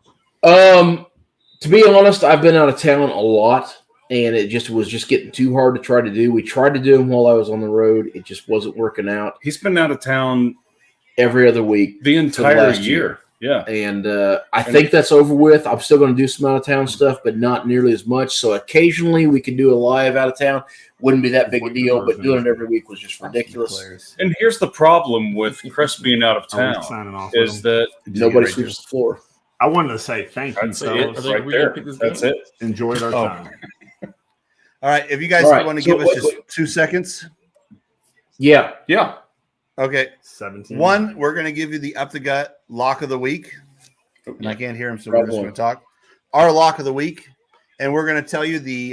To be honest, I've been out of town a lot, and it just was just getting too hard to try to do. We tried to do them while I was on the road. It just wasn't working out. He's been out of town Every other week, the entire last year. year. Yeah. and I think that's over with. I'm still going to do some out of town stuff, but not nearly as much. So occasionally we could do a live out of town. Wouldn't be that big a deal, but doing it every week was just ridiculous. Players. And here's the problem with Chris being out of Are we town signing off with is them? that Nobody sweeps the floor. I wanted to say thank you, that's it fellas. right we gonna there. pick this That's game? it. Enjoyed our Oh. time. All right, if you guys All right, want to so give us wait, just 2 seconds. Yeah. Yeah. Okay. 17. One, we're going to give you the up the gut lock of the week. And I can't hear him, so we're just Problem. going to talk. Our lock of the week. And we're going to tell you the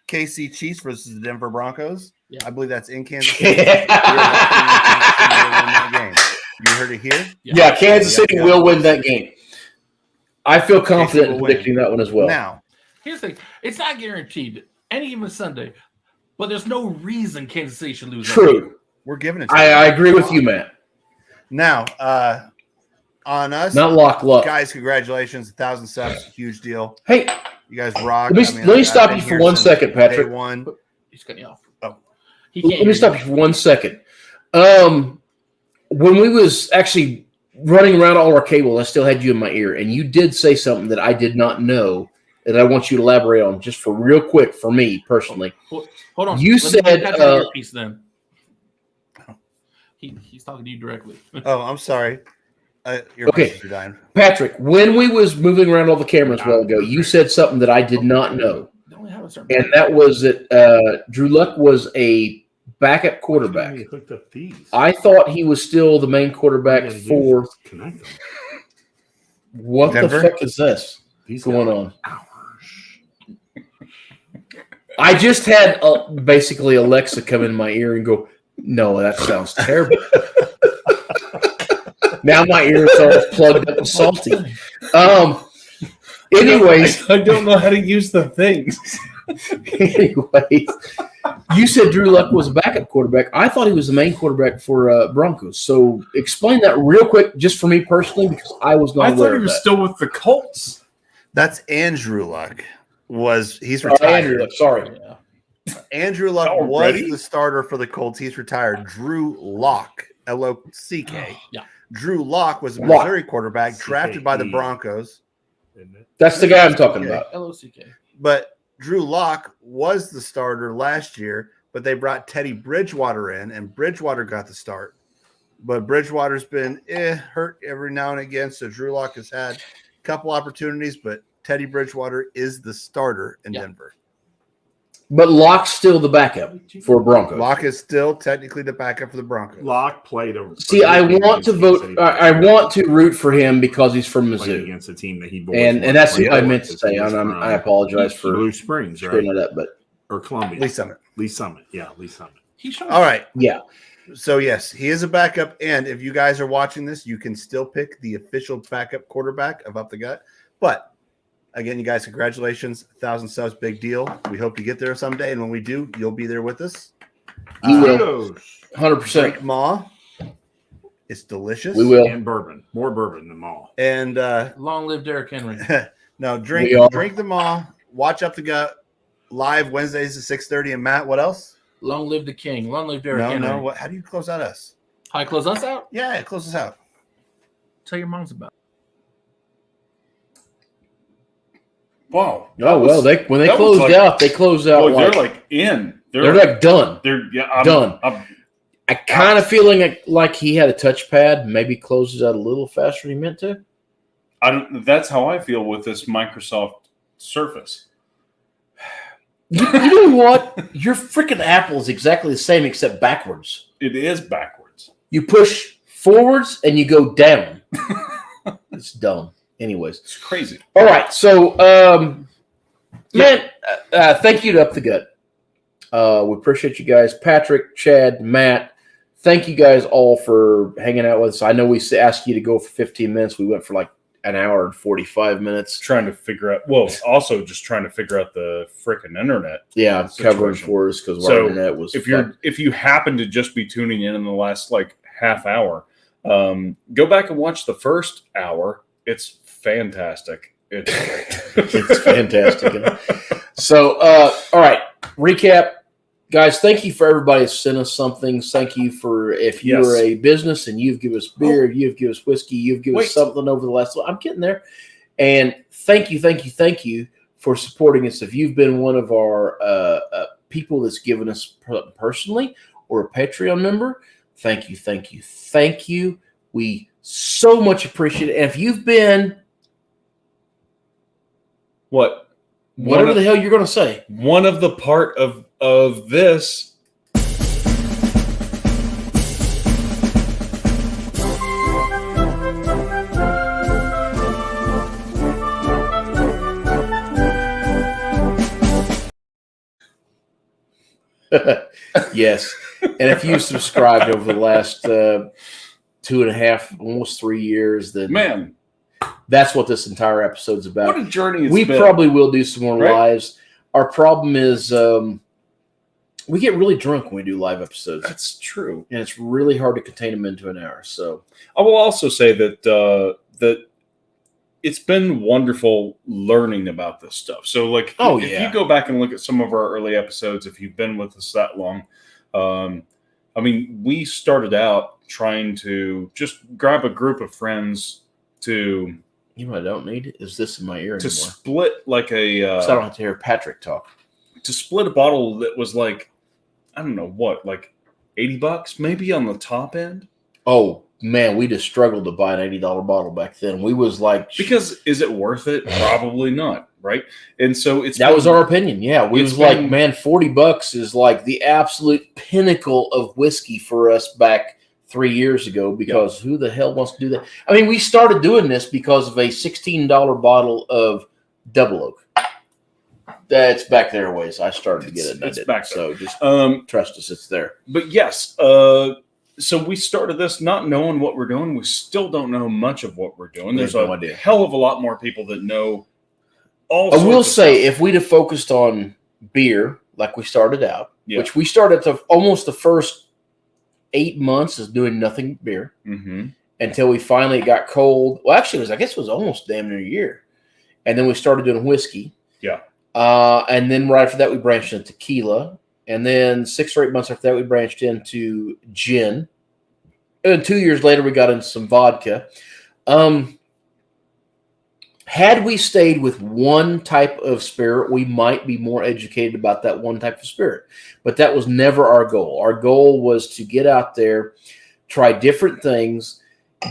KC Chiefs versus the Denver Broncos. Yeah. I believe that's in Kansas City. We're locking in Kansas City to win that game. You heard it here. Yeah, Kansas City Yeah. will win that game. I feel confident in will win. predicting that one as well. Now, Here's the thing: it's not guaranteed any given Sunday, but there's no reason Kansas City should lose. that game. True. we're giving it to I you. agree with you, Matt. Now, on us. Not Luck. Guys, congratulations. 1,000 subs, huge deal. Hey, You guys rock. let me I've stop been you for here 1 since second, Patrick. Day one. He's cutting you off. Oh. He can't. Let me stop you for 1 second. When we was actually running around all our cable, I still had you in my ear, and you did say something that I did not know that I want you to elaborate on just for real quick for me personally. Hold on. You Let me said, catch that earpiece then. He's talking to you directly. Oh, I'm sorry. Your Okay. pieces are dying. Patrick, when we was moving around all the cameras a while ago, you said something that I did not know, They only have a certain and that was that Drew Luck was a backup quarterback. You hooked up these. I thought he was still the main quarterback You gotta use for this to connect them. what Denver? the fuck is this These going got on? I just had basically Alexa come in my ear and go, "No, that sounds terrible." Now my ears are plugged up and salty. Anyways, I don't know how to use the things. anyways, you said Drew Luck was a backup quarterback. I thought he was the main quarterback for Broncos. So explain that real quick, just for me personally, because I was not I aware thought he of was that. still with the Colts. That's Andrew Luck. He's Oh, retired. Andrew Luck, sorry. Andrew Luck Already? was the starter for the Colts. He's retired. Drew Lock, L-O-C-K. Yeah. Drew Lock was a Lock. Missouri quarterback drafted by the C-K-E. Broncos. Isn't it? That's the guy I'm talking about. LOCK. But Drew Lock was the starter last year, but they brought Teddy Bridgewater in, and Bridgewater got the start. But Bridgewater's been hurt every now and again, so Drew Lock has had a couple opportunities, but Teddy Bridgewater is the starter in Yeah. Denver. But Lock's still the backup for Broncos. Lock is still technically the backup for the Broncos. Locke played a. See, I want to vote. I want to root for him because he's from played Mizzou, against a team that he and that's who I played meant to with. say. He's And from I apologize for Blue Springs, screwing right? it up, but Or Columbia. Lee Summit. Lee Summit. Yeah, Lee Summit. He's showing. All right. yeah, So, yes, he is a backup. And if you guys are watching this, you can still pick the official backup quarterback of Up the Gut. But again, you guys, congratulations. 1,000 subs, big deal. We hope to get there someday. And when we do, you'll be there with us. You will. Kudos. 100%. Drink Maw. It's delicious. We will. And bourbon. More bourbon than Mall. And Long live Derrick Henry. no, drink We are. the Maw. Watch Up the Gut live Wednesdays at 6:30. And Matt, what else? Long live the king. Long live Derrick No, Henry. no. What? How do you close out us? How I close us out? Yeah, close us out. Tell your moms about it. Wow. Oh well, when they that was closed like- out, they closed out. Well, they're like in. they're like done. They're Done. I'm, I kind of feeling like he had a touchpad, maybe closes out a little faster than he meant to. that's how I feel with this Microsoft Surface. You know what? Your freaking Apple is exactly the same except backwards. It is backwards. You push forwards and you go down. It's dumb. Anyways, It's crazy. all right. So, man, thank you to Up the Gut. We appreciate you guys, Patrick, Chad, Matt. Thank you guys all for hanging out with us. I know we asked you to go for 15 minutes. We went for like an hour and 45 minutes. Trying to figure out. Well, also just trying to figure out the freaking internet. Yeah, covering Situation. for us because So, our internet was. If you happen to just be tuning in the last like half hour, go back and watch the first hour. It's fantastic. It's fantastic. So, all right, recap. Guys, thank you for everybody that sent us something. Thank you for if you're Yes. a business and you've given us beer, you've given us whiskey, you've given us Wait. something over the last. I'm getting there. And thank you for supporting us. If you've been one of our people that's given us personally or a Patreon member, thank you. We so much appreciate it. And if you've been What? whatever the hell you're going to say, One of the part of this. yes. And if you subscribed over the last 2.5, almost 3 years, then Man, that's what this entire episode's about. what a journey it's We been. probably will do some more Right? lives. Our problem is we get really drunk when we do live episodes, That's true. and it's really hard to contain them into an hour. So I will also say that that it's been wonderful learning about this stuff. So, like, if yeah. you go back and look at some of our early episodes, if you've been with us that long, I mean, we started out trying to just grab a group of friends to you know what I don't need is this in my ear to anymore. split like a 'Cause I don't have to hear Patrick talk. to split a bottle that was like, I don't know what, like $80 maybe on the top end. Oh man, we just struggled to buy an $80 bottle back then. We was like, Because is it worth it? Probably not, right? And so that was our opinion. Yeah, we it's was like, been- man, $40 is like the absolute pinnacle of whiskey for us back 3 years ago. Because who the hell wants to do that? I mean, we started doing this because of a $16 bottle of Double Oak. That's back there a ways. I started to get it. And I It's didn't. back there. So just trust us, it's there. But yes, so we started this not knowing what we're doing. We still don't know much of what we're doing. We There's have no a idea. hell of a lot more people that know all I sorts will of say, stuff. if we'd have focused on beer like we started out, Yeah. which we started to almost the first 8 months is doing nothing but beer Mhm. until we finally got cold. Well, actually, I guess it was almost damn near a year. And then we started doing whiskey. Yeah. And then right after that, we branched into tequila. And then 6 or 8 months after that, we branched into gin. And 2 years later, we got into some vodka. Had we stayed with one type of spirit, we might be more educated about that one type of spirit. But that was never our goal. Our goal was to get out there, try different things,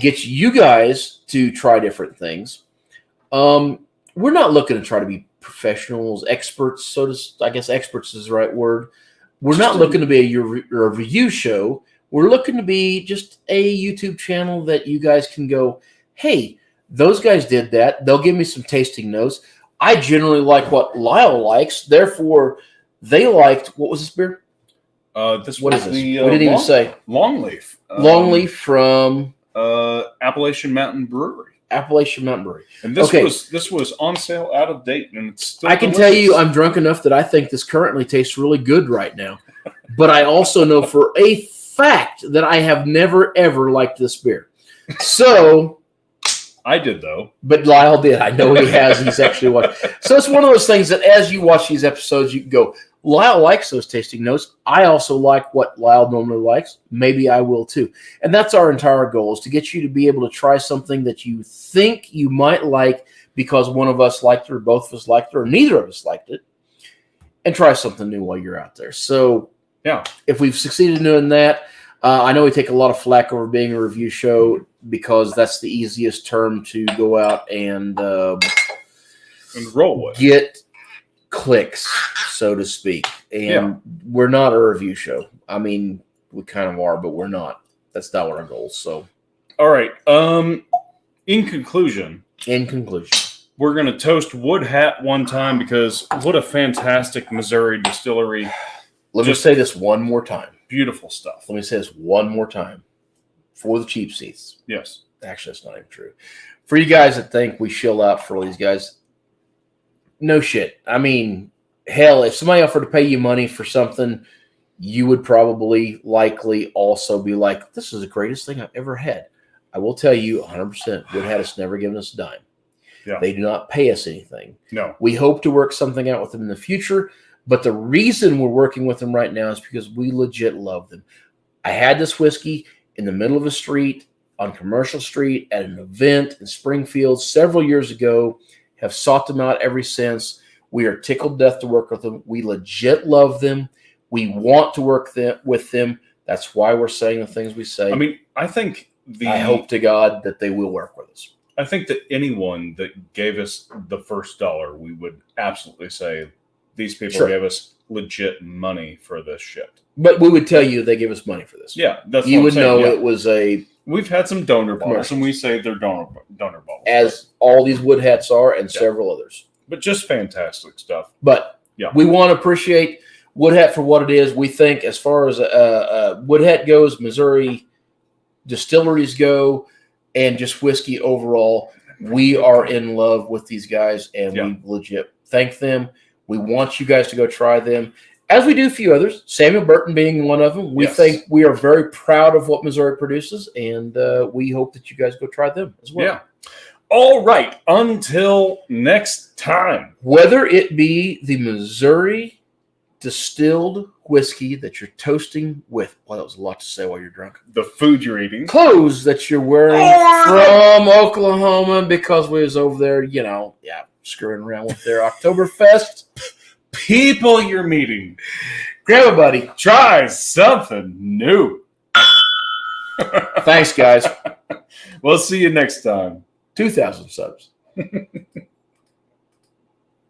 get you guys to try different things. We're not looking to try to be professionals, experts, I guess experts is the right word. We're not looking to be a review show. We're looking to be just a YouTube channel that you guys can go, hey, those guys did that. They'll give me some tasting notes. I generally like what Lyle likes. Therefore, they liked, what was this beer? This What was is this? the We didn't even say. Longleaf. Longleaf from Appalachian Mountain Brewery. Appalachian Mountain Brewery. And this Okay. was on sale out of date, and it's still I can delicious. tell you I'm drunk enough that I think this currently tastes really good right now. But I also know for a fact that I have never, ever liked this beer. So, I did though. but Lyle did. I know he has. He's actually watched. So it's one of those things that as you watch these episodes, you can go, Lyle likes those tasting notes. I also like what Lyle normally likes. Maybe I will too. And that's our entire goal, is to get you to be able to try something that you think you might like because one of us liked it or both of us liked it or neither of us liked it, and try something new while you're out there. So Yeah. if we've succeeded in doing that, I know we take a lot of flack over being a review show because that's the easiest term to go out and And roll with. get clicks, so to speak. And we're not a review show. I mean, we kind of are, but we're not. That's not what our goal is. So, All right. In conclusion, in conclusion, we're gonna toast Wood Hat one time because what a fantastic Missouri distillery. let me Just- say this one more time. Beautiful stuff. Let me say this one more time for the cheap seats. Yes. Actually, that's not even true. For you guys that think we shill out for all these guys, no shit. I mean, hell, if somebody offered to pay you money for something, you would probably likely also be like, this is the greatest thing I've ever had. I will tell you 100%, Wood Hat has never given us a dime. Yeah. They do not pay us anything. No. We hope to work something out with them in the future, but the reason we're working with them right now is because we legit love them. I had this whiskey in the middle of a street on Commercial Street at an event in Springfield several years ago, have sought them out ever since. We are tickled to death to work with them. We legit love them. We want to work with them. That's why we're saying the things we say. I mean, I think I hope to God that they will work with us. I think that anyone that gave us the first dollar, we would absolutely say these people Sure. gave us legit money for this shit. But we would tell you they give us money for this. Yeah, that's You what I'm would saying, know yeah. it was a, We've had some donor bottles, Commercials. and we say they're donor bottles, as all these Wood Hats are, and Yeah. several others. but just fantastic stuff. But Yeah. we want to appreciate Wood Hat for what it is. We think as far as Wood Hat goes, Missouri distilleries go, and just whiskey overall, we are in love with these guys, and Yeah. we legit thank them. We want you guys to go try them. as we do a few others, Samuel Burton being one of them. We Yes. think we are very proud of what Missouri produces, and we hope that you guys go try them as well. Yeah. All right. Until next time. Whether it be the Missouri distilled whiskey that you're toasting with, well, that was a lot to say while you're drunk. The food you're eating. Clothes that you're wearing from Oklahoma because we was over there, screwing around with their Oktoberfest. People you're meeting. Grab a buddy. Try something new. Thanks, guys. We'll see you next time. 2,000 subs.